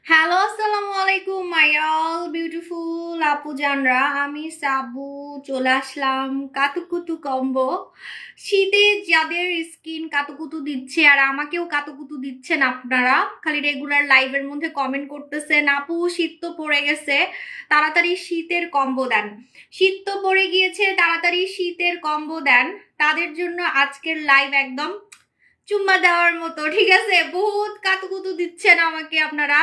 Hello, আসসালামু আলাইকুম my all beautiful আপু জানরা। আমি সাবু চলে আসলাম কাতুকুতু কম্বো। শীতে যাদের স্কিন কাতুকুতু দিচ্ছে আর আমাকেও কাতুকুতু দিচ্ছেন আপনারা, খালি রেগুলার লাইভের মধ্যে কমেন্ট করতেছেন আপু শীত তো পড়ে গেছে, তাড়াতাড়ি শীতের কম্বো দেন। শীত তো পড়ে গিয়েছে, তাড়াতাড়ি শীতের কম্বো দেন। তাদের জন্য আজকের লাইভ একদম চুম্মা দেওয়ার মতো, ঠিক আছে? বহুত কাতুকুতু দিচ্ছেন আমাকে আপনারা।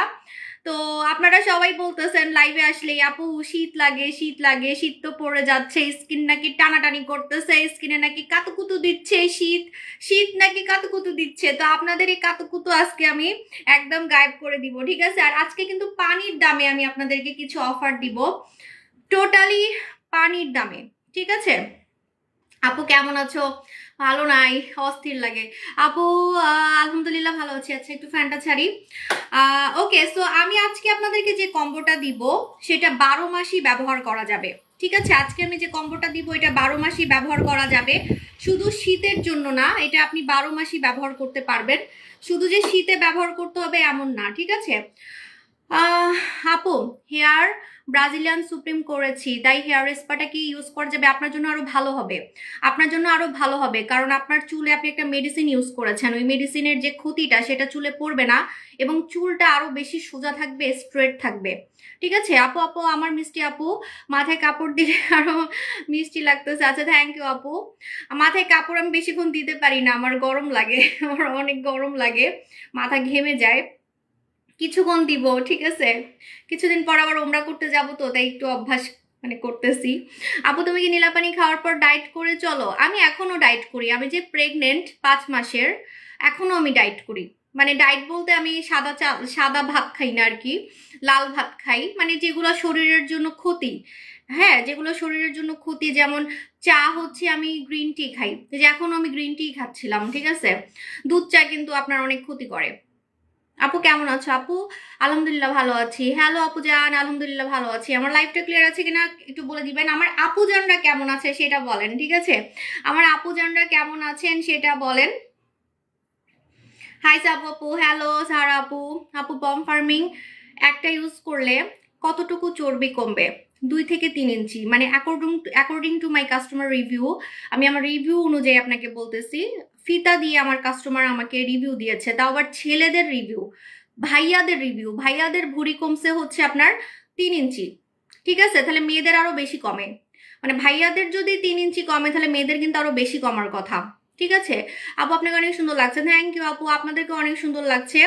তো আপনারা সবাই বলতেছেন লাইভে আসলেই আপু শীত লাগে শীত লাগে, শীত তো পড়ে যাচ্ছে, স্কিন নাকি টানাটানি করতেছে, স্কিনে নাকি কাতুকুতু দিচ্ছে, শীত শীত নাকি কাতুকুতু দিচ্ছে। তো আপনাদের এই কাতুকুতু আজকে আমি একদম গায়েব করে দিব, ঠিক আছে? আর আজকে কিন্তু পানির দামে আমি আপনাদেরকে কিছু অফার দিব, টোটালি পানির দামে, ঠিক আছে? আপু কেমন আছো? ভালো নাই, অস্থির লাগে। আপু আলহামদুলিল্লাহ ভালো আছি। আচ্ছা একটু ফ্যানটা ছাড়ি। ওকে, সো আমি আজকে আপনাদেরকে যে কম্বোটা দিব সেটা 12 মাসই ব্যবহার করা যাবে, ঠিক আছে? আজকে আমি যে কম্বোটা দিব এটা 12 মাসই ব্যবহার করা যাবে, শুধু শীতের জন্য না, এটা আপনি 12 মাসই ব্যবহার করতে পারবেন। শুধু যে শীতে ব্যবহার করতে হবে এমন না, ঠিক আছে? আহ, আপু হেয়ার ব্রাজিলিয়ান সুপ্রিম করেছি, তাই হেয়ার স্পাটা কি ইউজ করা যাবে? আপনার জন্য আরো ভালো হবে, আপনার জন্য আরো ভালো হবে, কারণ আপনার চুলে আপনি একটা মেডিসিন ইউজ করেছেন, ওই মেডিসিনের যে ক্ষতিটা সেটা চুলে পড়বে না এবং চুলটা আরো বেশি সোজা থাকবে, স্ট্রেট থাকবে, ঠিক আছে? আপু আপু আমার মিষ্টি আপু, মাথায় কাপড় দিলে আরো মিষ্টি লাগতেছে। আচ্ছা থ্যাংক ইউ আপু। মাথায় কাপড় আমি বেশিক্ষণ দিতে পারি না, আমার গরম লাগে, আমার অনেক গরম লাগে, মাথা ঘেমে যায়। কিছুক্ষণ দিব, ঠিক আছে? কিছুদিন পর আবার ওমরা করতে যাব, তো তাই একটু অভ্যাস মানে করতেছি। আপু তুমি কি নীলাপানি খাওয়ার পর ডায়েট করে চলো? আমি এখনো ডায়েট করি, আমি যে প্রেগনেন্ট 5 মাসের, এখনো আমি ডায়েট করি। মানে ডায়েট বলতে আমি সাদা ভাত খাই না আর কি, লাল ভাত খাই, মানে যেগুলো শরীরের জন্য ক্ষতি। হ্যাঁ, যেগুলো শরীরের জন্য ক্ষতি, যেমন চা হচ্ছে আমি গ্রিন টি খাই, যে এখন আমি গ্রিন টি খাচ্ছিলাম, ঠিক আছে? দুধ চা কিন্তু আপনার অনেক ক্ষতি করে। আপু কেমন আছো? আপু আলহামদুলিল্লাহ ভালো আছি। হ্যালো আপু জান, আলহামদুলিল্লাহ ভালো আছি। আমার লাইফটা ক্লিয়ার আছে কিনা একটু বলে দিবেন। আমার আপু জানরা কেমন আছে সেটা বলেন, ঠিক আছে? আমার আপু জানরা কেমন আছেন সেটা বলেন। হাই সাবু আপু, হ্যালো সারা আপু। আপু পম ফার্মিং একটা ইউজ করলে কতটুকু চর্বি কমবে? 2 থেকে 3 ইঞ্চি, মানে according to my customer review, আমি আমার রিভিউ অনুযায়ী আপনাকে বলতেছি। ফিতা দিয়ে আমার কাস্টমার আমাকে রিভিউ দিয়েছে, তাও আবার ছেলেদের রিভিউ, ভাইয়াদের রিভিউ। ভাইয়াদের ভুঁড়ি কমছে হচ্ছে আপনার 3 ইঞ্চি, ঠিক আছে? তাহলে মেয়েদের আরো বেশি কমে, মানে ভাইয়াদের যদি 3 ইঞ্চি কমে তাহলে মেয়েদের কিন্তু আরো বেশি কমার কথা, ঠিক আছে? আপু আপনাকে অনেক সুন্দর লাগছে, থ্যাংক ইউ আপু, আপনাদেরকে অনেক সুন্দর লাগছে।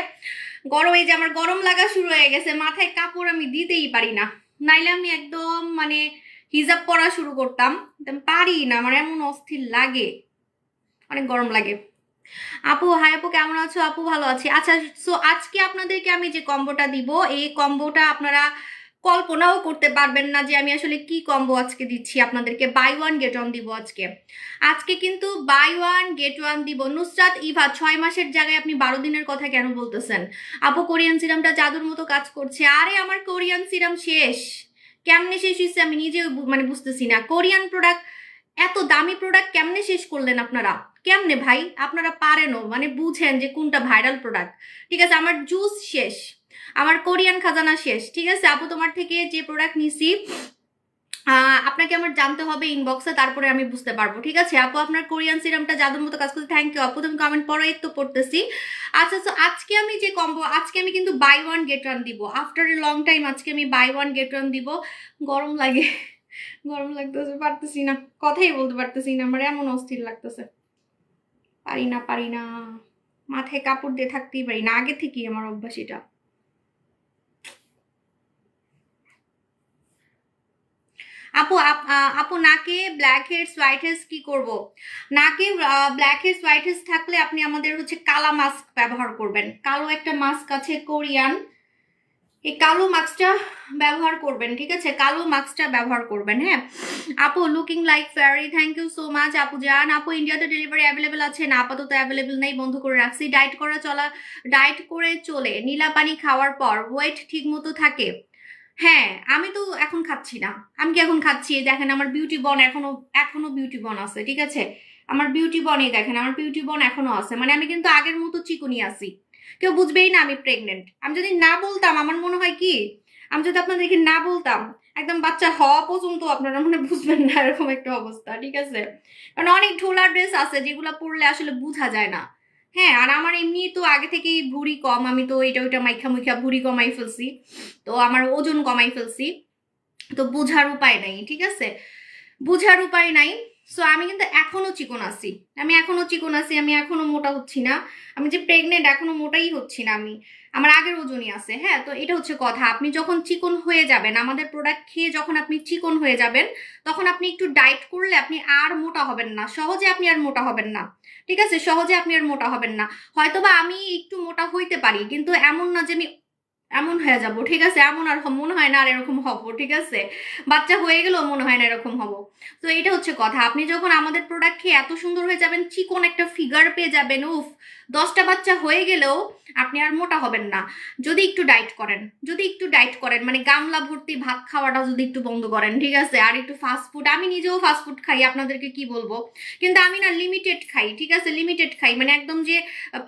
গরম, এই যে আমার গরম লাগা শুরু হয়ে গেছে, মাথায় কাপড় আমি দিতেই পারি না, নাইলে আমি একদম মানে হিজাব পরা শুরু করতাম, পারি না, আমার এমন অস্থির লাগে, অনেক গরম লাগে। আপু হাই আপু কেমন আছো? আপু ভালো আছি। আচ্ছা, সো আজকে আপনাদেরকে আমি যে কম্বোটা দিব, এই কম্বোটা আপনারা কল্পনাও করতে পারবেন না যে আমি আসলে কি কম্বো আজকে দিচ্ছি আপনাদেরকে। বাই ওয়ান গেট ওয়ান দিব আজকে। আজকে কিন্তু বাই ওয়ান গেট ওয়ান দিব। নুসরাত ইভা, 6 মাসের জায়গায় আপনি 12 দিনের কথা কেন বলতেছেন? আপু কোরিয়ান সিরামটা জাদুর মতো কাজ করছে। আরে আমার কোরিয়ান সিরাম শেষ, কেমনে শেষ হয়েছে আমি নিজেও মানে বুঝতেছি না। কোরিয়ান প্রোডাক্ট, এত দামি প্রোডাক্ট কেমনে শেষ করলেন আপনারা? কেমনে ভাই? আপনারা পারেনও, মানে বুঝেন যে কোনটা ভাইরাল প্রোডাক্ট, ঠিক আছে? আমার জুস শেষ, আমার কোরিয়ান খাজানা শেষ, ঠিক আছে? আপু তোমার থেকে যে প্রোডাক্ট নিছি আপনাকে আমার জানতে হবে ইনবক্সে, তারপরে আমি বুঝতে পারবো, ঠিক আছে? আপু আপনার কোরিয়ান সিরামটা জাদুর মতো কাজ করছে, থ্যাংক ইউ আপু, তুমি কমেন্ট পড়ো, এই তো পড়তেছি। আচ্ছা, তো আজকে আমি যে কম্বো, আজকে আমি কিন্তু বাই ওয়ান গেট ওয়ান দিব, আফটার এ লং টাইম আজকে আমি বাই ওয়ান গেট ওয়ান দিব। গরম লাগে, গরম লাগতেছে, পারতেছি না, কথাই বলতে পারতেছি না, আমার এমন অস্থির লাগতেছে, পারি না পারি না, মাথায় কাপড় দিয়ে থাকতেই পারি না, আগে থেকেই আমার অভ্যাস এটা। আপু আপু নাকে ব্ল্যাক হেডস হোয়াইট হেডস কি করব? নাকে ব্ল্যাক হেডস হোয়াইট হেডস থাকলে আপনি আমাদের হচ্ছে কালা মাস্ক ব্যবহার করবেন। কালো একটা মাস্ক আছে কোরিয়ান, এই কালো মাস্কটা ব্যবহার করবেন, ঠিক আছে? কালো মাস্কটা ব্যবহার করবেন, হ্যাঁ। আপু looking like fairy, thank you so much আপু জান। আপু ইন্ডিয়াতে ডেলিভারি অ্যাভেলেবেল আছে না? আপাতত অ্যাভেলেবেল নেই, বন্ধ করে রাখছি। ডায়েট করে চলে নীলা পানি খাওয়ার পর ওয়েট ঠিক মতো থাকে? হ্যাঁ, আমি তো এখন খাচ্ছি না। আমি কি এখন খাচ্ছি? দেখেন আমার বিউটি বন এখনো, এখনো বিউটি বন আছে, ঠিক আছে? আমার বিউটি বনই দেখেন, আমার বিউটি বন এখনো আছে, মানে আমি কিন্তু আগের মতো চিকনি আছি। কেউ বুঝবেই না আমি প্রেগনেন্ট। আমি যদি না বলতাম, আমার মনে হয় কি, আমি যদি আপনাদেরকে না বলতাম, একদম বাচ্চা হওয়া পর্যন্ত আপনারা মনে বুঝবেন না, এরকম একটা অবস্থা। ঠিক আছে, কারণ অনেক ঢোলা ড্রেস আছে যেগুলো পরলে আসলে বোঝা যায় না। হ্যাঁ, আর আমার এমনি তো আগে থেকেই ভুঁড়ি কম, আমি তো এটা ওইটা মাইখা মুইখা ভুঁড়ি কমাই ফেলছি, তো আমার ওজন কমাই ফেলছি, তো বোঝার উপায় নাই। ঠিক আছে, বোঝার উপায় নাই। সো আমি কিন্তু এখনো চিকন আছি, আমি এখনো মোটা হচ্ছি না। আমি যে প্রেগনেন্ট, এখনো মোটাই হচ্ছি না আমি, আমার আগের ওজনই আছে। হ্যাঁ, তো এটা হচ্ছে কথা। আপনি যখন চিকন হয়ে যাবেন, আমাদের প্রোডাক্ট খেয়ে যখন আপনি চিকন হয়ে যাবেন, তখন আপনি একটু ডায়েট করলে আপনি আর মোটা হবেন না, সহজে আপনি আর মোটা হবেন না। ঠিক আছে, সহজে আপনি আর মোটা হবেন না। হয়তোবা আমি একটু মোটা হইতে পারি, কিন্তু এমন না যে আমি এমন হয়ে যাব। ঠিক আছে, এমন আর মনে হয় না আর এরকম হব। ঠিক আছে, বাচ্চা হয়ে গেলেও মনে হয় না এরকম হব। তো এটা হচ্ছে কথা। আপনি যখন আমাদের প্রোডাক্ট খেয়ে এত সুন্দর হয়ে যাবেন, চিকন একটা ফিগার পেয়ে যাবেন, উফ, 10টা বাচ্চা হয়ে গেলেও আপনি আর মোটা হবেন না। যদি একটু ডায়েট করেন, মানে গামলা ভর্তি ভাত খাওয়াটা যদি একটু বন্ধ করেন। ঠিক আছে, আর একটু ফাস্ট ফুড, আমি নিজেও ফাস্ট ফুড খাই, আপনাদেরকে কি বলবো, কিন্তু আমি না লিমিটেড খাই। ঠিক আছে, লিমিটেড খাই, মানে একদম যে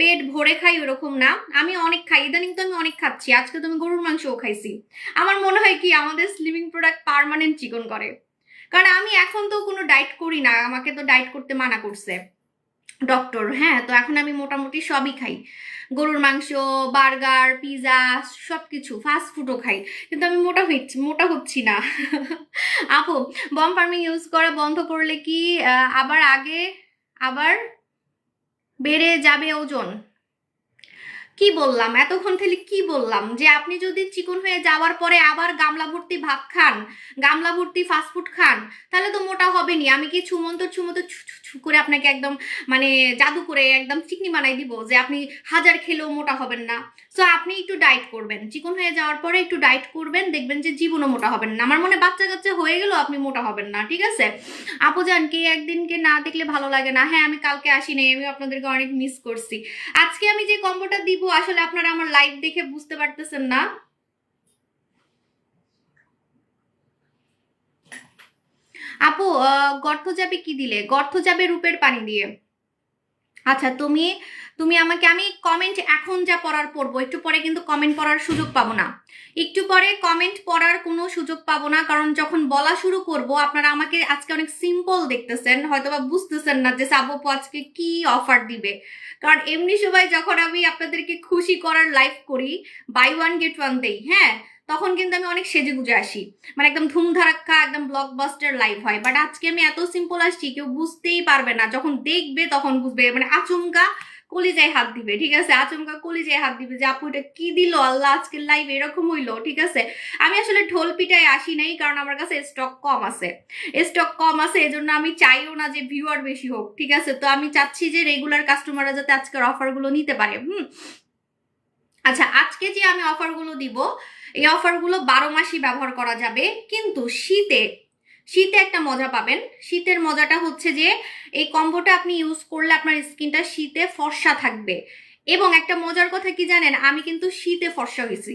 পেট ভরে খাই ওরকম না। আমি অনেক খাই, ইদানিং তো আমি অনেক খাচ্ছি। আজকে তো আমি গরুর মাংসও খাইছি। আমার মনে হয় কি, আমাদের স্লিমিং প্রোডাক্ট পার্মানেন্ট চিকন করে, কারণ আমি এখন তো কোনো ডায়েট করি না, আমাকে তো ডায়েট করতে মানা করছে ডক্টর। হ্যাঁ, তো এখন আমি মোটামুটি সবই খাই, গরুর মাংস, বার্গার, পিৎজা, সবকিছু, ফাস্ট ফুডও খাই, কিন্তু আমি মোটা হচ্ছি না। আপু, বম ফার্মিং ইউজ করা বন্ধ করলে কি আবার বেড়ে যাবে ওজন? কি বললাম এতক্ষণ, থেকে কি বললাম, যে আপনি যদি চিকন হয়ে যাওয়ার পরে আবার গামলা ভর্তি ভাত খান, গামলা ভর্তি ফাস্টফুড খান, তাহলে তো মোটা হবেনি। আমি কি ছুমন্ত ছুমন্ত ছু ছু ছু করে আপনাকে একদম, মানে জাদু করে একদম চিকনি বানাই দিব যে আপনি হাজার খেলেও মোটা হবেন না? সো আপনি একটু ডায়েট করবেন, চিকন হয়ে যাওয়ার পরে একটু ডায়েট করবেন, দেখবেন যে জীবনও মোটা হবেন না। আমার মনে হয় বাচ্চা কাচ্চা হয়ে গেলেও আপনি মোটা হবেন না। ঠিক আছে, আপু জান, কে একদিনকে না দেখলে ভালো লাগে না? হ্যাঁ, আমি কালকে আসি নাই, আমি আপনাদেরকে অনেক মিস করছি। আজকে আমি যে কম্বোটা দিব, আসলে আপনারা আমার লাইভ দেখে বুঝতে পারতেছেন না। আপু, গর্ত যাবে কি দিলে? গর্ত যাবে রূপের পানি দিয়ে। আচ্ছা, তুমি তুমি আমাকে, আমি কমেন্ট এখন যা পড়ার পড়বো, একটু পরে কিন্তু কমেন্ট পড়ার সুযোগ পাবো না, একটু পরে কমেন্ট পড়ার কোনো সুযোগ পাবো না, কারণ যখন বলা শুরু করব, আপনারা আমাকে আজকে অনেক সিম্পল দেখতেছেন, হয়তোবা বুঝতেছেন না যে সাবু আজকে কি অফার দিবে। কারণ এমনি সময় যখন আমি আপনাদেরকে খুশি করার লাইভ করি, বাই ওয়ান গেট ওয়ান দেই, হ্যাঁ, তখন কিন্তু আমি অনেক সেজে গুজে আসি, মানে একদম ধুমধারাক্কা, একদম ব্লকবাস্টার লাইভ হয়। বাট আজকে আমি এত সিম্পল আসছি, কেউ বুঝতেই পারবে না, যখন দেখবে তখন বুঝবে, মানে আচমকা কলিজায় হাত দিবে। ঠিক আছে, আচমকা কলিজায় হাত দিবে যে আপু এটা কি দিল আল্লাহ, আজকে লাইভ এরকম হইলো। ঠিক আছে, আমি আসলে ঢোল পিটায় আসি নাই, কারণ আমার কাছে স্টক কম আছে, এজন্য আমি চাইও না যে ভিউয়ার বেশি হোক। ঠিক আছে, তো আমি চাচ্ছি যে রেগুলার কাস্টমাররা যাতে আজকের অফারগুলো নিতে পারে। আচ্ছা, আজকে যে আমি অফারগুলো দিব, এই অফারগুলো 12 মাসই ব্যবহার করা যাবে, কিন্তু শীতে শীতে একটা মজা পাবেন। শীতের মজাটা হচ্ছে যে এই কম্বোটা আপনি ইউজ করলে আপনার স্কিনটা শীতে ফর্সা থাকবে। এবং একটা মজার কথা কি জানেন, আমি কিন্তু শীতে ফর্সা হয়েছি।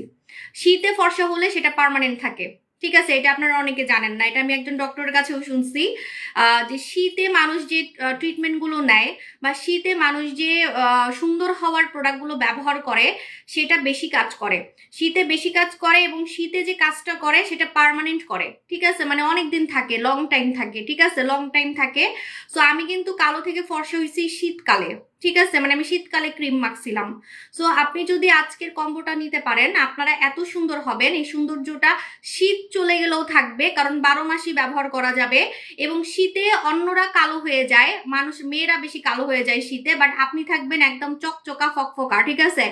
শীতে ফর্সা হলে সেটা পার্মানেন্ট থাকে। ঠিক আছে, এটা আপনারা অনেকে জানেন না, এটা আমি একজন ডক্টরের কাছেও শুনছি, যে শীতে মানুষ যে ট্রিটমেন্টগুলো নেয়, বা শীতে মানুষ যে সুন্দর হওয়ার প্রোডাক্টগুলো ব্যবহার করে, সেটা বেশি কাজ করে। শীতে বেশি কাজ করে, এবং শীতে যে কাজটা করে সেটা পার্মানেন্ট করে। ঠিক আছে, মানে অনেক দিন থাকে, লং টাইম থাকে। ঠিক আছে, লং টাইম থাকে। সো আমি কিন্তু কালো থেকে ফর্সা হয়েছি শীতকালে। ঠিক আছে, মানে আমি শীতকালে ক্রিম মাখছিলাম। সো আপনি যদি আজকের কম্বোটা নিতে পারেন, আপনারা এত সুন্দর হবেন, এই সৌন্দর্যটা শীত চলে গেলেও থাকবে, কারণ 12 মাসই ব্যবহার করা যাবে। এবং শীতে অন্যরা কালো হয়ে যায়, মেয়েরা বেশি কালো হয়ে যায় শীতে, বাট আপনি থাকবেন একদম চকচকা ফকফকা। ঠিক আছে,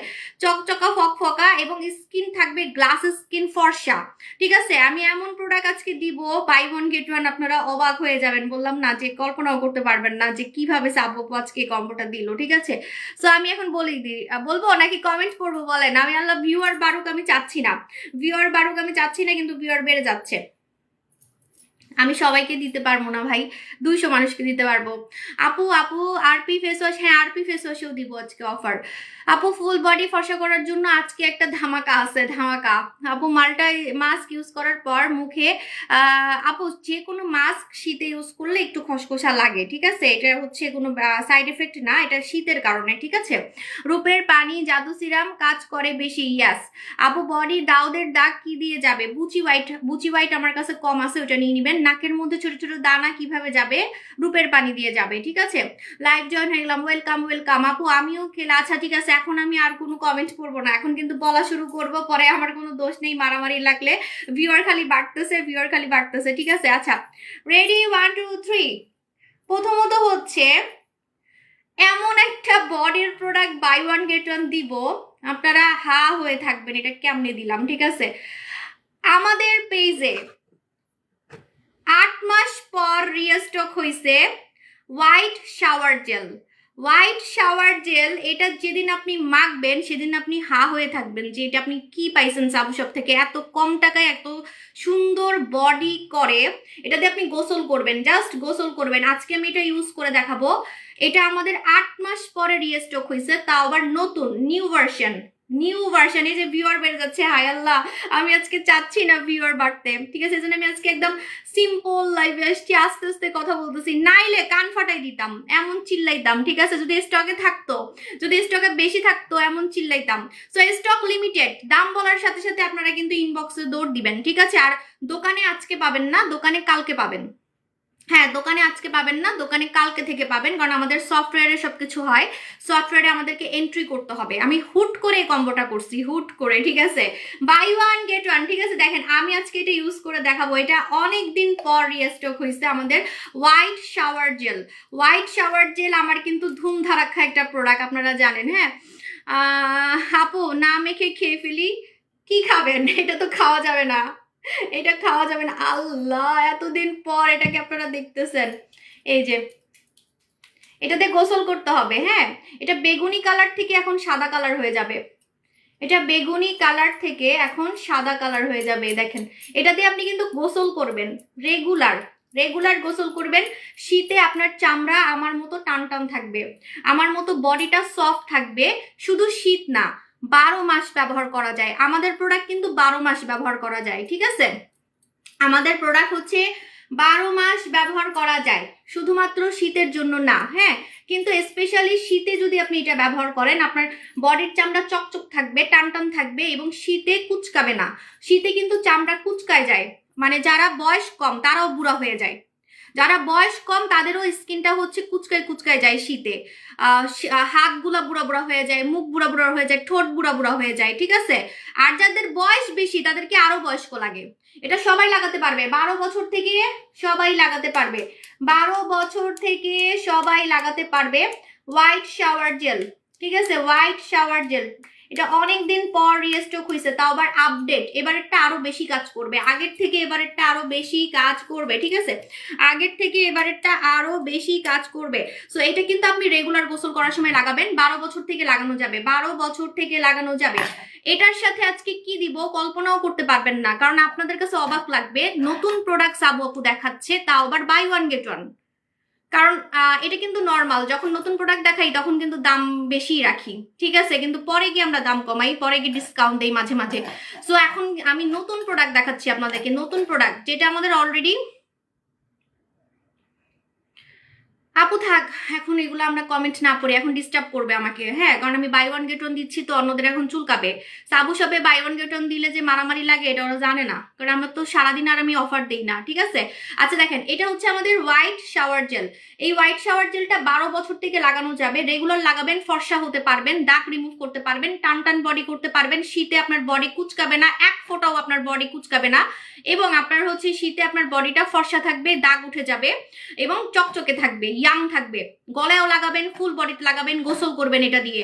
চকচকা ফকফকা, এবং স্কিন থাকবে গ্লাস স্কিন, ফর্সা। ঠিক আছে, আমি এমন প্রোডাক্ট আজকে দিব, বাই ওয়ান গেট ওয়ান, আপনারা অবাক হয়ে যাবেন। বললাম না যে কল্পনাও করতে পারবেন না যে কিভাবে সাব্বু আজকে কম্বোটা দিল। ঠিক আছে, সো আমি এখন বলবো নাকি কমেন্ট করবো বলেন? আমি আল্লাহ ভিউয়ার বাড়ুক আমি চাচ্ছি না, কিন্তু ভিউয়ার বেড়ে যাচ্ছে। আমি সবাইকে দিতে পারবো না ভাই, 200 মানুষকে দিতে পারবো। আপু, আরপি ফেস ওয়াশ, হ্যাঁ আরপি ফেস ওয়াশেও দিব আজকে অফার। আপু ফুল বডি ফর্সা করার জন্য আজকে একটা ধামাকা আছে, ধামাকা। আপু মাস্ক ইউজ করার পর মুখে আপু যে কোনো মাস্ক শীতে ইউজ করলে একটু খসখসা লাগে, ঠিক আছে? এটা হচ্ছে কোনো সাইড এফেক্ট না, এটা শীতের কারণে, ঠিক আছে? রূপের পানি জাদু সিরাম কাজ করে বেশি, ইয়াস। আপু বডি দাউদের দাগ কি দিয়ে যাবে? বুচি হোয়াইট আমার কাছে কম আছে, ওটা নিয়ে নিবেন। নাকের মধ্যে ছোট ছোট দানা কিভাবে যাবে? রূপের পানি দিয়ে যাবে, ঠিক আছে? লাইভ জয়েন হয়ে গেলাম, ওয়েলকাম ওয়েলকাম। আপু আমিও খেলে, আচ্ছা ঠিক আছে, এখন আমি আর কোনো কমেন্ট করবো না, এখন কিন্তু বলা শুরু করব, পরে আমার কোনো দোষ নেই, মারামারি লাগলে। ভিউয়ার খালি বাড়তেছে, ঠিক আছে? আচ্ছা রেডি, 1 2 3। প্রথমত হচ্ছে এমন একটা বডির product buy one get one দিব, আপনারা হা হয়ে থাকবেন এটা কেমনে দিলাম, ঠিক আছে? আমাদের পেজে 8 মাস পর রিস্টক হয়েছে হোয়াইট শাওয়ার জেল। এটা যেদিন আপনি মাখবেন সেদিন আপনি হা হয়ে থাকবেন যে এটা আপনি কি পাইছেন সাবু শপ থেকে, এত কম টাকায় এত সুন্দর বডি করে। এটাতে আপনি গোসল করবেন, জাস্ট গোসল করবেন। আজকে আমি এটা ইউজ করে দেখাবো। এটা আমাদের 8 মাস পরে রিস্টক হয়েছে, তাও আবার নতুন নিউ ভার্সন। এই যে ভিউয়ার বেড়ে যাচ্ছে, হায় আল্লাহ, আমি আজকে চাচ্ছি না ভিউয়ার বাড়তে, ঠিক আছে? এই জন্য আমি আজকে একদম সিম্পল লাইভে আসছি, আস্তে আস্তে কথা বলতেছি, নাইলে কান ফাটাই দিতাম, এমন চিল্লাইতাম, ঠিক আছে? যদি স্টকে বেশি থাকতো এমন চিল্লাইতাম। সো স্টক লিমিটেড, দাম বলার সাথে সাথে আপনারা কিন্তু ইনবক্সে দৌড় দিবেন, ঠিক আছে? আর দোকানে আজকে পাবেন না, দোকানে কালকে পাবেন। হ্যাঁ, দোকানে আজকে পাবেন না, দোকানে কালকে থেকে পাবেন, কারণ আমাদের সফটওয়্যারে সবকিছু হয়, সফটওয়্যারে আমাদেরকে এন্ট্রি করতে হবে। আমি হুট করে কম্বোটা করছি, হুট করে, ঠিক আছে? বাই ওয়ান গেট ওয়ান, ঠিক আছে? দেখেন আমি আজকে এটা ইউজ করে দেখাবো। এটা অনেক দিন পর রিস্টক হয়েছে আমাদের হোয়াইট শাওয়ার জেল। আমার কিন্তু ধুমধারাক্কা একটা প্রোডাক্ট, আপনারা জানেন। হ্যাঁ আপু না মেখে খেয়ে ফেলি, কি খাবেন? এটা তো খাওয়া যাবে না, এটা খাওয়া যাবে না। আল্লাহ, এতদিন পর এটাকে আপনারা দেখতেছেন। এই যে এটাতে গোসল করতে হবে। হ্যাঁ, এটা বেগুনি কালার থেকে এখন সাদা কালার হয়ে যাবে, এটা বেগুনি কালার থেকে এখন সাদা কালার হয়ে যাবে। দেখেন এটাতে আপনি কিন্তু গোসল করবেন, রেগুলার গোসল করবেন। শীতে আপনার চামড়া আমার মতো টান টান থাকবে, আমার মতো বডিটা সফট থাকবে। শুধু শীত না, 12 মাস ব্যবহার করা যায়। আমাদের প্রোডাক্ট কিন্তু 12 মাস ব্যবহার করা যায়, ঠিক আছে? আমাদের প্রোডাক্ট হচ্ছে 12 মাস ব্যবহার করা যায়, শুধুমাত্র শীতের জন্য না। হ্যাঁ, কিন্তু স্পেশালি শীতে যদি আপনি এটা ব্যবহার করেন, আপনার বডির চামড়া চকচক থাকবে, টান টান থাকবে, এবং শীতে কুচকাবে না। শীতে কিন্তু চামড়া কুচকায় যায়, মানে যারা বয়স কম তারাও বুড়া হয়ে যায়, যারা বয়স কম তাদেরও স্কিনটা হচ্ছে কুচকায় যায় শীতে। হাতগুলা বুড়া বুড়া হয়ে যায়, মুখ বুড়া বুড়া হয়ে যায়, ঠোঁট বুড়া বুড়া হয়ে যায়, ঠিক আছে? আর যাদের বয়স বেশি তাদেরকে আরো বয়স্ক লাগে। এটা সবাই লাগাতে পারবে, 12 বছর থেকে সবাই লাগাতে পারবে, 12 বছর থেকে সবাই লাগাতে পারবে হোয়াইট শাওয়ার জেল, ঠিক আছে? হোয়াইট শাওয়ার জেল এটা অনেক দিন পর রিস্টক হয়েছে, তাও আবার আপডেট। এবারেরটা আরো বেশি কাজ করবে, আগের থেকে এবারেরটা আরো বেশি কাজ করবে, ঠিক আছে? আগের থেকে এবারেরটা আরো বেশি কাজ করবে। সো এটা কিন্তু আপনি রেগুলার গোসল করার সময় লাগাবেন, 12 বছর থেকে লাগানো যাবে, 12 বছর থেকে লাগানো যাবে। এটার সাথে আজকে কি দিব কল্পনাও করতে পারবেন না, কারণ আপনাদের কাছে অবাক লাগবে, নতুন প্রোডাক্ট সাবু আপু দেখাচ্ছে, তাও আবার বাই ওয়ান গেট ওয়ান। কারণ এটা কিন্তু নর্মাল, যখন নতুন প্রোডাক্ট দেখাই তখন কিন্তু দাম বেশি রাখি, ঠিক আছে? কিন্তু পরে গিয়ে আমরা দাম কমাই, পরে গিয়ে ডিসকাউন্ট দেই মাঝে মাঝে। সো এখন আমি নতুন প্রোডাক্ট দেখাচ্ছি আপনাদেরকে, নতুন প্রোডাক্ট যেটা আমাদের অলরেডি। আপু থাক, এখন এগুলো আমরা কমেন্ট না পড়ি, এখন ডিস্টার্ব করবে আমাকে। হ্যাঁ, কারণ আমি বাই ওয়ান গেট ওয়ান দিচ্ছি, তো অন্যদের এখন চুলকাবে। সাবু শপে বাই ওয়ান গেট ওয়ান দিলে যে মারামারি লাগে এটা ওরা জানে না, কারণ আমরা তো সারাদিন আর আমি অফার দিই না, ঠিক আছে? আচ্ছা দেখেন, এটা হচ্ছে আমাদের হোয়াইট শাওয়ার জেল। এই হোয়াইট শাওয়ার জেলটা 12 বছর থেকে লাগানো যাবে, রেগুলার লাগাবেন, ফর্সা হতে পারবেন, দাগ রিমুভ করতে পারবেন, টান টান বডি করতে পারবেন। শীতে আপনার বডি কুচকাবে না, এক ফোঁটাও আপনার বডি কুচকাবে না, এবং আপনার হচ্ছে শীতে আপনার বডিটা ফর্সা থাকবে, দাগ উঠে যাবে, এবং চকচকে থাকবে, ইয়াং থাকবে। গলায়ও লাগাবেন, ফুল বডিতে লাগাবেন, গোসল করবেন এটা দিয়ে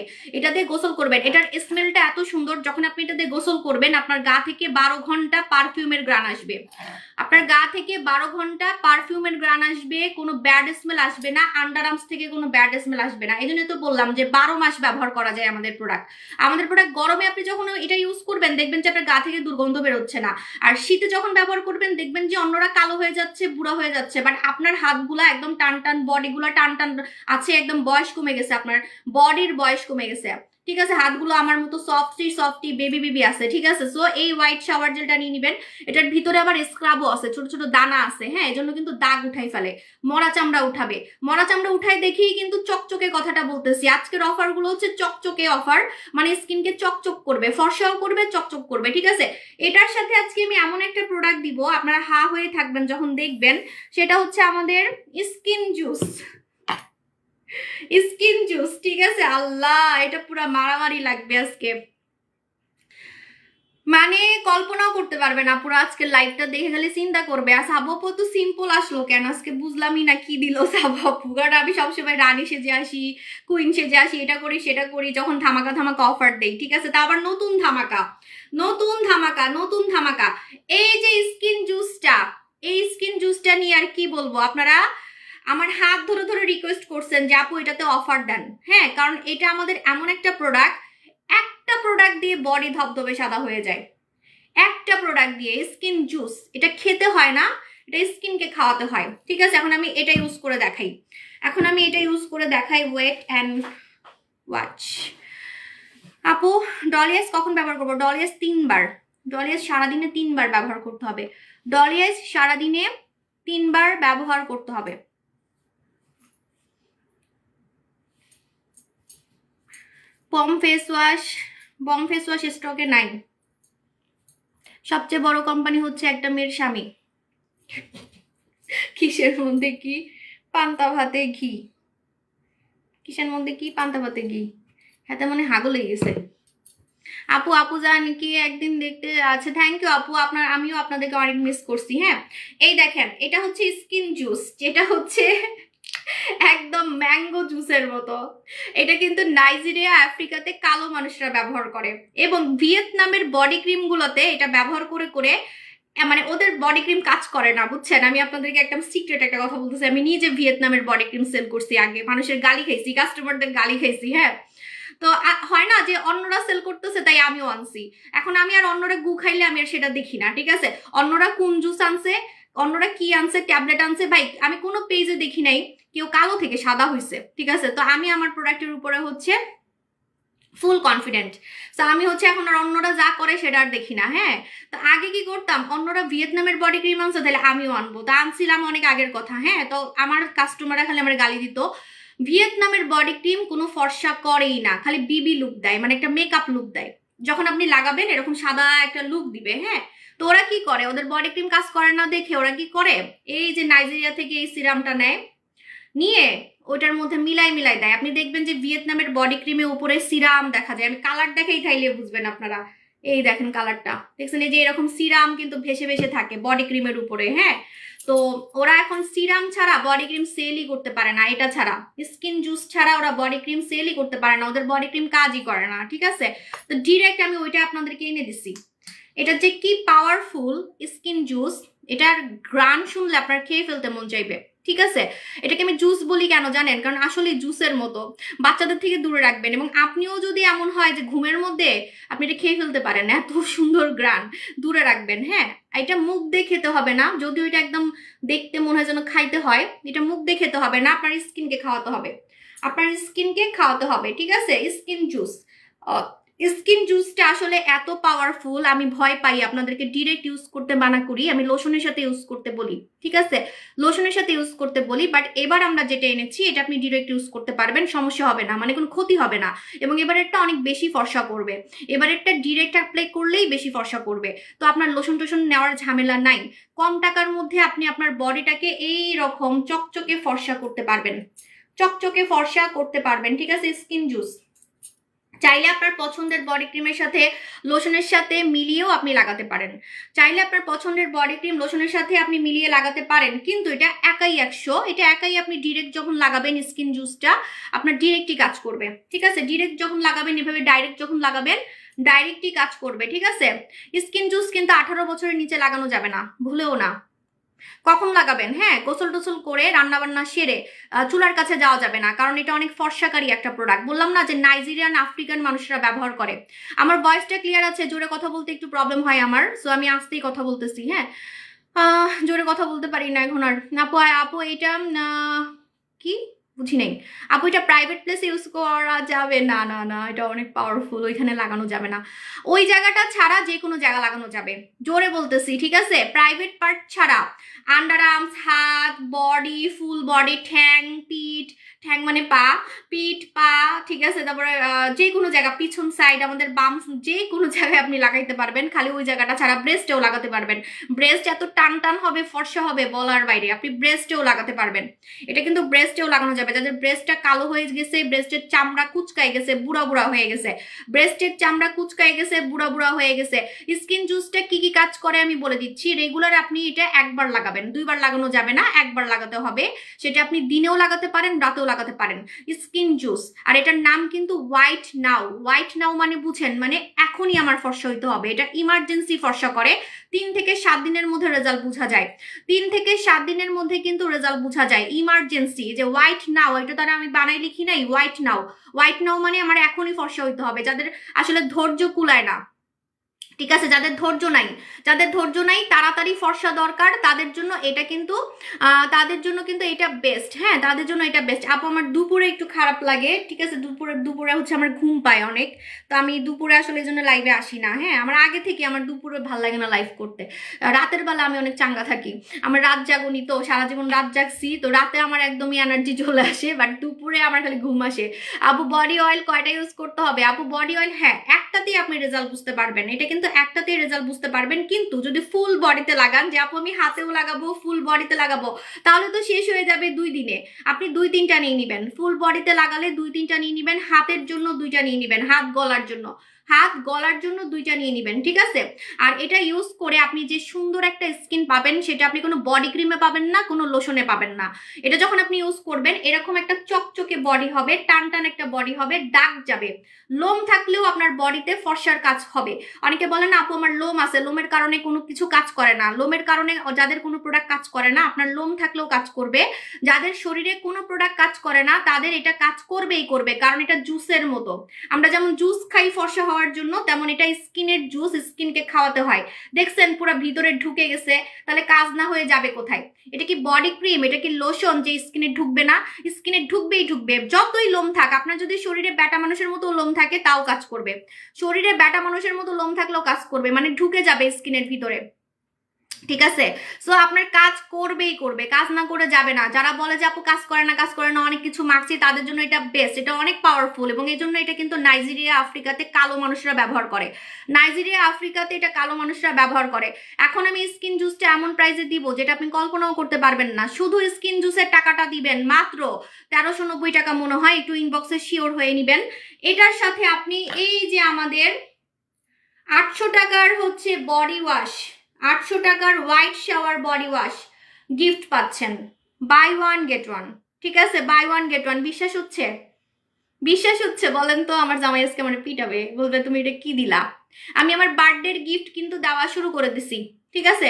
গোসল করবেন। এটার স্মেলটা এত সুন্দর, যখন আপনি এটা দিয়ে গোসল করবেন আপনার গা থেকে 12 ঘন্টা পারফিউমের গ্রান আসবে, আপনার গা থেকে 12 ঘন্টা পারফিউমের গ্রান আসবে, কোনো ব্যাড স্মেল আসবে না, আন্ডার আর্মস থেকে কোনো ব্যাড স্মেল আসবে না। এই জন্য তো বললাম যে 12 মাস ব্যবহার করা যায় আমাদের প্রোডাক্ট। গরমে আপনি যখন এটা ইউজ করবেন দেখবেন যে আপনার গা থেকে দুর্গন্ধ বেরোচ্ছে না, আর শীতে যখন ব্যবহার করবেন দেখবেন যে অন্যরা কালো হয়ে যাচ্ছে, বুড়া হয়ে যাচ্ছে, বাট আপনার হাতগুলা একদম টান টান, বডিগুলা টান টান আছে, একদম বয়স কমে গেছে, আপনার বডির বয়স কমে গেছে, ঠিক আছে, হাতগুলো আমার মতো সফটি সফটি বেবি বেবি আছে, ঠিক আছে। সো এই হোয়াইট শাওয়ার জেলটা নিয়ে নিবেন। এটার ভিতরে আবার স্ক্রাবও আছে, ছোট ছোট দানা আছে, হ্যাঁ, এই জন্য কিন্তু দাগ উঠাই ফেলে, মরা চামড়া উঠাবে। মরা চামড়া উঠাই দেখেই কিন্তু চকচকে কথাটা বলতেছি। আজকের অফার গুলো হচ্ছে চকচকে অফার, মানে স্কিনকে চকচক করবে, ফর্সাও করবে, চকচক করবে, ঠিক আছে। এটার সাথে আজকে আমি এমন একটা প্রোডাক্ট দিব, আপনারা হা হয়ে থাকবেন যখন দেখবেন। সেটা হচ্ছে আমাদের স্কিন জুস। স্কিন জুস, ঠিক আছে। আল্লাহ, এটা পুরো মারামারি লাগবে আজকে, মানে কল্পনাও করতে পারবে না। পুরো আজকের লাইভটা দেখে গেলে চিন্তা করবে আর সাবু তো সিম্পল আসলো কেন আজকে, বুঝলামই না কি দিল সাবু। কারণ আমি সবসময় রানী সেজে আসি, কুইন সেজে আসি, এটা করি সেটা করি, যখন ধামাকা ধামাকা অফার দেই, ঠিক আছে। তা আবার নতুন ধামাকা, নতুন ধামাকা, নতুন ধামাকা। এই যে স্কিন জুসটা, এই স্কিন জুসটা নিয়ে আর কি বলবো, আপনারা আমার হাত ধরে ধরে রিকোয়েস্ট করছেন যে আপু এটাতে অফার দেন, হ্যাঁ, কারণ এটা আমাদের এমন একটা প্রোডাক্ট, একটা প্রোডাক্ট দিয়ে বডি ধবধবে সাদা হয়ে যায়। একটা প্রোডাক্ট দিয়ে স্কিন জুস, এটা খেতে হয় না, এটা স্কিনকে খাওয়াতে হয়, ঠিক আছে। এখন আমি এটা ইউজ করে দেখাই, ওয়েট অ্যান্ড ওয়াচ। আপু ডলিয়াস কখন ব্যবহার করবো? ডলিয়াস 3 বার, ডলিয়াস সারাদিনে 3 বার ব্যবহার করতে হবে, ডলিয়াস সারাদিনে 3 বার ব্যবহার করতে হবে। বম ফেস ওয়াশ স্টকে নাই। সবচেয়ে বড় কোম্পানি হচ্ছে একটা মেয়ের স্বামী। কিসের মধ্যে কি? পান্তা ভাতে ঘি। কিসের মধ্যে কি? পান্তা ভাতে ঘি। হাতে মনে হাগল লেগে গেছে। আপু জান কি একদিন দেখতে আছে। থ্যাংক ইউ আপু, আমিও আপনাদেরকে অনেক মিস করছি। হ্যাঁ, এই দেখেন, এটা হচ্ছে স্কিন জুস, যেটা হচ্ছে একদম ম্যাঙ্গো জুসের মতো। এটা কিন্তু নাইজেরিয়া, আফ্রিকাতে কালো মানুষরা ব্যবহার করে, এবং ভিয়েতনামের বডি ক্রিম গুলোতে এটা ব্যবহার করে করে মানে ওদের বডি ক্রিম কাজ করে না, বুঝছেন। আমি আপনাদেরকে একদম সিক্রেট একটা কথা বলতেছি, আমি নিজে ভিয়েতনামের বডি ক্রিম সেল করছি আগে, মানুষের গালি খাইছি, কাস্টমারদের গালি খাইছি। হ্যাঁ, তো হয় না যে অন্যরা সেল করতেছে তাই আমিও আনছি। এখন আমি আর অন্যরা গু খাইলে আমি আর সেটা দেখি না, ঠিক আছে। অন্যরা কোন জুস আনছে, অন্যরা কি আনছে, ট্যাবলেট আনছে, ভাই আমি কোনো পেজে দেখি নাই কেউ কালো থেকে সাদা হয়েছে, ঠিক আছে। তো আমি আমার প্রোডাক্টের উপরে হচ্ছে ফুল কনফিডেন্ট। তো আমি হচ্ছে এখন আর অন্যরা যা করে সেটা আর দেখি না। হ্যাঁ, তো আগে কি করতাম, অন্যরা ভিয়েতনামের বডি ক্রিম আনছে তাহলে আমিও আনবো, তা আনছিলাম অনেক আগের কথা। হ্যাঁ, তো আমার কাস্টমাররা খালি আমার গালি দিত, ভিয়েতনামের বডি ক্রিম কোনো ফর্সা করেই না, খালি বিবি লুক দেয়, মানে একটা মেকআপ লুক দেয়, যখন আপনি লাগাবেন এরকম সাদা একটা লুক দিবে। হ্যাঁ, তো ওরা কি করে, ওদের বডি ক্রিম কাজ করে না দেখে ওরা কি করে, এই যে নাইজেরিয়া থেকে এই সিরামটা নেয়, নিয়ে ওটার মধ্যে মিলাই মিলাই দেয়। আপনি দেখবেন যে ভিয়েতনামের বডি ক্রিমে উপরে সিরাম দেখা যায়, আমি কালার দেখাই তাইলে বুঝবেন আপনারা। এই দেখেন কালারটা, দেখছেন, এই যে এরকম সিরাম কিন্তু ভেসে ভেসে থাকে বডি ক্রিমের উপরে। হ্যাঁ, তো ওরা এখন সিরাম ছাড়া বডি ক্রিম সেলই করতে পারে না, এটা ছাড়া স্কিন জুস ছাড়া ওরা বডি ক্রিম সেলই করতে পারে না, ওদের বডি ক্রিম কাজই করে না, ঠিক আছে। তো ডিরেক্ট আমি ওইটা আপনাদেরকে এনে দিছি। এটা যে কি পাওয়ারফুল স্কিন জুস, এটার গ্রান শুনলে আপনার খেয়ে ফেলতে মন চাইবে, ঠিক আছে। এটাকে আমি জুস বলি কেন জানেন, কারণ আসলে জুসের মতো, বাচ্চাদের থেকে দূরে রাখবেন, এবং আপনিও যদি এমন হয় যে ঘুমের মধ্যে আপনি এটা খেয়ে ফেলতে পারেন, এত সুন্দর গ্রান, দূরে রাখবেন। হ্যাঁ, এটা মুখ দিয়ে খেতে হবে না, যদিও এটা একদম দেখতে মনে হয় যেন খাইতে হয়, এটা মুখ দিয়ে খেতে হবে না, আপনার স্কিনকে খাওয়াতে হবে, আপনার স্কিনকে খাওয়াতে হবে, ঠিক আছে। স্কিন জুস, স্কিন জুসটা আসলে এত পাওয়ারফুল, আমি ভয় পাই, আপনাদেরকে ডিরেক্ট ইউজ করতে মানা করি, আমি লোশনের সাথে ইউজ করতে বলি, ঠিক আছে, লোশনের সাথে ইউজ করতে বলি। বাট এবার আমরা যেটা এনেছি এটা আপনি ডিরেক্ট ইউজ করতে পারবেন, সমস্যা হবে না, মানে কোনো ক্ষতি হবে না, এবং এবারেরটা অনেক বেশি ফর্সা করবে, এবারেরটা ডিরেক্ট অ্যাপ্লাই করলেই বেশি ফর্সা করবে। তো আপনার লোশন টোশন নেওয়ার ঝামেলা নাই, কম টাকার মধ্যে আপনি আপনার বডিটাকে এই রকম চকচকে ফর্সা করতে পারবেন, চকচকে ফর্সা করতে পারবেন, ঠিক আছে। স্কিন জুস চাইলে আপনার পছন্দের বডি ক্রিমের সাথে লোশনের সাথে মিলিয়েও আপনি লাগাতে পারেন, চাইলে আপনার পছন্দের বডি ক্রিম লোশনের সাথে আপনি মিলিয়ে লাগাতে পারেন, কিন্তু এটা একাই 100, এটা একাই আপনি ডিরেক্ট যখন লাগাবেন স্কিন জুসটা আপনার ডিরেক্টই কাজ করবে, ঠিক আছে। ডিরেক্ট যখন লাগাবেন, এভাবে ডাইরেক্ট যখন লাগাবেন ডাইরেক্টই কাজ করবে, ঠিক আছে। স্কিন জুস কিন্তু 18 বছরের নিচে লাগানো যাবে না, ভুলেও না। কখন লাগাবেন, হ্যাঁ, গোসল টোসল করে রান্না বান্না সেরে চুলার কাছে যাওয়া যাবে না, কারণ এটা অনেক ফর্সাকারী একটা প্রোডাক্ট। বললাম না যে নাইজেরিয়ান আফ্রিকান মানুষরা ব্যবহার করে। আমার ভয়েসটা ক্লিয়ার আছে? জোরে কথা বলতে একটু প্রবলেম হয় আমার, সো আমি আস্তেই কথা বলতেছি। হ্যাঁ, জোরে কথা বলতে পারি না এখন আর। আপু এটা কি বুঝি বুঝি নাই। আপু এটা প্রাইভেট প্লেসে ইউজ করা যাবে? না না না, এটা অনেক পাওয়ারফুল, ওইখানে লাগানো যাবে না। ওই জায়গাটা ছাড়া যে কোনো জায়গা লাগানো যাবে, জোরে বলতেছি, ঠিক আছে? প্রাইভেট পার্ট ছাড়া আন্ডার আর্মস, হাত, বডি, ফুল বডি, ঠ্যাং, পিঠ, ঠ্যাং মানে পা, পিঠ, পা, ঠিক আছে? তারপরে যে কোনো জায়গা, পিছন সাইড, আমাদের বাম, যে কোনো জায়গায় আপনি লাগাইতে পারবেন, খালি ওই জায়গাটা ছাড়া। ব্রেস্টেও লাগাতে পারবেন। ব্রেস্ট এত টান টান হবে, ফর্সা হবে বলার বাইরে। আপনি ব্রেস্টেও লাগাতে পারবেন। এটা কিন্তু ব্রেস্টেও লাগানো যাবে। যাদের ব্রেস্টটা কালো হয়ে গেছে, ব্রেস্টের চামড়া কুচকাই গেছে, বুড়া বুড়া হয়ে গেছে, ব্রেস্টের চামড়া কুচকাই গেছে, বুড়া বুড়া হয়ে গেছে, স্কিন জুসটা কি কি কাজ করে আমি বলে দিচ্ছি। রেগুলার আপনি এটা একবার লাগাবেন, দুইবার লাগানো যাবে না, একবার লাগাতে হবে। সেটা আপনি দিনেও লাগাতে পারেন, রাতেও লাগাতে পারেন। স্কিন জুস, আর এটার নাম কিন্তু হোয়াইট নাও। হোয়াইট নাও মানে বুঝেন, মানে এখনই আমার ফর্সা হইতে হবে। এটা ইমার্জেন্সি ফর্সা করে। 3 থেকে 7 দিনের মধ্যে রেজাল্ট বোঝা যায়। 3 থেকে 7 দিনের মধ্যে কিন্তু রেজাল্ট বোঝা যায়। ইমার্জেন্সি, যে হোয়াইট নাও, এটা তারা আমি বানাই লিখি নাই, হোয়াইট নাও। হোয়াইট নাও মানে আমার এখনই ফর্সা হইতে হবে। যাদের আসলে ধৈর্য কুলায় না, ঠিক আছে, যাদের ধৈর্য নাই, তাড়াতাড়ি ফর্সা দরকার, তাদের জন্য এটা কিন্তু এটা বেস্ট। হ্যাঁ, তাদের জন্য এটা বেস্ট। আপু আমার দুপুরে একটু খারাপ লাগে, ঠিক আছে? দুপুরে হচ্ছে আমার ঘুম পায় অনেক, তো আমি দুপুরে আসলে এই জন্য লাইভে আসি না। হ্যাঁ, আমার আগে থেকে আমার দুপুরে ভালো লাগে না লাইভ করতে। রাতের বেলা আমি অনেক চাঙ্গা থাকি। আমার রাত জাগুনি, তো সারা জীবন রাত জাগছি, তো রাতে আমার একদমই এনার্জি চলে আসে, বাট দুপুরে আমার খালি ঘুম আসে। আপু বডি অয়েল কয়টা ইউজ করতে হবে? আপু বডি অয়েল, হ্যাঁ, একটাতেই আপনি রেজাল্ট বুঝতে পারবেন। এটা কিন্তু একটাতেই রেজাল্ট বুঝতে পারবেন, কিন্তু যদি ফুল বডিতে লাগান, যে আপু আমি হাতেও লাগাবো, ফুল বডিতে লাগাবো, তাহলে তো শেষ হয়ে যাবে 2 দিনে। আপনি 2-3টা নিয়ে নিবেন। ফুল বডিতে লাগালে 2-3টা নিয়ে নিবেন, হাতের জন্য 2টা নিয়ে নিবেন, হাত গলার জন্য 2টা নিয়ে নিবেন, ঠিক আছে? আর এটা ইউজ করে আপনি যে সুন্দর একটা স্কিন পাবেন, সেটা আপনি কোনো বডি ক্রিমে পাবেন না, কোনো লোশনে পাবেন না। এটা যখন আপনি ইউজ করবেন, এরকম একটা চকচকে বডি হবে, টান টান একটা বডি হবে, দাগ যাবে। লোম থাকলেও আপনার বডিতে ফর্সার কাজ হবে। অনেকে বলে না আপু আমার লোম আছে, লোমের কারণে কোনো কিছু কাজ করে না। লোমের কারণে যাদের কোনো প্রোডাক্ট কাজ করে না, আপনার লোম থাকলেও কাজ করবে। যাদের শরীরে কোনো প্রোডাক্ট কাজ করে না, তাদের এটা কাজ করবেই করবে, কারণ এটা জুসের মতো। আমরা যেমন জুস খাই ফর্সা হওয়ার জন্য, তেমন এটা স্কিনের জুস, স্কিনকে খাওয়াতে হয়। দেখছেন পুরো ভিতরে ঢুকে গেছে, তাহলে কাজ না হয়ে যাবে কোথায়? এটা কি বডি ক্রিম, এটা কি লোশন যে স্কিনে ঢুকবে না? স্কিনে ঢুকবেই ঢুকবে, যতই লোম থাক। আপনার যদি শরীরে ব্যাটা মানুষের মতো লোম থাকে, তাও কাজ করবে। শরীরে ব্যাটা মানুষের মতো লোম থাকলেও কাজ করবে, মানে ঢুকে যাবে স্কিনের ভিতরে, ঠিক আছে? সো আপনার কাজ করবেই করবে, কাজ না করে যাবে না। যারা বলে যে আপু কাজ করে না, অনেক কিছু মাখছি, তাদের জন্য এটা বেস্ট। এটা অনেক পাওয়ারফুল, এবং এই জন্য এটা কিন্তু নাইজেরিয়া, আফ্রিকাতে কালো মানুষরা ব্যবহার করে। নাইজেরিয়া, আফ্রিকাতে এটা কালো মানুষরা ব্যবহার করে। এখন আমি স্কিন জুসটা এমন প্রাইসে দিব যেটা আপনি কল্পনাও করতে পারবেন না। শুধু স্কিন জুসের টাকাটা দিবেন মাত্র 1390 টাকা মনে হয়, একটু ইনবক্সে শিওর হয়ে নিবেন। এটার সাথে আপনি এই যে আমাদের 800 টাকার হচ্ছে বডি ওয়াশ, 800 টাকার white shower body wash gift পাচ্ছেন। বাই 1 গেট 1, ঠিক আছে? Buy 1 get 1। বিশ্বাস হচ্ছে বলেন তো? আমার জামাই আজকে মানে পিটাবে, বলবে তুমি এটা কি দিলা। আমি আমার বার্থডের গিফট কিন্তু দেওয়া শুরু করে দিছি, ঠিক আছে?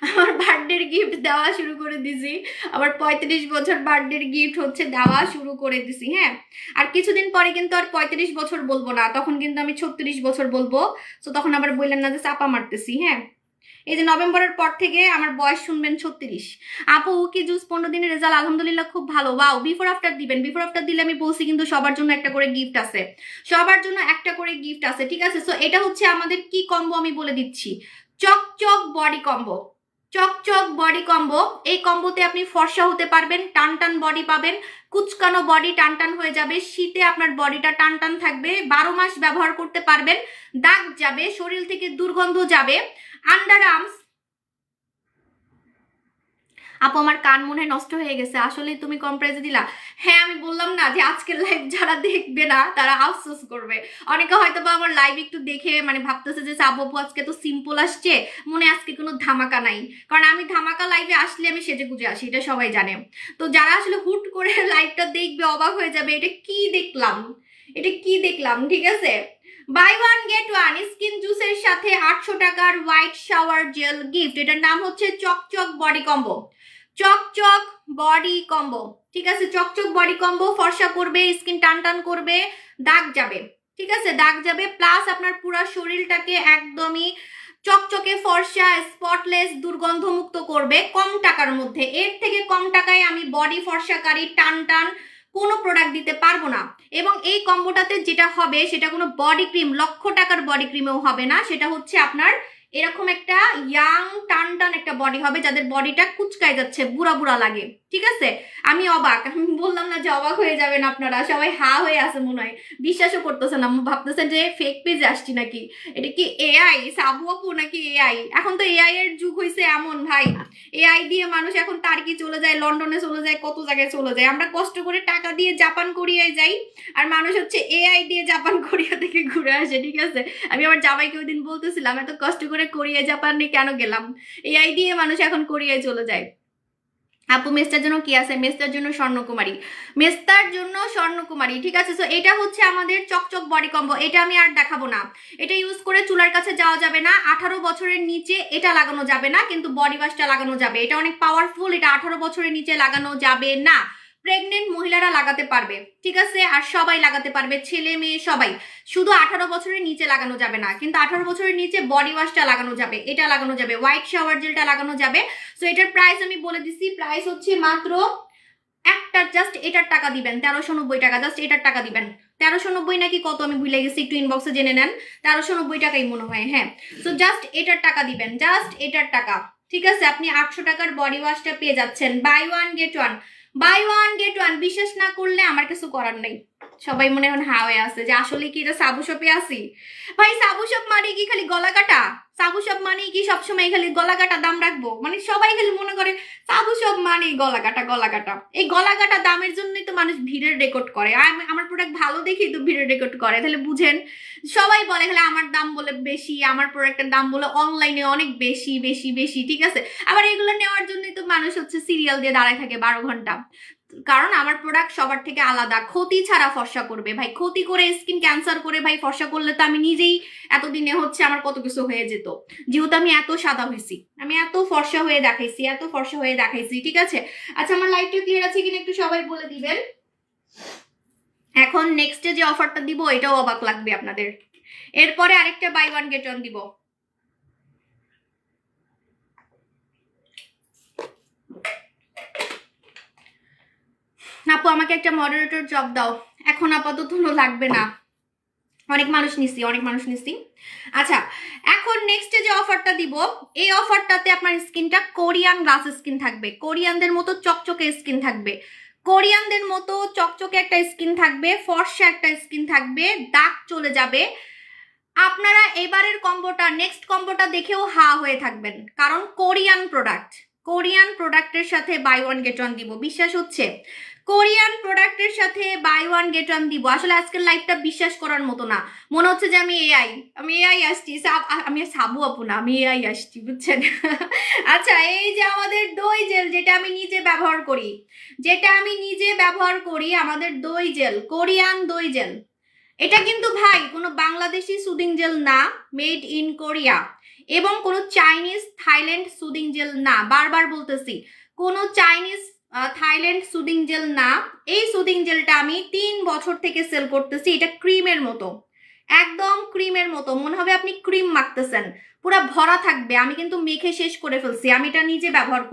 আমার বার্থডের গিফট দেওয়া শুরু করে দিছি। আমার 35 বছর বার্থডের গিফট হচ্ছে দেওয়া শুরু করে দিছি। হ্যাঁ, আর কিছুদিন পরে কিন্তু আর 35 বছর বলবো না, তখন কিন্তু আমি 36 বছর বলবো। তো তখন আবার বললেন না যে চাপা মারতেছি। হ্যাঁ, এই যে নভেম্বরের পর থেকে আমার বয়স শুনবেন 36। আপু কি জুস 15 দিনের রেজাল্ট? আলহামদুলিল্লাহ খুব ভালো। ওয়াও, বিফোর আফটার দিবেন। বিফোর আফটার দিলে আমি বলছি কিন্তু সবার জন্য একটা করে গিফট আছে, ঠিক আছে? সো এটা হচ্ছে আমাদের কি কম্বো আমি বলে দিচ্ছি, চকচক বডি কম্বো। এই কম্বোতে আপনি ফর্সা হতে পারবেন, টান টান বডি পাবেন, কুচকানো বডি টান টান হয়ে যাবে, শীতে আপনার বডিটা টান টান থাকবে, 12 মাস ব্যবহার করতে পারবেন, দাগ যাবে, শরীর থেকে দুর্গন্ধ যাবে। আন্ডার আর্মস, আপু আমার কান মনে হয় নষ্ট হয়ে গেছে, আসলে তুমি কম প্রাইসে দিলা। হ্যাঁ, আমি বললাম না যে আজকের লাইভ যারা দেখবে না তারা আফসোস করবে। অনেকে হয়তো বা আমার লাইভ একটু দেখে মানে ভাবতেছে যে আপু আজকে তো সিম্পল আসছে, মনে আজকে কোনো ধামাকা নাই। কারণ আমি ধামাকা লাইভে আসলে আমি সেজে গুজে আসি, এটা সবাই জানে। তো যারা আসলে হুট করে লাইভটা দেখবে অবাক হয়ে যাবে, এটা কি দেখলাম, ঠিক আছে? বাই 1 গেট 1 স্কিন জুসের সাথে 800 টাকার হোয়াইট শাওয়ার জেল গিফট। এটার নাম হচ্ছে চকচক বডি কম্বো। চকচক বডি কম্বো, ঠিক আছে? চকচক বডি কম্বো ফর্সা করবে, স্কিন টান টান করবে, দাগ যাবে, ঠিক আছে? দাগ যাবে, প্লাস আপনার পুরো শরীরটাকে একদমই চকচকে ফর্সা, স্পটলেস, দুর্গন্ধমুক্ত করবে কম টাকার মধ্যে। এর থেকে কম টাকায় আমি বডি ফর্সাকারী, টান টান কোনো প্রোডাক্ট দিতে পারবো না। এবং এই কম্বোটাতে যেটা হবে সেটা কোনো বডি ক্রিম, লক্ষ টাকার বডি ক্রিমেও হবে না, সেটা হচ্ছে আপনার এরকম একটা ইয়াং টান টান একটা বডি হবে, যাদের বডিটা কুচকায় যাচ্ছে, বুড়া বুড়া লাগে। ঠিক আছে, আমি অবাক, আমি বললাম না যে অবাক হয়ে যাবেন আপনারা, সবাই হা হয়ে আছে মনে হয়, বিশ্বাসও করতেছেন না, ভাবতেছেন যে ফেক পেজে আসছি নাকি, এটা কি এআই সাবু আপু নাকি এআই? এখন তো এআই এর যুগ হয়েছে এমন ভাই, এআই দিয়ে মানুষ এখন টার্কি চলে যায়, লন্ডনে চলে যায়, কত জায়গায় চলে যায়। আমরা কষ্ট করে টাকা দিয়ে জাপান কোরিয়ায় যাই, আর মানুষ হচ্ছে এআই দিয়ে জাপান কোরিয়া থেকে ঘুরে আসে। ঠিক আছে, আমি আমার জামাইকে ওই দিন বলতেছিলাম এত কষ্ট করে কোরিয়া জাপানে কেন গেলাম, এআই দিয়ে মানুষ এখন কোরিয়ায় চলে যায়। আপু মেস্তার জন্য কি আছে? মেস্তার জন্য স্বর্ণকুমারী, মেস্তার জন্য স্বর্ণকুমারী। ঠিক আছে, সো এটা হচ্ছে আমাদের চকচক বডি কম্বো, এটা আমি আর দেখাবো না। এটা ইউজ করে চুলার কাছে যাওয়া যাবে না, 18 বছরের নিচে এটা লাগানো যাবে না, কিন্তু বডি ওয়াশটা লাগানো যাবে। এটা অনেক পাওয়ারফুল, এটা 18 বছরের নিচে লাগানো যাবে না। প্রেগনেন্ট মহিলারা লাগাতে পারবে, ঠিক আছে, আর সবাই লাগাতে পারবে, ছেলে মেয়ে সবাই। শুধু 18 বছরের নিচে লাগানো যাবে না, কিন্তু 18 বছরের নিচে বডি ওয়াশটা লাগানো যাবে, এটা লাগানো যাবে, হোয়াইট শাওয়ার জেলটা লাগানো যাবে। সো এটার প্রাইস আমি বলে দিচ্ছি, প্রাইস হচ্ছে মাত্র একটা, জাস্ট এটার টাকা দিবেন 1390 টাকা, জাস্ট এটার টাকা দিবেন 1390 নাকি কত আমি ভুলে গেছি, একটু ইনবক্সে জেনে নেন, 1390 টাকাই মনে হয়। হ্যাঁ, সো জাস্ট এটার টাকা দিবেন, জাস্ট এটার টাকা। ঠিক আছে, আপনি 800 টাকার বডি ওয়াশটা পেয়ে যাচ্ছেন, buy one get one, buy one get one. বিশ্বাস না করলে আমার কিছু করার নেই। সবাই মনে হয় হা হয়ে আছে যে আসলে কি এটা সাবু শপে আসি? ভাই সাবু শপ মানে কি খালি গলা কাটা? সাবু শপ মানে কি সবসময় খালি গলা কাটা দাম রাখবো? মানে সবাই খালি মনে করে সাবু শপ মানে গলা কাটা, গলা কাটা। এই গলা কাটা দামের জন্যই তো মানুষ ভিড়ের রেকর্ড করে, আমার প্রোডাক্ট ভালো দেখি তো ভিড়ের রেকর্ড করে। তাহলে বুঝেন, সবাই বলে খালি আমার দাম বলে বেশি, আমার প্রোডাক্টের দাম বলে অনলাইনে অনেক বেশি বেশি বেশি। ঠিক আছে, আবার এগুলো নেওয়ার জন্যই তো মানুষ হচ্ছে সিরিয়াল দিয়ে দাঁড়ায় থাকে 12 ঘন্টা, কারণ আমার প্রোডাক্ট সবার থেকে আলাদা, ক্ষতি ছাড়া ফর্সা করবে ভাই, ক্ষতি করে স্কিন ক্যান্সার করে ভাই ফর্সা করলে তো আমি নিজেই এতদিনে হচ্ছে আমার কত কিছু হয়ে যেত, যেহেতু আমি এত সাদা হয়েছি, আমি এত ফর্সা হয়ে দেখাইছি, এত ফর্সা হয়ে দেখাইছি। ঠিক আছে, আচ্ছা আমার লাইটটা ক্লিয়ার আছে কিনা একটু সবাই বলে দিবেন। এখন নেক্সটে যে অফারটা দিব এটাও অবাক লাগবে আপনাদের, এরপরে আরেকটা বাই ওয়ান গেট ওয়ান দিব। আপু আমাকে একটা মডারেটর জব দাও, এখন আপাতত লাগবে না, অনেক মানুষ নিছি। আচ্ছা, এখন নেক্সটে যে অফারটা দিব, এই অফারটাতে আপনার স্কিনটা কোরিয়ান গ্লাস স্কিন থাকবে, কোরিয়ানদের মতো চকচকে স্কিন থাকবে, কোরিয়ানদের মতো চকচকে একটা স্কিন থাকবে, ফর্সা একটা স্কিন থাকবে, দাগ চলে যাবে। আপনারা এবারের কম্বোটা, নেক্সট কম্বোটা দেখেও হা হয়ে থাকবেন, কারণ কোরিয়ান প্রোডাক্টের সাথে বাই ওয়ান গেট ওয়ান দিব। বিশ্বাস হচ্ছে? কোরিয়ান প্রোডাক্টের সাথে বাই ওয়ান গেট ওয়ান দিব। আসলে আজকের লাইভটা বিশ্বাস করার মতো না, মনে হচ্ছে যে আমি এআই আসছি, আমি সাবু আপু না, আমি এআই আসছি, বুঝছেন? আচ্ছা, এই যে আমাদের দই জেল, যেটা আমি নিজে ব্যবহার করি, আমাদের দই জেল, কোরিয়ান দই জেল, এটা কিন্তু ভাই কোনো বাংলাদেশি সুদিং জেল না, মেড ইন কোরিয়া, এবং কোনো চাইনিজ থাইল্যান্ড সুদিং জেল না, বারবার বলতেছি, কোনো চাইনিজ থাইল্যান্ড সুদিং জেল না। এই সুদিং জেলটা আমি 3 বছর থেকে সেল করতেছি, এটা ক্রিমের মতো, একদম ক্রিমের মতো, মনে হবে আপনি ক্রিম মাখতেছেন, পুরো ভরা থাকবে। আমি কিন্তু মেখে শেষ করে ফেলছি, আমি এটা নিজে ব্যবহার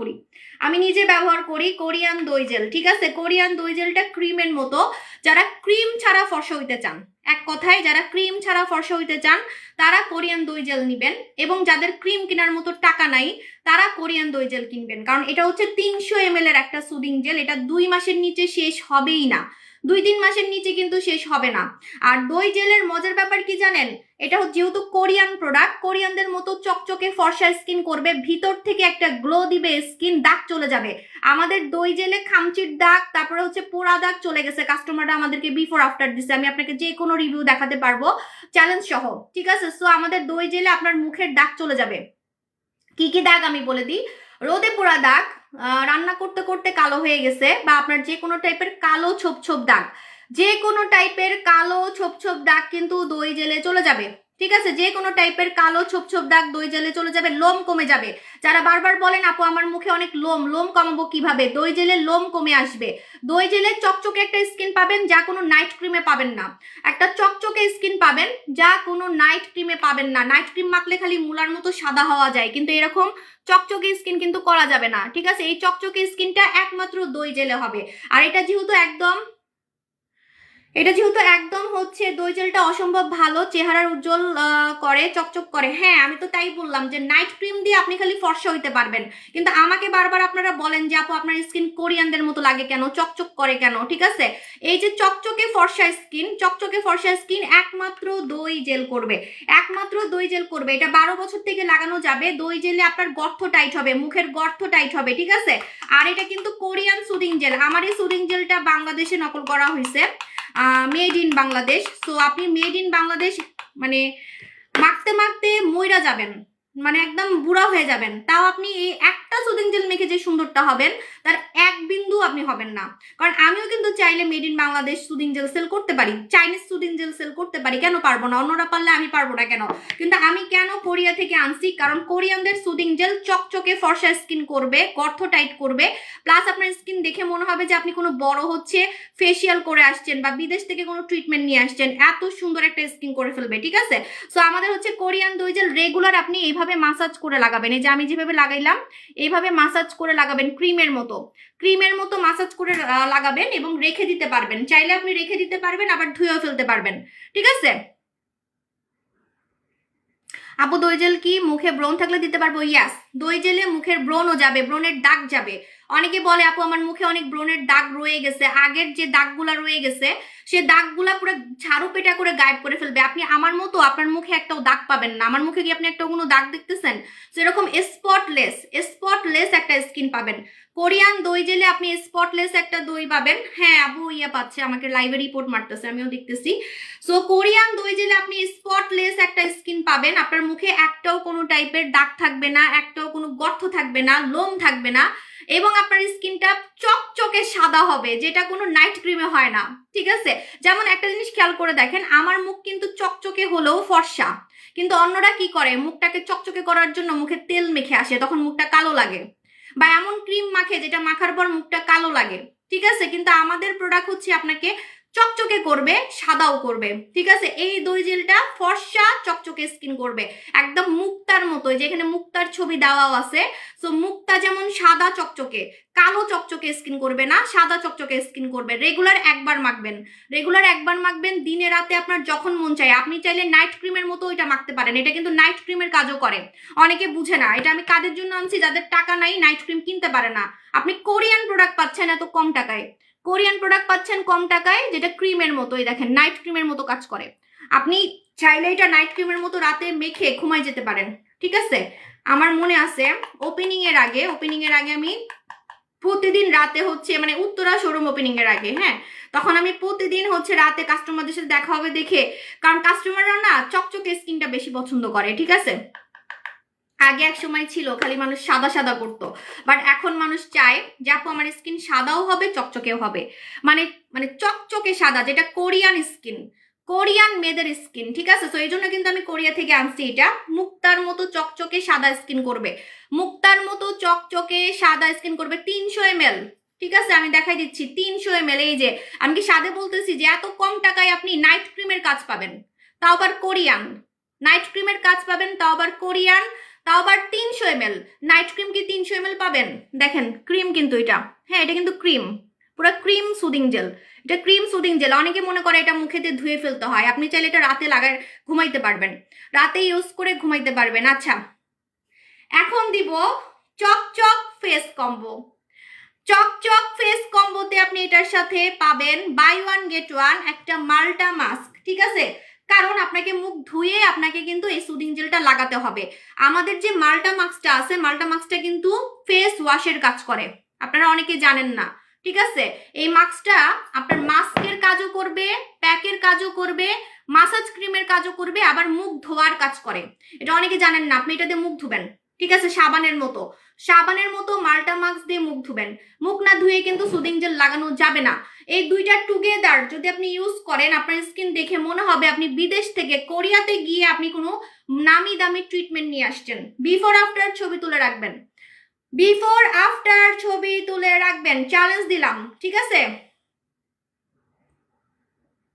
করি, কোরিয়ান দই জেল। ঠিক আছে, কোরিয়ান দই জেলটা ক্রিমের মতো, যারা ক্রিম ছাড়া ফর্সা হইতে চান, এক কথায় যারা ক্রিম ছাড়া ফর্সা হইতে চান তারা কোরিয়ান দই জেল নিবেন, এবং যাদের ক্রিম কেনার মতো টাকা নাই তারা কোরিয়ান দই জেল কিনবেন, কারণ এটা হচ্ছে 300 ml এর একটা সুদিং জেল, এটা 2 মাসের নিচে শেষ হবেই না, 2-3 মাসের নিচে কিন্তু শেষ হবে না। আর দই জেলের মজার ব্যাপার কি জানেন? এটা যেহেতু কোরিয়ান প্রোডাক্ট, কোরিয়ানদের মতো চকচকে ফর্সা স্কিন করবে, ভিতর থেকে একটা গ্লো দিবে, স্কিন দাগ চলে যাবে। আমাদের দই জেলে খামচির দাগ, তারপরে হচ্ছে পোড়া দাগ চলে গেছে, কাস্টমাররা আমাদেরকে বিফোর আফটার দিছে, আমি আপনাকে যে কোনো রিভিউ দেখাতে পারবো চ্যালেঞ্জ সহ। ঠিক আছে, সো আমাদের দই জেলে আপনার মুখের দাগ চলে যাবে। কি কি দাগ আমি বলে দিই, রোদে পোড়া দাগ, রান্না করতে করতে কালো হয়ে গেছে, বা আপনার যে কোনো টাইপের কালো ছোপ ছোপ দাগ, যে কোনো টাইপের কালো ছোপ ছোপ দাগ কিন্তু দই জেলে চলে যাবে। ঠিক আছে, যে কোনো টাইপের কালো ছোপ ছোপ দাগ দই জেলে চলে যাবে, লোম কমে যাবে। যারা বারবার বলেন আপু আমার মুখে অনেক লোম কমাবো কিভাবে, দই জেলে লোম কমে আসবে। দই জেলে চকচকে একটা স্কিন পাবেন, যা কোনো নাইট ক্রিমে পাবেন না, একটা চকচকে স্কিন পাবেন যা কোনো নাইট ক্রিমে পাবেন না। নাইট ক্রিম মাখলে খালি মুলার মতো সাদা হওয়া যায়, কিন্তু এরকম চকচকে স্কিন কিন্তু করা যাবে না। ঠিক আছে, এই চকচকে স্কিনটা একমাত্র দই জেলে হবে। আর এটা যেহেতু একদম এটা যেহেতু একদম হচ্ছে দই জেলটা অসম্ভব ভালো, চেহারার উজ্জ্বল করে, চকচক করে। হ্যাঁ, আমি তো তাই বললাম যে নাইট ক্রিম দিয়ে আপনি খালি ফর্সা হইতে পারবেন, কিন্তু আমাকে বারবার আপনারা বলেন যে আপু আপনার স্কিন কোরিয়ানদের মতো লাগে কেন, চকচক করে কেন। ঠিক আছে, এই যে চকচকে ফর্সা স্কিন, চকচকে ফর্সা স্কিন একমাত্র দই জেল করবে, একমাত্র দই জেল করবে। এটা 12 বছর থেকে লাগানো যাবে। দই জেলে আপনার গর্ত টাইট হবে, মুখের গর্ত টাইট হবে। ঠিক আছে, আর এটা কিন্তু কোরিয়ান সুদিং জেল। আমার এই সুদিং জেলটা বাংলাদেশে নকল করা হয়েছে, মেড ইন বাংলাদেশ। সো আপনি মেড ইন বাংলাদেশ মানে মাখতে মাখতে মইরা যাবেন, মানে একদম বুড়া হয়ে যাবেন, তাও আপনি এই একটা সুদিং জেল মেখে যে সুন্দরটা হবেন তার এক বিন্দু আপনি হবেন না। কারণ আমিও কিন্তু চাইলে made in Bangladesh soothing gel sale করতে পারি, চাইনিজ সুদিং জেল সেল করতে পারি, কেন পারবো না? অন্যরা পারলে আমি পারবো না কেন? কিন্তু আমি কেন কোরিয়া থেকে আনছি, কারণ কোরিয়ানদের সুদিং জেল চকচকে ফর্সা স্কিন করবে, গর্ত টাইট করবে, প্লাস আপনার স্কিন দেখে মনে হবে যে আপনি কোনো বড় হচ্ছে ফেসিয়াল করে আসছেন বা বিদেশ থেকে কোনো ট্রিটমেন্ট নিয়ে আসছেন, এত সুন্দর একটা স্কিন করে ফেলবে। ঠিক আছে, সো আমাদের হচ্ছে কোরিয়ান দই জেল রেগুলার আপনি এইভাবে মাসাজ করে লাগাবেন, এই যে আমি যেভাবে লাগাইলাম এইভাবে মাসাজ করে লাগাবেন, ক্রিমের মতো, ক্রিমের মতো মাসাজ করে লাগাবেন এবং রেখে দিতে পারবেন। চাইলে আপনি রেখে দিতে পারবেন, আবার ধুয়েও ফেলতে পারবেন। ঠিক আছে আপু, দই জেল কি মুখে ব্রণ থাকলে দিতে পারবো? ইয়াস, দই জেলে মুখের ব্রণও যাবে, ব্রণের দাগ যাবে। অনেকে বলে আপু আমার মুখে অনেক ব্রণের দাগ রয়ে গেছে, আগের যে দাগগুলা রয়ে গেছে সে দাগগুলা পুরো ঝাড়ু পেটা করে গায়েব করে ফেলবে। আপনি আমার মতো আপনার মুখে একটাও দাগ পাবেন না। আমার মুখে কি আপনি একটা কোনো দাগ দেখতেছেন? সেরকম স্পটলেস, স্পটলেস একটা স্কিন পাবেন। কোরিয়ান দই জেলে আপনি স্পটলেস একটা দই পাবেন। হ্যাঁ আপু ইয়া পাচ্ছে, আমাকে লাইভে রিপোর্ট মারতেছে, আমিও দেখতেছি। সো কোরিয়ান দই জেলে আপনি স্পটলেস একটা স্কিন পাবেন, আপনার মুখে একটাও কোনো টাইপের দাগ থাকবে না, একটাও কোনো গর্ত থাকবে না, লোম থাকবে না, এবং আপনার স্কিনটা চকচকে সাদা হবে, যেটা কোনো নাইট ক্রিমে হয় না। ঠিক আছে, যেমন একটা জিনিস খেয়াল করে দেখেন, আমার মুখ কিন্তু চকচকে হলেও ফর্সা, কিন্তু অন্যরা কি করে মুখটাকে চকচকে করার জন্য মুখে তেল মেখে আসে, তখন মুখটা কালো লাগে, বা এমন ক্রিম মাখে যেটা মাখার পর মুখটা কালো লাগে। ঠিক আছে, কিন্তু আমাদের প্রোডাক্ট হচ্ছে আপনাকে চকচকে করবে, সাদাও করবে। ঠিক আছে, এই দই জেলটা ফর্সা চকচকে স্কিন করবে, একদম মুক্তার মতো, যেখানে মুক্তার ছবি দেওয়াও আছে। সো মুক্তা যেমন সাদা চকচকে, কালো চকচকে স্কিন করবে না, সাদা চকচকে স্কিন করবে। রেগুলার একবার মাখবেন, রেগুলার একবার মাখবেন, দিনে রাতে আপনার যখন মন চায়। আপনি চাইলে নাইট ক্রিমের মতো এটা মাখতে পারেন, এটা কিন্তু নাইট ক্রিমের কাজও করে। অনেকে বুঝে না, এটা আমি কাদের জন্য আনছি, যাদের টাকা নাই, নাইট ক্রিম কিনতে পারে না। আপনি কোরিয়ান প্রোডাক্ট পাচ্ছেন এত কম টাকায়, কোরিয়ান প্রোডাক্ট পাচ্ছেন কম টাকায়, যেটা ক্রিমের মতো, এই দেখেন নাইট ক্রিমের মতো কাজ করে। আপনি চাইলে এটা নাইট ক্রিমের মতো রাতে মেখে ঘুমাই যেতে পারেন। ঠিক আছে, আমার মনে আছে ওপেনিং এর আগে আমি প্রতিদিন রাতে হচ্ছে মানে উত্তরা শোরুম ওপেনিং এর আগে, হ্যাঁ, তখন আমি প্রতিদিন হচ্ছে রাতে কাস্টমারদের সাথে দেখা হবে দেখে, কারণ কাস্টমাররা না চকচকে স্কিনটা বেশি পছন্দ করে। ঠিক আছে, আগে এক সময় ছিল খালি মানুষ সাদা সাদা করতো, বাট এখন মানুষ চায় যে আপু আমার স্কিন সাদাও হবে চকচকেও হবে, মানে মানে চকচকে সাদা, যেটা কোরিয়ান স্কিন, কোরিয়ান মেয়েদের স্কিন। ঠিক আছে, তো এই জন্য কিন্তু আমি কোরিয়া থেকে আনছি। এটা মুক্তার মতো চকচকে সাদা স্কিন করবে, মুক্তার মতো চকচকে সাদা স্কিন করবে, 300 ml। ঠিক আছে, আমি দেখাই দিচ্ছি 300 ml। এই যে আমি কি সাদে বলতেছি যে এত কম টাকায় আপনি নাইট ক্রিমের কাজ পাবেন, তাও আবার কোরিয়ান, নাইট ক্রিমের কাজ পাবেন তাও আবার কোরিয়ান, তাও আবার 300 ml। নাইট ক্রিম কি 300 ml পাবেন? দেখেন ক্রিম কিন্তু এটা, হ্যাঁ এটা কিন্তু ক্রিম, পুরো ক্রিম সুদিং জেল, এটা ক্রিম সুদিং জেল। অনেকে মনে করে এটা মুখেতে ধুয়ে ফেলতে হয়, আপনি চাইলে এটা রাতে লাগায় ঘুমাইতে পারবেন, রাতে ইউজ করে ঘুমাইতে পারবেন। আচ্ছা, এখন দিব চকচক ফেস কম্বো। চকচক ফেস কম্বোতে আপনি এটার সাথে পাবেন বাই ওয়ান গেট ওয়ান একটা মাল্টা মাস্ক। ঠিক আছে, কারণ আপনাকে মুখ ধুয়ে আপনাকে কিন্তু এই সুদিং জেলটা লাগাতে হবে। আমাদের যে মাল্টা মাস্কটা আছে, মাল্টা মাস্কটা কিন্তু ফেস ওয়াশের কাজ করে, আপনারা অনেকে জানেন না। ঠিক আছে, এই মাস্কটা আপনার মাস্কের কাজও করবে, প্যাকের কাজও করবে, মাসাজ ক্রিমের কাজও করবে, আবার মুখ ধোয়ার কাজ করে। এটা অনেকে জানেন না, আপনি এটা দিয়ে মুখ ধুবেন। ঠিক আছে, সাবানের মতো, সাবানের মতো মাল্টা মাস্ক দিয়ে মুখ ধুবেন। মুখ না ধুয়ে কিন্তু সুদিং জেল লাগানো যাবে না। এই দুইটা টুগেদার যদি আপনি ইউজ করেন, আপনার স্কিন দেখে মনে হবে আপনি বিদেশ থেকে কোরিয়াতে গিয়ে আপনি কোনো নামি দামি ট্রিটমেন্ট নিয়ে আসছেন। বিফোর আফটার ছবি তুলে রাখবেন, বিফোর আফটার ছবি তুলে রাখবেন, চ্যালেঞ্জ দিলাম। ঠিক আছে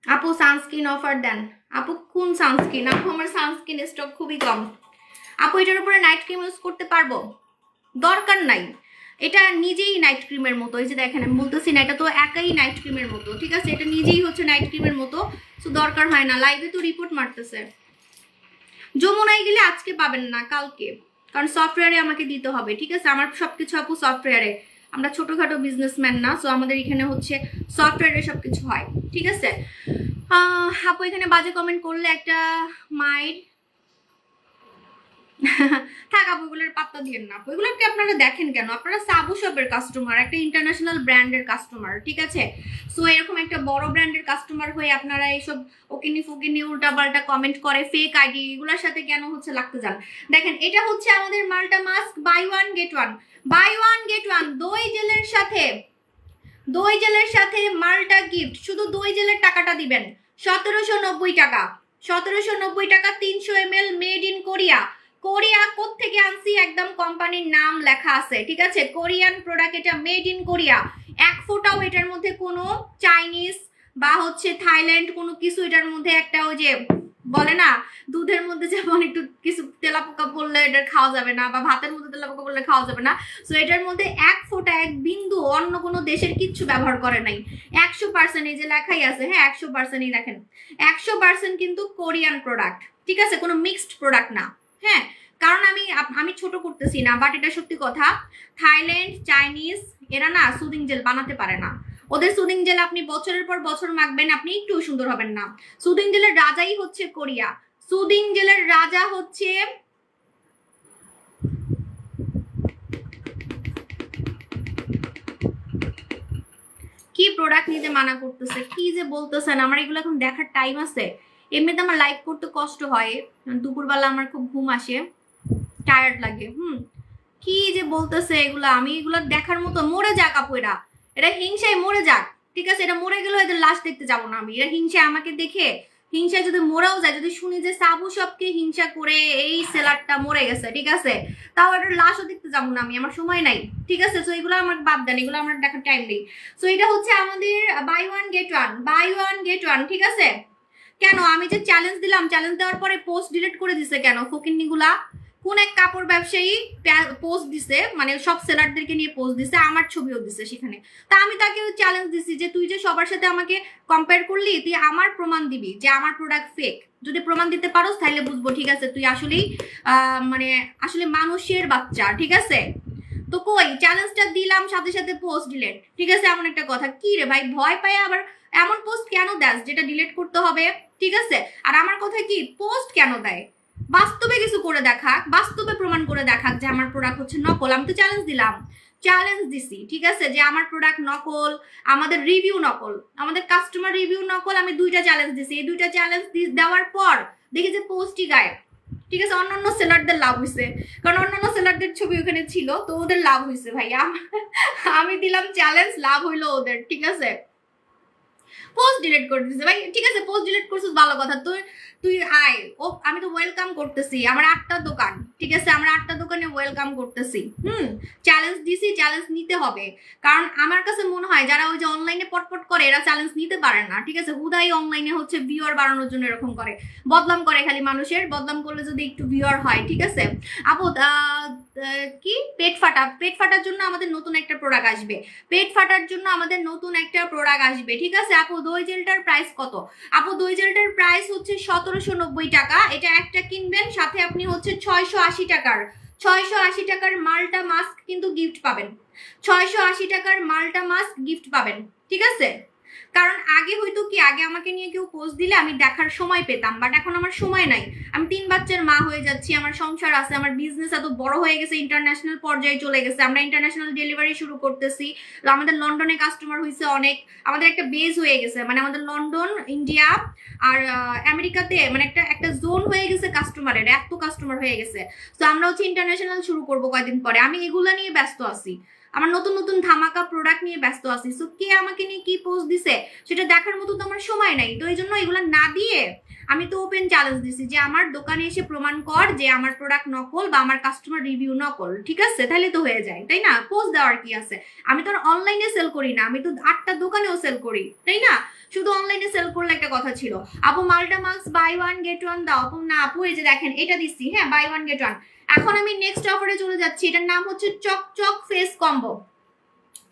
আপু, সানস্ক্রিন অফার দেন। আপু কোন সানস্ক্রিন? আপু আমার সানস্ক্রিন স্টক খুবই কম। আপু এটার উপরে নাইট ক্রিম ইউজ করতে পারবো? দরকার নাই, এটা নিজেই নাইট ক্রিমের মতো, এই যে দেখেন আমি বলতেছি না, এটা তো একাই নাইট ক্রিমের মতো, ঠিক আছে, এটা নিজেই হচ্ছে নাইট ক্রিমের মতো। তো দরকার হয় না, লাইভে তো রিপোর্ট মারতেছে। যমুনায় গেলে আজকে পাবেন না, কালকে, কারণ সফটওয়্যারে আমাকে দিতে হবে, ঠিক আছে, আমার সবকিছু আপু সফটওয়্যারে, আমরা ছোটখাটো বিজনেসম্যান না, সো আমাদের এখানে হচ্ছে সফটওয়্যারে সবকিছু হয়, ঠিক আছে। আপু এখানে বাজে কমেন্ট করলে একটা মাইর থাক আপু, ওগুলোর পাত্তা দিয়েন না আপু, এগুলোকে আপনারা দেখেন কেন? আপনারা সাবু শপের কাস্টমার, একটা ইন্টারন্যাশনাল ব্র্যান্ডের কাস্টমার, ঠিক আছে। সো এরকম একটা বড় ব্র্যান্ডের কাস্টমার হয়ে আপনারা এইসব ওকিনি ফুকিনি উল্টাপাল্টা কমেন্ট করে ফেক আইডি এগুলোর সাথে কেন হচ্ছে লাগতে যান? দেখেন এটা হচ্ছে আমাদের মাল্টা mask, buy one get one, buy one get one, দই জেলের সাথে, দই জেলের সাথে মাল্টা গিফট, শুধু দই জেলের টাকাটা দিবেন 1790 টাকা, 1790 টাকা, 300 ml, made in Korea. Korea কোত্থেকে আনছি, একদম কোম্পানির নাম লেখা আছে, ঠিক আছে, কোরিয়ান প্রোডাক্ট, এটা মেড ইন কোরিয়া। এক ফোঁটাও এটার মধ্যে কোনো চাইনিজ বা হচ্ছে থাইল্যান্ড কোনো কিছু এটার মধ্যে একটা ওই যে বলে না দুধের মধ্যে যেমন একটু কিছু তেলাপোকা পড়লে এটা খাওয়া যাবে না, বা ভাতের মধ্যে তেলাপোকা পড়লে খাওয়া যাবে না, সো এটার মধ্যে এক ফোঁটা এক বিন্দু অন্য কোনো দেশের কিচ্ছু ব্যবহার করে নাই। 100% এই যে লেখাই আছে, হ্যাঁ 100%ই দেখেন, 100% কিন্তু কোরিয়ান প্রোডাক্ট, ঠিক আছে, কোনো মিক্সড প্রোডাক্ট না, হ্যাঁ। কারণ আমি ছোট করতেছি না, বাট এটা সত্যি কথা, থাইল্যান্ড চাইনিজ এরা না সুদিং জেল বানাতে পারে না। ওদের সুদিং জেল আপনি বছরের পর বছর মাখবেন, আপনি একটু সুন্দর হবেন না। সুদিং জেলের রাজাই হচ্ছে কোরিয়া, সুদিং জেলের রাজা হচ্ছে কি প্রোডাক্ট নিতে মানা করতেছে, কি যে বলতেছেন, আমার এগুলো এখন দেখার টাইম আছে? এমনিতে আমার লাইভ করতে কষ্ট হয়, দুপুরবেলা আমার খুব ঘুম আসে, টায়ার্ড লাগে, কি যে বলতেছে এগুলা, আমি এগুলো দেখার মতো, মরে যাক আপু, এরা হিংসায় মরে যাক, ঠিক আছে, এটা মরে গেলেও এদের লাশ দেখতে যাবো না আমি, এরা হিংসায় আমাকে দেখে, হিংসায় যদি মরেও যায়, যদি শুনি যে সাবু সবকে হিংসা করে এই সেলারটা মরে গেছে, ঠিক আছে, তাও এটার লাশও দেখতে যাবো না আমি, আমার সময় নাই, ঠিক আছে। তো এগুলো আমার বাদ দেন, এগুলো আমার দেখার টাইম নেই। তো এটা হচ্ছে আমাদের buy one get one, buy one get one, ঠিক আছে। কেন আমি যে চ্যালেঞ্জ দিলাম, চ্যালেঞ্জ দেওয়ার পরে পোস্ট ডিলিট করে দিছে কেন ফকিন্নিগুলা? কোন এক কাপড় ব্যবসায়ী পোস্ট দিছে, মানে সব সেলারদেরকে নিয়ে পোস্ট দিছে, আমার ছবিও দিছে সেখানে। তা আমি তাকে চ্যালেঞ্জ দিছি যে তুই যে সবার সাথে আমাকে কম্পেয়ার করলি, তুই আমার প্রমাণ দিবি যে আমার প্রোডাক্ট ফেক। যদি প্রমাণ দিতে পারোস তাহলে বুঝবো, ঠিক আছে, তুই আসলেই মানে আসলে মানুষের বাচ্চা, ঠিক আছে। তো কই চ্যালেঞ্জটা দিলাম, সাথে সাথে পোস্ট ডিলেট, ঠিক আছে, এমন একটা কথা কি রে ভাই, ভয় পায় আবার এমন পোস্ট কেন দেস যেটা ডিলিট করতে হবে, ঠিক আছে। আর আমার কথা কি, পোস্ট কেন দেয়, বাস্তবে কিছু করে দেখাক, বাস্তবে প্রমাণ করে দেখাক যে আমার প্রোডাক্ট হচ্ছে নকল। আমি তো চ্যালেঞ্জ দিলাম, চ্যালেঞ্জ দিছি, ঠিক আছে, যে আমার প্রোডাক্ট নকল, আমাদের রিভিউ নকল, আমাদের কাস্টমার রিভিউ নকল, আমি 2টা চ্যালেঞ্জ দিছি। এই 2টা চ্যালেঞ্জ দেওয়ার পর দেখি যে পোস্টই গায়েব, ঠিক আছে। অন্যান্য সেলারদের লাভ হয়েছে, কারণ অন্যান্য সেলারদের ছবি ওখানে ছিল, তো ওদের লাভ হয়েছে ভাইয়া। আমি দিলাম চ্যালেঞ্জ, লাভ হইলো ওদের, ঠিক আছে। পোস্ট ডিলিট করে দিছে ভাই, ঠিক আছে, পোস্ট ডিলিট করছিস ভালো কথা, তুই আয়, ও আমি তো ওয়েলকাম করতেছি, আমার 8টা দোকান, ঠিক আছে, আমরা 8টা দোকানে ওয়েলকাম করতেছি। চ্যালেঞ্জ দিছি, চ্যালেঞ্জ নিতে হবে, কারণ আমার কাছে মনে হয় যারা ওই যে অনলাইনে পটপট করে এরা চ্যালেঞ্জ নিতে পারে না, ঠিক আছে, হুদাই অনলাইনে হচ্ছে ভিউয়ার বাড়ানোর জন্য এরকম করে, বদনাম করে খালি মানুষের, বদনাম করলে যদি একটু ভিউয়ার হয়, ঠিক আছে। আপু কি পেট ফাটা, পেট ফাটার জন্য আমাদের নতুন একটা প্রোডাক্ট আসবে, পেট ফাটার জন্য আমাদের নতুন একটা প্রোডাক্ট আসবে, ঠিক আছে। আপু দই জেলটার প্রাইস কত? আপু দই জেলটার প্রাইস হচ্ছে 1790 টাকা, এটা একটা কিনবেন, সাথে আপনি হচ্ছে 680 টাকার, 680 টাকার মাল্টা মাস্ক কিন্তু গিফট পাবেন, 680 টাকার মাল্টা মাস্ক গিফট পাবেন, ঠিক আছে। কারণ আগে হয়তো কি, আগে আমাকে নিয়ে কেউ পোস্ট দিলে আমি দেখার সময় পেতাম, বাট এখন আমার সময় নাই, আমি 3 বাচ্চার মা হয়ে যাচ্ছি, আমার সংসার আছে, আমার বিজনেস এত বড় হয়ে গেছে, ইন্টারন্যাশনাল পর্যায়ে চলে গেছে, আমরা ইন্টারন্যাশনাল ডেলিভারি শুরু করতেছি, আমাদের লন্ডনে কাস্টমার হয়েছে অনেক, আমাদের একটা বেজ হয়ে গেছে, মানে আমাদের লন্ডন, ইন্ডিয়া আর আমেরিকাতে মানে একটা জোন হয়ে গেছে কাস্টমারের, এত কাস্টমার হয়ে গেছে। তো আমরা হচ্ছে ইন্টারন্যাশনাল শুরু করবো কয়েকদিন পরে, আমি এগুলা নিয়ে ব্যস্ত আছি, আমার নতুন নতুন ধামাকা প্রোডাক্ট নিয়ে ব্যস্ত আছি। সো কে আমাকে নিয়ে কি পোস্ট দিছে সেটা দেখার মতো তো আমার সময় নাই, তো এই জন্য এগুলো না দিয়ে আমি তো ওপেন চ্যালেঞ্জ দিছি যে আমার দোকানে এসে প্রমাণ কর যে আমার প্রোডাক্ট নকল বা আমার কাস্টমার রিভিউ নকল, ঠিক আছে, তাহলে তো হয়ে যায়, তাই না, পোস্ট দেওয়ার কি আছে। আমি তো অনলাইনে সেল করি না, আমি তো 8টা দোকানেও সেল করি, তাই না, শুধু অনলাইনে সেল করলে একটা কথা ছিল। আপু মাল্টা mask buy one get one দাও, আপু না আপু এই যে দেখেন এটা দিচ্ছি, হ্যাঁ বাই ওয়ান গেট ওয়ান, এখন আমি নেক্সট অফারে চলে যাচ্ছি, এটার নাম হচ্ছে চকচক ফেস কম্বো।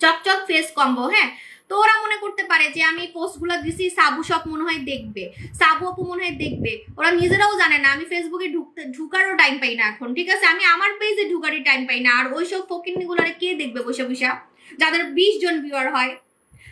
চকচক ফেস কম্বো, হ্যাঁ। তো ওরা মনে করতে পারে যে আমি পোস্টগুলো দিছি সাবু সব মনে হয় দেখবে, সাবু আপু মনে হয় দেখবে, ওরা নিজেরাও জানে না আমি ফেসবুকে ঢুকারও টাইম পাই না এখন, ঠিক আছে। আমি আমার পেজে ঢুকারই টাইম পাই না, আর ওইসব ফকিন্নিগুলারে কে দেখবে বসে বসে, যাদের 20 জন ভিউয়ার হয়।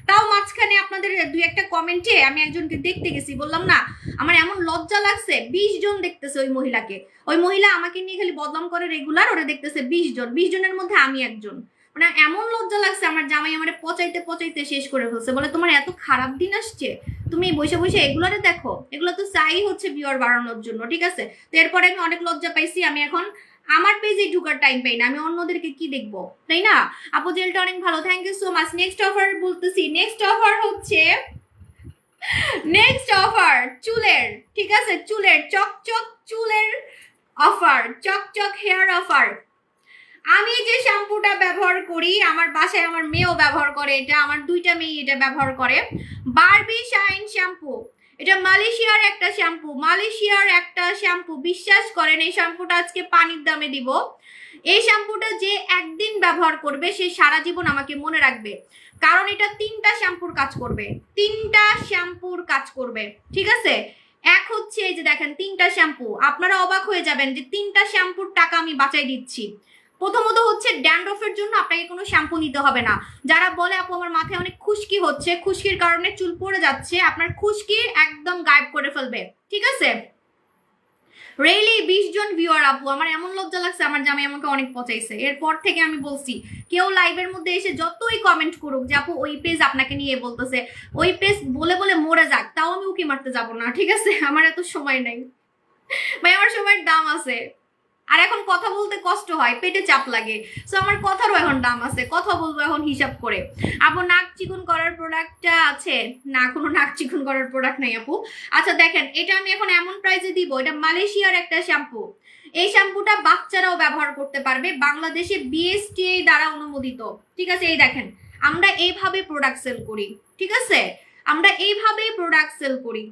তাও মাঝখানে আপনাদের দুই একটা কমেন্টে আমি একজনকে দেখতে গেছি, বললাম না আমার এমন লজ্জা লাগছে, 20 জন দেখতেছে ওই মহিলাকে। ওই মহিলা আমাকে নিয়ে খালি বদনাম করে রেগুলার, ওরা দেখতেছে 20 জন, 20 জনের মধ্যে আমি একজন। মানে এমন লজ্জা লাগছে, আমার জামাই আমার পচাইতে পচাইতে শেষ করে ফেলছে, বলে তোমার এত খারাপ দিন আসছে, তুমি বসে বসে এগুলারে দেখো, এগুলো তো চাই হচ্ছে ভিউয়ার বাড়ানোর জন্য, ঠিক আছে। তো এরপরে আমি অনেক লজ্জা পাইছি, আমি এখন আমার পেজে ঢুকার টাইম পাই না, আমি অন্যদেরকে কি দেখবো, তাই না। আপু জেলটা অনেক ভালো, thank you so much. Next offer বলতেছি, নেক্সট অফার হচ্ছে নেক্সট অফার চুলের, ঠিক আছে, চুলের চকচক চুলের অফার, চকচক হেয়ার অফার। আমি যে শ্যাম্পুটা ব্যবহার করি, আমার বাসায় আমার মেয়েও ব্যবহার করে, এটা আমার দুইটা মেয়ে এটা ব্যবহার করে, বারবি শাইন শ্যাম্পু। এটা মালয়েশিয়ার একটা শ্যাম্পু, মালয়েশিয়ার একটা শ্যাম্পু, বিশ্বাস করেন এই শ্যাম্পুটা আজকে পানির দামে দিব। এই শ্যাম্পুটা যে একদিন ব্যবহার করবে সে সারা জীবন আমাকে মনে রাখবে, কারণ এটা 3টা শ্যাম্পুর কাজ করবে, 3টা শ্যাম্পুর কাজ করবে, ঠিক আছে। এক হচ্ছে এই যে দেখেন 3টা শ্যাম্পু, আপনারা অবাক হয়ে যাবেন যে 3টা শ্যাম্পুর টাকা আমি বাঁচাই দিচ্ছি। প্রথমত হচ্ছে ড্যান্ড্রফের জন্য আপনাকে কোনো শ্যাম্পু নিতে হবে না। যারা বলে আপু আমার মাথায় অনেক খুশকি হচ্ছে, খুশকির কারণে চুল পড়ে যাচ্ছে, আপনার খুশকি একদম গায়েব করে ফেলবে, ঠিক আছে। রেইলি 20 জন ভিউয়ার আপু, আমার এমন লজ্জা লাগছে, আমার জামাই আমাকে অনেক পচাইছে। এরপর থেকে আমি বলছি কেউ লাইভের মধ্যে এসে যতই কমেন্ট করুক যে আপু ওই পেজ আপনাকে নিয়ে বলতেছে, ওই পেজ বলে বলে মরে যাক, তাও আমি উকি মারতে যাবো না, ঠিক আছে। আমার এত সময় নাই ভাই, আমার সময়ের দাম আছে। আর এখন কথা বলতে কষ্ট হয়, পেটে চাপ লাগে, সো আমার কথারও এখন দাম আছে, কথা বলবো এখন হিসাব করে। আপু নাক চিকুন করার প্রোডাক্টটা আছে না? কোনো নাক চিকুন করার প্রোডাক্ট নাই আপু। আচ্ছা দেখেন, এটা আমি এখন এমন প্রাইসে দিব, এটা মালয়েশিয়ার একটা শ্যাম্পু। এই শ্যাম্পুটা বাচ্চারাও ব্যবহার করতে পারবে, বাংলাদেশে বিএসটিআই দ্বারা অনুমোদিত, ঠিক আছে। এই দেখেন আমরা এইভাবে প্রোডাক্ট সেল করি, ঠিক আছে, আমরা এইভাবেই প্রোডাক্ট সেল করি,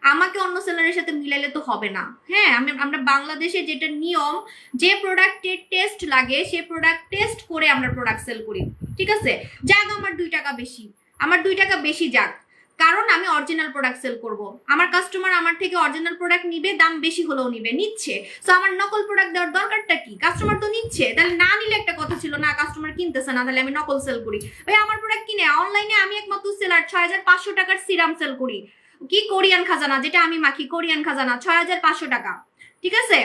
আমাকে অন্য সেলারের সাথে মিলাইলে তো হবে না। হ্যাঁ, আমরা বাংলাদেশে যেটা নিয়ম, যে প্রোডাক্টের টেস্ট লাগে সে প্রোডাক্ট টেস্ট করে আমরা প্রোডাক্ট সেল করি, ঠিক আছে। যাক আমার 2 টাকা বেশি, আমার 2 টাকা বেশি যাক, কারণ আমি অরিজিনাল প্রোডাক্ট সেল করব। আমার কাস্টমার আমার থেকে অরিজিনাল প্রোডাক্ট নিবে, দাম বেশি হলেও নিবে, নিচ্ছে, তো আমার নকল প্রোডাক্ট দেওয়ার দরকারটা কি? কাস্টমার তো নিচ্ছে, তাহলে না নিলে একটা কথা ছিল না, কাস্টমার কিনতেছে না, তাহলে আমি নকল সেল করি। ভাই আমার প্রোডাক্ট কিনে অনলাইনে আমি একমাত্র সেলার 6500 টাকার সিরাম সেল করি, কি কোরিয়ান খাজানা, যেটা আমি মাখি কোরিয়ান খাজানা 6500 টাকা, ঠিক আছে।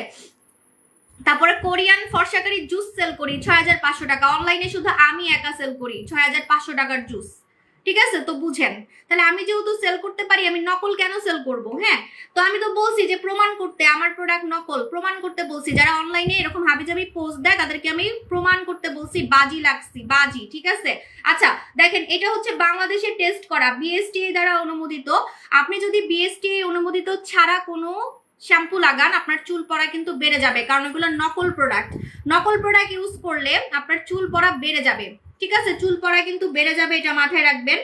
তারপরে কোরিয়ান ফর্সাকারি জুস সেল করি 6500 টাকা, অনলাইনে শুধু আমি একা সেল করি 6500 টাকার জুস, ঠিক আছে। তো বুঝেন, তাহলে আমি যেহেতু সেল করতে পারি, আমি নকল কেন সেল করব? হ্যাঁ, তো আমি তো বলছি যে প্রমাণ করতে, আমার প্রোডাক্ট নকল প্রমাণ করতে বলছি। যারা অনলাইনে এরকম হাবিজাবি পোস্ট দেয় তাদেরকে আমি প্রমাণ করতে বলছি, বাজি লাগছি, বাজি, ঠিক আছে। আচ্ছা দেখেন, এটা হচ্ছে বাংলাদেশে টেস্ট করা, বিএসটিআই দ্বারা অনুমোদিত। আপনি যদি বিএসটিআই অনুমোদিত ছাড়া কোনো শ্যাম্পু লাগান, আপনার চুল পড়া কিন্তু বেড়ে যাবে, কারণ এগুলো নকল প্রোডাক্ট। নকল প্রোডাক্ট ইউজ করলে আপনার চুল পড়া বেড়ে যাবে, ঠিক আছে, চুল পড়া কিন্তু বেড়ে যাবে, এটা মাথায় রাখবেন।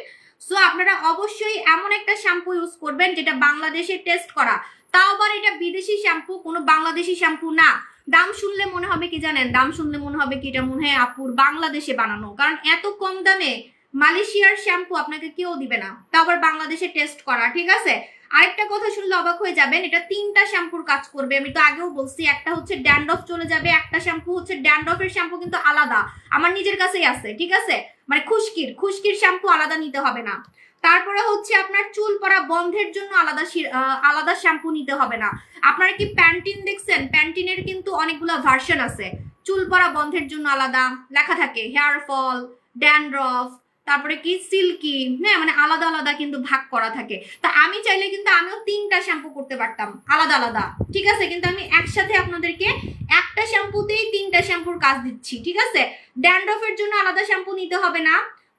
সো আপনারা অবশ্যই এমন একটা শ্যাম্পু ইউজ করবেন যেটা বাংলাদেশে টেস্ট করা, তাও আবার এটা বিদেশি শ্যাম্পু, কোনো বাংলাদেশি শ্যাম্পু না। দাম শুনলে মনে হবে কি জানেন, দাম শুনলে মনে হবে কি এটা মনে হয় আপুর বাংলাদেশে বানানো, কারণ এত কম দামে মালয়েশিয়ার শ্যাম্পু আপনাকে কেউ দিবে না, তাও আবার বাংলাদেশে টেস্ট করা, ঠিক আছে। আরেকটা কথা শুনলে অবাক হয়ে যাবেন, এটা 3টা শ্যাম্পুর কাজ করবে, আমি তো আগেও বলছি। একটা হচ্ছে ড্যান্ড্রফ চলে যাবে, একটা শ্যাম্পু হচ্ছে ড্যান্ড্রফের শ্যাম্পু কিন্তু আলাদা, আমার নিজের কাছেই আছে, ঠিক আছে, মানে খুশকির শ্যাম্পু আলাদা নিতে হবে না। তারপরে হচ্ছে আপনার চুল পড়া বন্ধের জন্য আলাদা শ্যাম্পু নিতে হবে না। আপনারা কি প্যান্টিন দেখছেন? প্যান্টিনের কিন্তু অনেকগুলো ভার্সন আছে, চুল পড়া বন্ধের জন্য আলাদা লেখা থাকে, হেয়ার ফল, ড্যান্ড্রফ, তারপরে কি সিল্কি, হ্যাঁ, মানে আলাদা আলাদা কিন্তু ভাগ করা থাকে। তা আমি চাইলে কিন্তু আমিও 3টা শ্যাম্পু করতে পারতাম আলাদা আলাদা, ঠিক আছে, কিন্তু আমি একসাথে আপনাদেরকে একটা শ্যাম্পুতেই 3টা শ্যাম্পুর কাজ দিচ্ছি, ঠিক আছে। ড্যান্ড্রফের জন্য আলাদা শ্যাম্পু নিতে হবে না,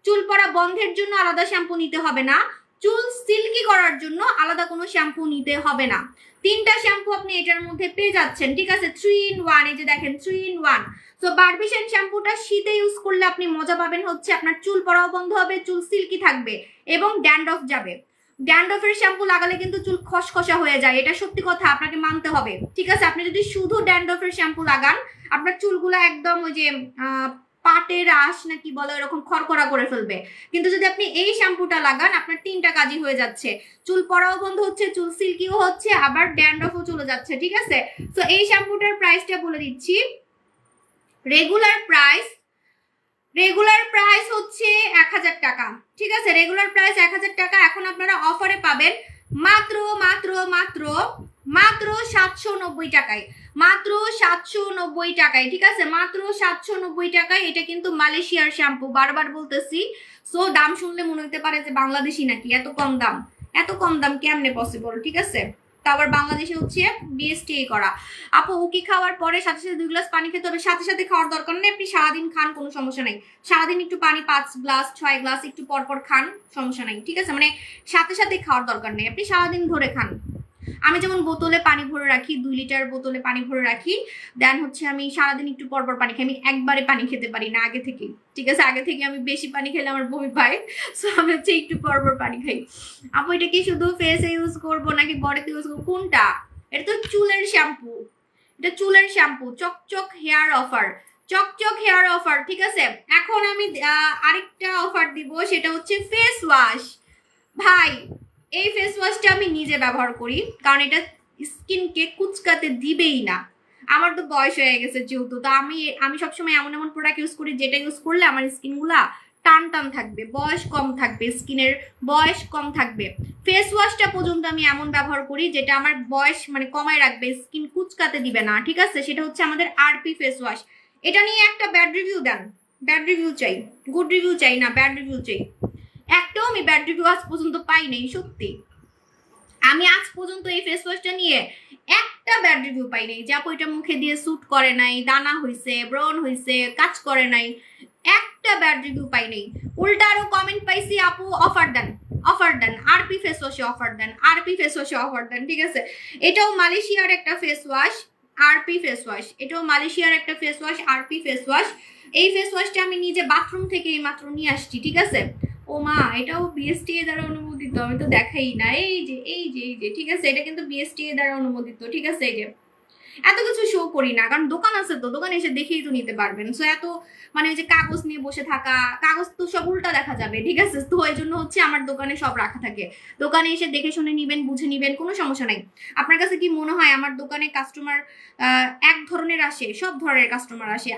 চুল পড়া বন্ধের জন্য আলাদা শ্যাম্পু নিতে হবে না, চুল সিল্কি করার জন্য আলাদা কোনো শ্যাম্পু নিতে হবে না। 3টা শ্যাম্পু আপনি এটার মধ্যে পেয়ে যাচ্ছেন, ঠিক আছে, 3 in 1, এই যে দেখেন 3 in 1। সো বারবিশান শ্যাম্পুটা শীতে ইউজ করলে আপনি মজা পাবেন হচ্ছে আপনার চুল পড়াও বন্ধ হবে, চুল সিল্কি থাকবে এবং ড্যান্ড্রফ যাবে। ড্যান্ড্রফের শ্যাম্পু লাগালে কিন্তু চুল খসখসা হয়ে যায়, এটা সত্যি কথা, আপনাকে মানতে হবে। ঠিক আছে, আপনি যদি শুধু ড্যান্ড্রফের শ্যাম্পু লাগান আপনার চুলগুলো একদম ওই যে পাটের আঁশ নাকি বলে এরকম খড়খড়া করে ফেলবে। কিন্তু যদি আপনি এই শ্যাম্পুটা লাগান আপনার 3টা কাজই হয়ে যাচ্ছে, চুল পড়াও বন্ধ হচ্ছে, চুল সিল্কিও হচ্ছে, আবার ড্যান্ড্রফও চলে যাচ্ছে। ঠিক আছে, তো এই শ্যাম্পুটার প্রাইসটা বলে দিচ্ছি। রেগুলার প্রাইস হচ্ছে 1000 টাকা। ঠিক আছে, রেগুলার প্রাইস 1000 টাকা। এখন আপনারা অফারে পাবেন মাত্র মাত্র মাত্র মাত্র 790 টাকায়, মাত্র 790 টাকায়। ঠিক আছে, মাত্র 790 টাকায়। এটা কিন্তু মালয়েশিয়ার শ্যাম্পু, বারবার বলতেছি। সো দাম শুনলে মনে হতে পারে যে বাংলাদেশি নাকি, এত কম দাম, এত কম দাম কেমনে পসিবল? ঠিক আছে, তো আবার বাংলাদেশে হচ্ছে বিএসটিআই করা। আপু উকি খাওয়ার পরে সাথে সাথে 2 গ্লাস পানি খেতে হবে, সাথে সাথে খাওয়ার দরকার নেই, আপনি সারাদিন খান কোনো সমস্যা নাই। সারাদিন একটু পানি 5 গ্লাস 6 গ্লাস একটু পরপর খান, সমস্যা নাই। ঠিক আছে, মানে সাথে সাথে খাওয়ার দরকার নেই, আপনি সারাদিন ধরে খান। আমি যেমন বোতলে পানি ভরে রাখি, 2 লিটার বোতলে পানি ভরে রাখি, দেন হচ্ছে আমি সারাদিন একটু পরপর পানি খাই। আমি একবারে পানি খেতে পারি না আগে থেকে। ঠিক আছে, আগে থেকে আমি বেশি পানি খেলে আমার বমি পায়, সো আমি হচ্ছে একটু পরপর পানি খাই। আপু এটা কি শুধু ফেসে ইউজ করবো নাকি বডিতে ইউজ করবো? কোনটা? এটা তো চুলের শ্যাম্পু, এটা চুলের শ্যাম্পু। চকচক হেয়ার অফার, চকচক হেয়ার অফার। ঠিক আছে, এখন আমি আরেকটা অফার দিব, সেটা হচ্ছে ফেস ওয়াশ। ভাই এই ফেস ওয়াশটা আমি নিজে ব্যবহার করি, কারণ এটা স্কিনকে কুচকাতে দিবেই না। আমার তো বয়স হয়ে গেছে যেহেতু, তো আমি সবসময় এমন এমন প্রোডাক্ট ইউজ করি যেটা ইউজ করলে আমার স্কিনগুলা টান টান থাকবে, বয়স কম থাকবে, স্কিনের বয়স কম থাকবে। ফেস ওয়াশটা পর্যন্ত আমি এমন ব্যবহার করি যেটা আমার বয়স মানে কমায় রাখবে, স্কিন কুচকাতে দিবে না। ঠিক আছে, সেটা হচ্ছে আমাদের আরপি ফেস ওয়াশ। এটা নিয়ে একটা ব্যাড রিভিউ দেন, ব্যাড রিভিউ চাই, গুড রিভিউ চাই না, ব্যাড রিভিউ চাই। একটাও আমি ব্যাড রিভিউ আজ পর্যন্ত পাই নাই, সত্যি। আমি আজ পর্যন্ত এই ফেস ওয়াশটা নিয়ে একটা ব্যাড রিভিউ পাই নাই যে আপু এটা মুখে দিয়ে স্যুট করে নাই, দানা হইছে, ব্রন হইছে, কাজ করে নাই, একটা ব্যাড রিভিউ পাই নাই। উল্টা আরো কমেন্ট পাইছি আপু অফার দেন, অফার দেন, আরপি ফেস ওয়াশে অফার দেন, আরপি ফেস ওয়াশে অফার দেন। ঠিক আছে, এটাও মালয়েশিয়ার একটা face wash, RP face wash, এটাও মালয়েশিয়ার একটা face wash, RP face wash. এই ফেস ওয়াশটা আমি নিজে বাথরুম থেকে এই মাত্র নিয়ে আসছি। ঠিক আছে, ও মা এটাও বিএসটিআই দ্বারা অনুমোদিত, আমি তো দেখাই না। এই যে ঠিক আছে, এটা কিন্তু বিএসটিআই দ্বারা অনুমোদিত। ঠিক আছে, এই যে এত কিছু শো করি না, কারণ দোকান আছে তো, দোকানে এসে দেখেই তো নিতে পারবেন। সো এত মানে ওই যে কাগজ নিয়ে বসে থাকা, কাগজ তো সব উল্টা দেখা যাবে। ঠিক আছে, তো এই জন্য হচ্ছে আমার দোকানে সব রাখা থাকে, দোকানে এসে দেখে শুনে নিবেন, বুঝে নিবেন, কোনো সমস্যা নাই। আপনার কাছে কি মনে হয় আমার দোকানে কাস্টমার এক ধরনের আসে? সব ধরনের কাস্টমার আসে,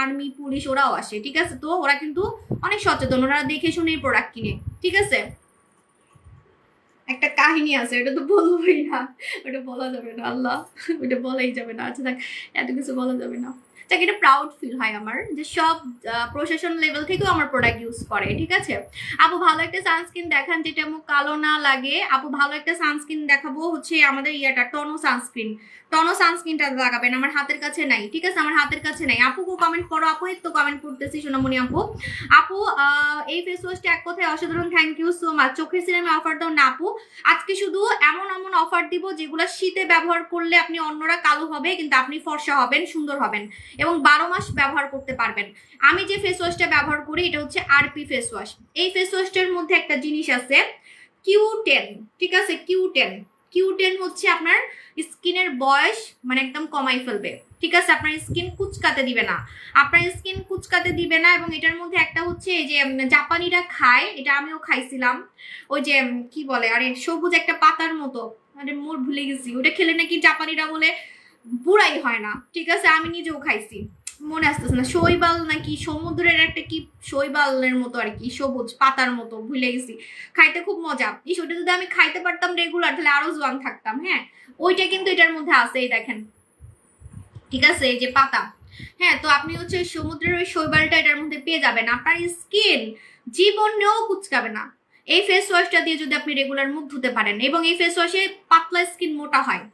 আর্মি পুলিশ ওরাও আসে। ঠিক আছে, তো ওরা কিন্তু অনেক সচেতন, ওরা দেখে শুনে প্রোডাক্ট কিনে। ঠিক আছে, একটা কাহিনী আছে, ওটা তো বলবোই না, ওটা বলা যাবে না, আল্লাহ, ওটা বলাই যাবে না। আচ্ছা দেখ, এত কিছু বলা যাবে না। দেখ, এটা প্রাউড ফিল হয় আমার যে সব প্রশাসন লেভেল থেকেও আমার প্রোডাক্ট ইউজ করে। ঠিক আছে, আপু ভালো একটা সানস্ক্রিন দেখান যেটা মুখ কালো না লাগে। আপু ভালো একটা সানস্ক্রিন দেখাবো হচ্ছে আমাদের ইয়াটা টনো সানস্ক্রিন, টনো সানস্ক্রিনটা লাগাবেন, আমার হাতের কাছে নাই। ঠিক আছে, আমার হাতের কাছে নাই। আপুকে কমেন্ট করো, আপু তো কমেন্ট করতেছি সোনামণি আপু। আপু এই ফেস ওয়াশটা এক কথায় অসাধারণ, থ্যাংক ইউ সো মাচ। চোখের সিরামে অফার দাও না আপু, আজকে শুধু এমন এমন অফার দিব যেগুলো শীতে ব্যবহার করলে আপনি অন্যরা কালো হবে কিন্তু আপনি ফর্সা হবেন, সুন্দর হবেন এবং 12 মাস ব্যবহার করতে পারবেন। আমি যে ফেস ওয়াশটা ব্যবহার করি এটা হচ্ছে আরপি ফেস ওয়াশ। এই ফেস ওয়াশটার মধ্যে একটা জিনিস আছে Q10। ঠিক আছে, Q10 হচ্ছে আপনার স্কিনের বয়স মানে একদম কমাই ফেলবে। ঠিক আছে, আপনার স্কিন কুচকাতে দিবে না, আপনার স্কিন কুচকাতে দিবে না। এবং এটার মধ্যে একটা হচ্ছে এই যে জাপানিরা খায়, এটা আমিও খাইছিলাম, ওই যে কি বলে আরে সবুজ একটা পাতার মতো, মানে মোর ভুলে গেছি, ওটা খেলে নাকি জাপানিরা বলে বুড়াই হয় না। ঠিক আছে, আমি নিজেও খাইছি, মনে আসতেছে না, শৈবাল নাকি সমুদ্রের একটা কি শৈবালের মতো আর কি, সবুজ পাতার মতো, ভুলে গেছি। খাইতে খুব মজা, ওটা যদি আমি খাইতে পারতাম রেগুলার তাহলে আরো জোয়ান থাকতাম। হ্যাঁ, ওইটা কিন্তু এটার মধ্যে আছে, এই দেখেন। ঠিক আছে, এই যে পাতা। হ্যাঁ, তো আপনি হচ্ছে সমুদ্রের ওই শৈবালটা এটার মধ্যে পেয়ে যাবেন, আপনার স্কিন জীবনেও কুচকাবে না এই ফেস ওয়াশটা দিয়ে যদি আপনি রেগুলার মুখ ধুতে পারেন। এবং এই ফেস ওয়াশে পাতলা স্কিন মোটা হয়,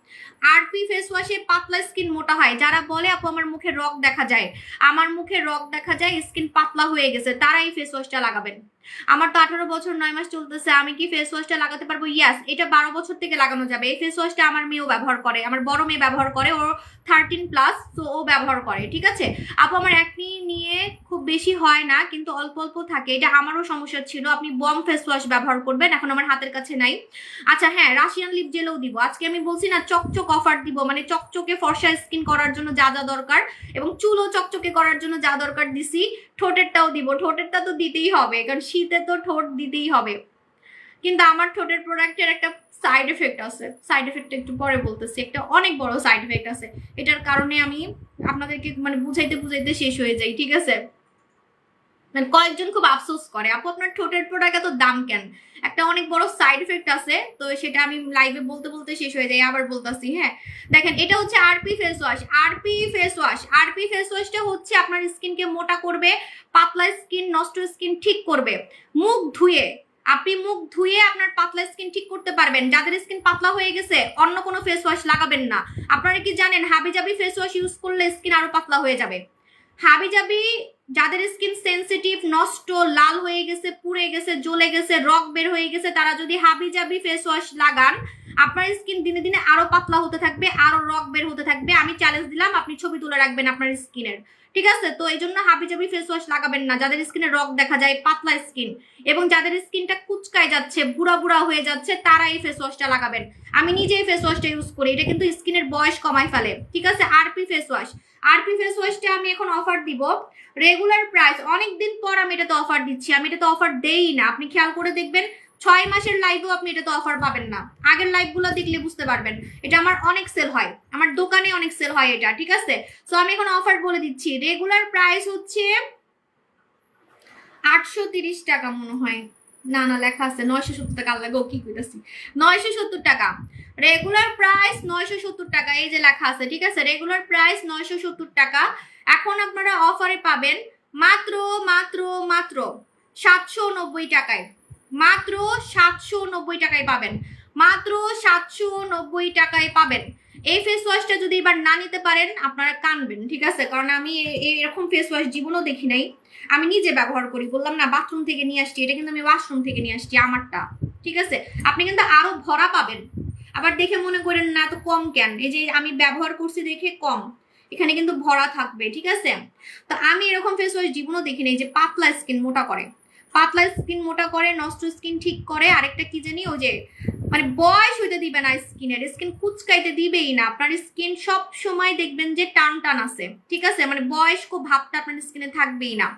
আরপি ফেস ওয়াশে পাতলা স্কিন মোটা হয়। যারা বলে আপু আমার মুখে রগ দেখা যায়, আমার মুখে রগ দেখা যায়, স্কিন পাতলা হয়ে গেছে, তারা এই ফেস ওয়াশটা লাগাবেন। আমার তো 18 বছর 9 মাস চলতেছে, আমি কি ফেস ওয়াশটা লাগাতে পারবো? ইয়াস, এটা 12 বছর থেকে লাগানো যাবে। এই ফেস ওয়াশটা আমার মেয়েও ব্যবহার করে, আমার বড় মেয়ে ব্যবহার করে, ও 13+, তো ও ব্যবহার করে। ঠিক আছে আপু, আমার অ্যাকনি নিয়ে খুব বেশি হয় না, কিন্তু অল্প অল্প থাকে, এটা আমারও সমস্যা ছিল। আপনি বম ফেস ওয়াশ ব্যবহার করবেন, এখন আমার হাতের কাছে নাই। আচ্ছা হ্যাঁ, রাশিয়ান লিপ জেলও দিব আজকে। আমি বলছি না চকচক অফার দিব, মানে চকচকে ফর্সা স্কিন করার জন্য যা যা দরকার, এবং চুলও চকচকে করার জন্য যা দরকার দিছি। ঠোঁটেরটাও দিব, ঠোঁটেরটা তো দিতেই হবে, কারণ শীতে তো ঠোঁট দিতেই হবে। কিন্তু আমার ঠোঁটের প্রোডাক্টের একটা সাইড এফেক্ট আছে, সাইড এফেক্ট একটু পরে বলতেছি, একটা অনেক বড় সাইড এফেক্ট আছে, এটার কারণে আমি আপনাদেরকে মানে বুঝাইতে বুঝাইতে শেষ হয়ে যাই। ঠিক আছে, মানে কয়েকজন খুব আফসোস করে, আপু আপনার ঠোঁটের প্রোডাক্ট এত দাম কেন? একটা অনেক বড় সাইড এফেক্ট আছে, তো সেটা আমি লাইভে বলতে বলতে শেষ হয়ে যায়, আবার বলতাছি। হ্যাঁ দেখেন, এটা হচ্ছে RP face wash. RP face wash, RP face ওয়াশটা হচ্ছে আপনার স্কিনকে মোটা করবে, পাতলা স্কিন, নষ্ট স্কিন ঠিক করবে। মুখ ধুয়ে, আপনি মুখ ধুয়ে আপনার পাতলা স্কিন ঠিক করতে পারবেন। যাদের স্কিন পাতলা হয়ে গেছে অন্য কোনো ফেস ওয়াশ লাগাবেন না। আপনারা কি জানেন হাবিজাবি ফেস ওয়াশ ইউজ করলে স্কিন আরো পাতলা হয়ে যাবে? হাবিজাবি, যাদের স্কিন সেন্সিটিভ, নষ্ট, লাল হয়ে গেছে, পুড়ে গেছে, জ্বলে গেছে, রক বের হয়ে গেছে, তারা যদি হাবিজাবি ফেস ওয়াশ লাগান, আপনার স্কিন দিনে দিনে আরো পাতলা হতে থাকবে, আরো রক বের হতে থাকবে। আমি চ্যালেঞ্জ দিলাম, আপনি ছবি তুলে রাখবেন আপনার স্কিনের। ঠিক আছে, তো এই জন্য হাবিজাবি ফেস ওয়াশ লাগাবেন না যাদের স্কিনে রক দেখা যায়, পাতলা স্কিন, এবং যাদের স্কিনটা কুচকায় যাচ্ছে, বুড়া বুড়া হয়ে যাচ্ছে, তারা এই ফেস ওয়াশটা লাগাবেন। আমি নিজে এই ফেস ওয়াশটা ইউজ করি, এটা কিন্তু স্কিনের বয়স কমায় ফেলে। ঠিক আছে, RP face wash, RP face ওয়াশটা আমি এখন অফার দিব। রেগুলার প্রাইস, অনেকদিন পর আমি এটাতে অফার দিচ্ছি, আমি এটাতে অফার দেই না। আপনি খেয়াল করে দেখবেন 6 মাসের লাইভেও আপনি এটাতে অফার পাবেন না। আগের লাইভগুলো দেখলে বুঝতে পারবেন, এটা আমার অনেক সেল হয়, আমার দোকানে অনেক সেল হয় এটা। ঠিক আছে, সো আমি এখন অফার বলে দিচ্ছি। রেগুলার প্রাইস হচ্ছে 830 টাকা মনে হয়, না না লেখা আছে 970 টাকা। আল্লাহ গো, কি কইতাছি, 970 টাকা রেগুলার প্রাইস, 970 টাকা, এই যে লেখা আছে। ঠিক আছে, রেগুলার প্রাইস 970 টাকা। এখন আপনারা অফারে পাবেন মাত্র মাত্র মাত্র 790 টাকায়, মাত্র 790 টাকায় পাবেন, মাত্র 790 টাকায় পাবেন। এই ফেস ওয়াশটা যদি এবার না নিতে পারেন আপনারা কানবেন। ঠিক আছে, কারণ আমি এরকম ফেস ওয়াশ জীবনেও দেখি নাই। আমি নিজে ব্যবহার করি, বললাম না বাথরুম থেকে নিয়ে আসছি, এটা কিন্তু আমি ওয়াশরুম থেকে নিয়ে আসছি আমারটা। ঠিক আছে, আপনি কিন্তু আরো ভরা পাবেন। আবার দেখে মনে করেন না তো কম কেন, এই যে আমি ব্যবহার করছি দেখে কম, এখানে কিন্তু ভরা থাকবে। ঠিক আছে, তো আমি এরকম ফেস ওয়াশ জীবনও দেখি নাই যে পাতলা স্কিন মোটা করে, পাতলা স্কিন মোটা করে, নষ্ট স্কিন ঠিক করে। আরেকটা কি জানি, ওই যে মানে বয়স হইতে দিবে না স্কিনের, স্কিন কুচকাইতে দিবেই না। আপনার স্কিন সব সময় দেখবেন যে টান টান আছে। ঠিক আছে, মানে বয়স্ক ভাবটা আপনার স্কিনে থাকবেই না।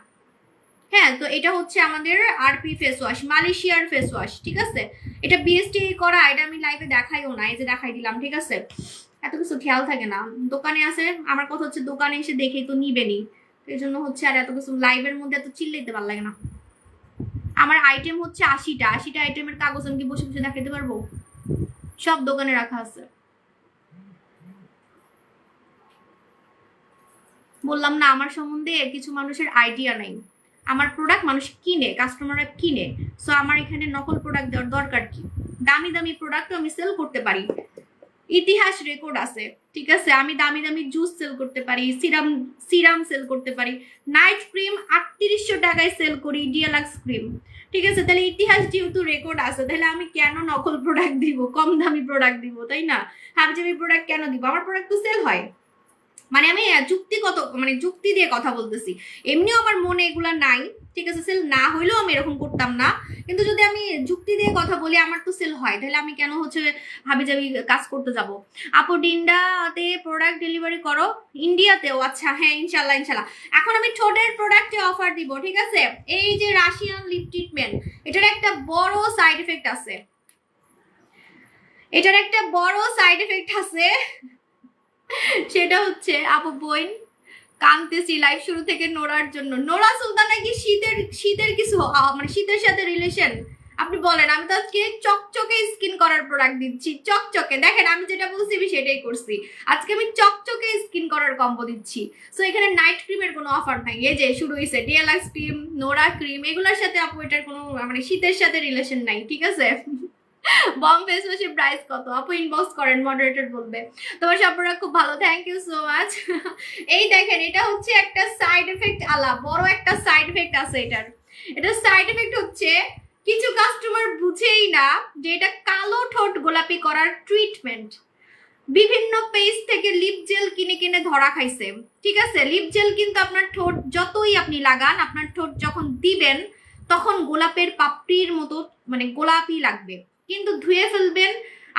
হ্যাঁ, তো এটা হচ্ছে আমাদের আরপি ফেস ওয়াশ, মালয়েশিয়ার ফেস ওয়াশ। ঠিক আছে, এটা বিএসটি করা, এটা আমি লাইভে দেখাইও না, এই যে দেখাই দিলাম। ঠিক আছে, এত কিছু খেয়াল থাকে না, দোকানে আছে। আমার কথা হচ্ছে দোকানে এসে দেখেই তো নিবেনি, এই জন্য হচ্ছে আর এত কিছু লাইভের মধ্যে এত চিল্লাইতে ভালো লাগে না। আমার আইটেম হচ্ছে 80টা, 80টা আইটেমের কাগজ আমি কি বসে বসে দেখাতে পারবো? সব দোকানে রাখা আছে। বললাম না আমার সম্বন্ধে কিছু মানুষের আইডিয়া নাই, আমার প্রোডাক্ট মানুষ কিনে, কাস্টমাররা কিনে, সো আমার এখানে নকল প্রোডাক্ট দেওয়ার দরকার কি? দামি দামি প্রোডাক্ট আমি সেল করতে পারি, ইতিহাস রেকর্ড আছে। ঠিক আছে, আমি দামি দামি জুস সেল করতে পারি, সিরাম সিরাম সেল করতে পারি, নাইট ক্রিম 3800 টাকায় সেল করি, ডিএলএক্স ক্রিম। ঠিক আছে, তাহলে ইতিহাস যেহেতু রেকর্ড আছে, তাহলে আমি কেন নকল প্রোডাক্ট দিব, কম দামি প্রোডাক্ট দিব, তাই না? হাবিজাবি প্রোডাক্ট কেন দিব? আমার প্রোডাক্ট তো সেল হয়। মানে আমি যুক্তিগত, মানে যুক্তি দিয়ে কথা বলতেছি, এমনিও আমার মনে এগুলা নাই। ঠিক আছে, সেল না হইলেও আমি এরকম করতাম না, কিন্তু যদি আমি যুক্তি দিয়ে কথা বলি আমার তো সেল হয়, তাহলে আমি কেন হচ্ছে হাবিজাবি কাজ করতে যাব? আপু ইন্ডিয়াতে প্রোডাক্ট ডেলিভারি করো? ইন্ডিয়াতেও? আচ্ছা হ্যাঁ, ইনশাল্লাহ ইনশাল্লাহ। এখন আমি ঠোঁটের প্রোডাক্টে অফার দিব। ঠিক আছে, এই যে রাশিয়ান লিপ ট্রিটমেন্ট, এটার একটা বড় সাইড এফেক্ট আছে, এটার একটা বড় সাইড এফেক্ট আছে, সেটা হচ্ছে আপু বইন কানতেছি লাইভ শুরু থেকে নোরার জন্য। নোরা সুলতান নাকি শীতের শীতের কিছু মানে শীতের সাথে রিলেশন? আপনি বলেন, আমি তো আজকে চকচকে স্কিন করার প্রোডাক্ট দিচ্ছি, চকচকে। দেখেন আমি যেটা বলছি আমি সেটাই করছি, আজকে আমি চকচকে স্কিন করার কম্বো দিচ্ছি। সো এখানে নাইট ক্রিমের কোনো অফার নাই, এই যে শুরু হয়েছে ডিএলএক্স ক্রিম, নোরা ক্রিম, এগুলোর সাথে আপু এটার কোনো মানে শীতের সাথে রিলেশন নাই। ঠিক আছে, বম ফেস ওয়াশের প্রাইস কত আপু ইনবক্স করেন, মডারেটর বলবে। তোমার সবরা খুব ভালো, থ্যাংক ইউ সো মাচ। এই দেখেন, এটা হচ্ছে একটা সাইড এফেক্ট আলা, বড় একটা সাইড এফেক্ট আছে এটার। এটা সাইড এফেক্ট হচ্ছে কিছু কাস্টমার বুঝেই না যে এটা কালো ঠোঁট গোলাপি করার ট্রিটমেন্ট। বিভিন্ন পেজ থেকে লিপ জেল কিনে কিনে ধরা খাইছে, ঠিক আছে? লিপ জেল কিন্তু আপনার ঠোঁট যতই আপনি লাগান, আপনার ঠোঁট যখন দিবেন তখন গোলাপের পাপড়ির মতো মানে গোলাপি লাগবে, কিন্তু ধুয়ে ফেলবেন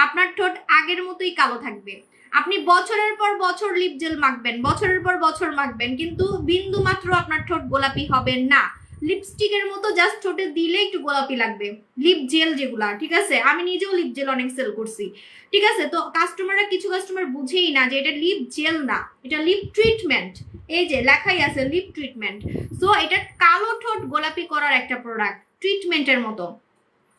আপনার ঠোঁট আগের মতোই কালো থাকবে। আপনি বছরের পর বছর লিপ জেল মাখবেন, বছরের পর বছর মাখবেন, কিন্তু বিন্দু মাত্র আপনার ঠোঁট গোলাপি হবে না। লিপস্টিকের মতো জাস্ট ঠোঁটে দিলে একটু গোলাপি লাগবে লিপ জেল যেগুলা, ঠিক আছে? আমি নিজেও লিপ জেল অনেক সেল করছি, ঠিক আছে? তো কাস্টমাররা, কিছু কাস্টমার বুঝেই না যে এটা লিপ জেল না, এটা লিপ ট্রিটমেন্ট। এই যে লেখাই আছে লিপ ট্রিটমেন্ট। সো এটা কালো ঠোঁট গোলাপি করার একটা প্রোডাক্ট, ট্রিটমেন্টের মতো,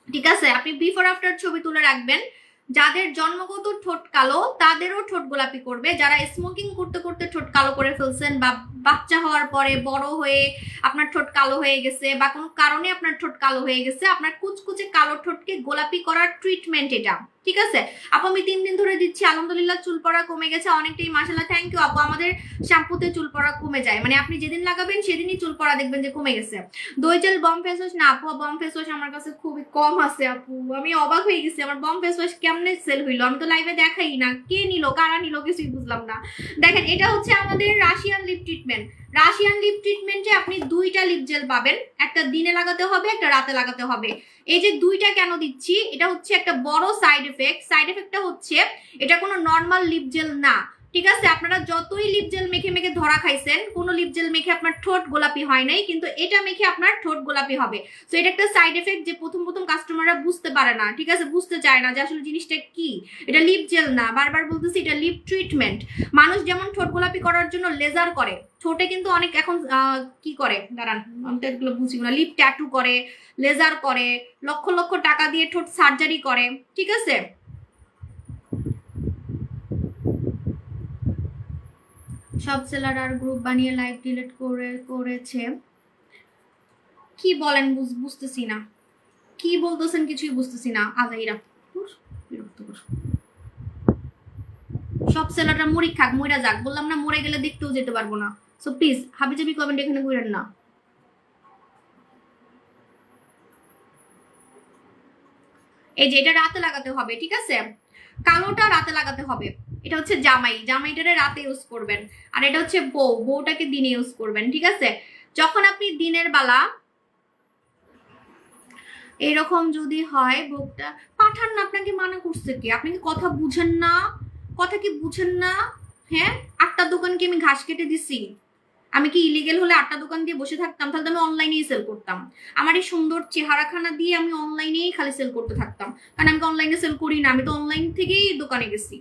ঠিক আছে? আপনি বিফোর আফটার ছবি তুলে রাখবেন। যাদের জন্মগত ঠোঁট কালো তাদেরও ঠোঁট গোলাপি করবে। যারা স্মোকিং করতে করতে ঠোঁট কালো করে ফেলছেন, বা বাচ্চা হওয়ার পরে বড় হয়ে আপনার ঠোঁট কালো হয়ে গেছে, বা কোনো কারণে আপনার ঠোঁট কালো হয়ে গেছে, আপনার কুচকুচে কালো ঠোঁটকে গোলাপি করার ট্রিটমেন্ট এটা, ঠিক আছে? আপু আমি 3 দিন ধরে দিচ্ছি, আলহামদুলিল্লাহ চুল পড়া কমে গেছে অনেকটাই, মাশাআল্লাহ, থ্যাংক ইউ আপু। আমাদের শ্যাম্পুতে চুল পড়া কমে যায়, মানে আপনি যেদিন লাগাবেন সেদিনই চুল পড়া দেখবেন যে কমে গেছে। দই জেল বম ফেস ওয়াশ না আপু, বম ফেস ওয়াশ আমার কাছে খুবই কম আছে আপু, আমি অবাক হয়ে গেছি। আমার বম ফেস ওয়াশ কেমনে সেল হইলো? আমি তো লাইভে দেখাই না, কে নিল, কারা নিল, কিছুই বুঝলাম না। দেখেন এটা হচ্ছে আমাদের Russian lip treatment. Russian lip ট্রিটমেন্টে আপনি 2টা লিপ জেল পাবেন, একটা দিনে লাগাতে হবে, একটা রাতে লাগাতে হবে। এই যে 2টা কেন দিচ্ছি, এটা হচ্ছে একটা বড় সাইড এফেক্ট। সাইড এফেক্টটা হচ্ছে এটা কোনো নর্মাল লিপ জেল না, ঠিক আছে? আপনারা যতই লিপ জেল মেখে মেখে ধরা খাইছেন, কোনো লিপ জেল মেখে আপনার ঠোঁট গোলাপি হয় নাই, কিন্তু এটা মেখে আপনার ঠোঁট গোলাপি হবে। তো এটা একটা সাইড এফেক্ট যে প্রথম প্রথম কাস্টমাররা বুঝতে পারে না, ঠিক আছে? বুঝতে চায় না যে আসলে জিনিসটা কি। এটা লিপ জেল না, বারবার বলতেছি, এটা লিপ ট্রিটমেন্ট। মানুষ যেমন ঠোঁট গোলাপি করার জন্য লেজার করে, ঠোঁটে কিন্তু অনেক এখন কি করে, দাঁড়ান আমি তো এগুলো বুঝি না, লিপ ট্যাটু করে, লেজার করে, লক্ষ লক্ষ টাকা দিয়ে ঠোঁট সার্জারি করে, ঠিক আছে? সব সেলার আর গ্রুপ বানিয়ে লাইভ ডিলিট করেছে। কি বলেন বুঝতেছি না, কি বলতেছেন কিছুই বুঝতেছি না। আজাইরা বিরক্তকর। সব সেলাররা মুড়ি খাক, মইরা যাক, বললাম না মরে গেলে দেখতেও যেতে পারবো না। সো প্লিজ হাবিজাবি কমেন্ট এখানে করেন না। এই যে এটা রাতে লাগাতে হবে, ঠিক আছে? কালোটা রাতে লাগাতে হবে। এটা হচ্ছে জামাইটারে রাতে ইউজ করবেন, আর এটা হচ্ছে বউটাকে দিনে ইউজ করবেন, ঠিক আছে? যখন আপনি দিনের বেলা এরকম যদি হয়, ভোগটা পাঠান না, আপনাকে মানা করছে কি? আপনি কি কথা বুঝেন না? কথা কি বুঝেন না? হ্যাঁ, 8টা দোকান কি আমি ঘাস কেটে দিছি? আমি কি ইলিগেল হলে 8টা দোকান দিয়ে বসে থাকতাম? তাহলে আমি অনলাইনেই সেল করতাম। আমার এই সুন্দর চেহারাখানা দিয়ে আমি অনলাইনেই খালি সেল করতে থাকতাম, কারণ আমি তো অনলাইনে সেল করি না, আমি তো অনলাইন থেকেই দোকানে গেছি,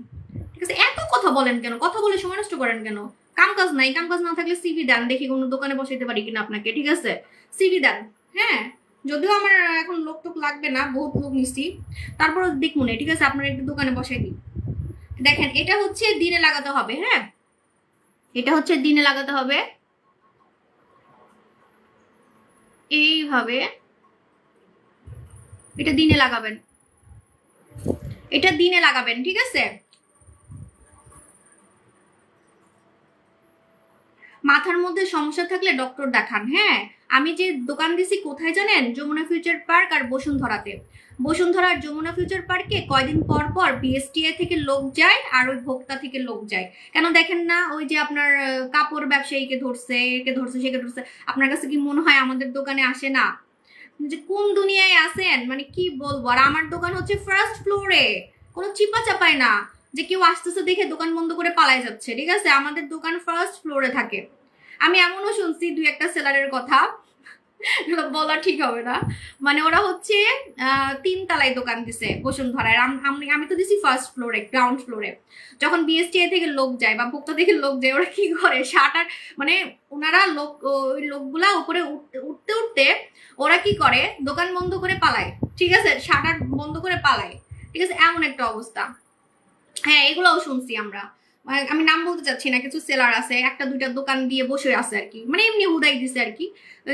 ঠিক আছে? এত কথা বলেন কেন? কথা বলে সময় নষ্ট করেন কেন? কাম কাজ নাই, কাম কাজ না থাকলে সিভি দেন, দেখি কোনো দোকানে বসাইতে পারি কিনা আপনাকে, ঠিক আছে? সিভি দেন। হ্যাঁ, যদিও আমার এখন লোক টোক লাগবে না, বহুত লোক নিচ্ছি, তারপর দেখুন, ঠিক আছে? আপনার একটু দোকানে বসাই দিই। দেখেন এটা হচ্ছে দিনে লাগাতে হবে, হ্যাঁ, এটা হচ্ছে দিনে লাগাতে হবে এইভাবে। এটা দিনে লাগাবেন, এটা দিনে লাগাবেন, ঠিক আছে? মাথার মধ্যে সমস্যা থাকলে ডক্টর দেখান। হ্যাঁ, আমি যে দোকান দিছি কোথায় জানেন? যমুনা ফিউচার পার্ক আর বসুন্ধরাতে। বসুন্ধরা আর যমুনা ফিউচার পার্কে কয়দিন পর পর বিএসটিআই থেকে লোক যায় আর ওই ভোক্তা থেকে লোক যায়। কেন দেখেন না? ওই যে আপনার কাপড় ব্যবসায়ীকে ধরছে, একে ধরছে, সেকে ধরছে। আপনার কাছে কি মনে হয় আমাদের দোকানে আসে না? যে কোন দুনিয়ায় আছেন, মানে কি বলবো। আর আমার দোকান হচ্ছে ফার্স্ট ফ্লোরে, কোনো চিপা চাপায় না যে কেউ আসতেছে দেখে দোকান বন্ধ করে পালাই যাচ্ছে, ঠিক আছে? আমাদের দোকান ফার্স্ট ফ্লোরে থাকে। আমি এমনও শুনছি 2-1টা সেলারের কথা, বলা ঠিক হবে না, মানে ওরা হচ্ছে 3 তলায় দোকান দিছে বসুন্ধরায়, আমি তো দিছি ফার্স্ট ফ্লোরে, গ্রাউন্ড ফ্লোরে। যখন বিএসটিআই থেকে লোক যায় বা ভোক্তা থেকে লোক যায়, ওরা কি করে, শাটার, মানে ওনারা ওই লোকগুলা উপরে উঠতে উঠতে ওরা কি করে, দোকান বন্ধ করে পালায়, ঠিক আছে? শাটার বন্ধ করে পালায়, ঠিক আছে? এমন একটা অবস্থা। হ্যাঁ, এগুলোও শুনছি আমরা। আমি নাম বলতে চাচ্ছি না, কিছু সেলার আছে 1-2টা দোকান দিয়ে বসে আছে আর কি, মানে এমনি হুদাই দিছে আর কি,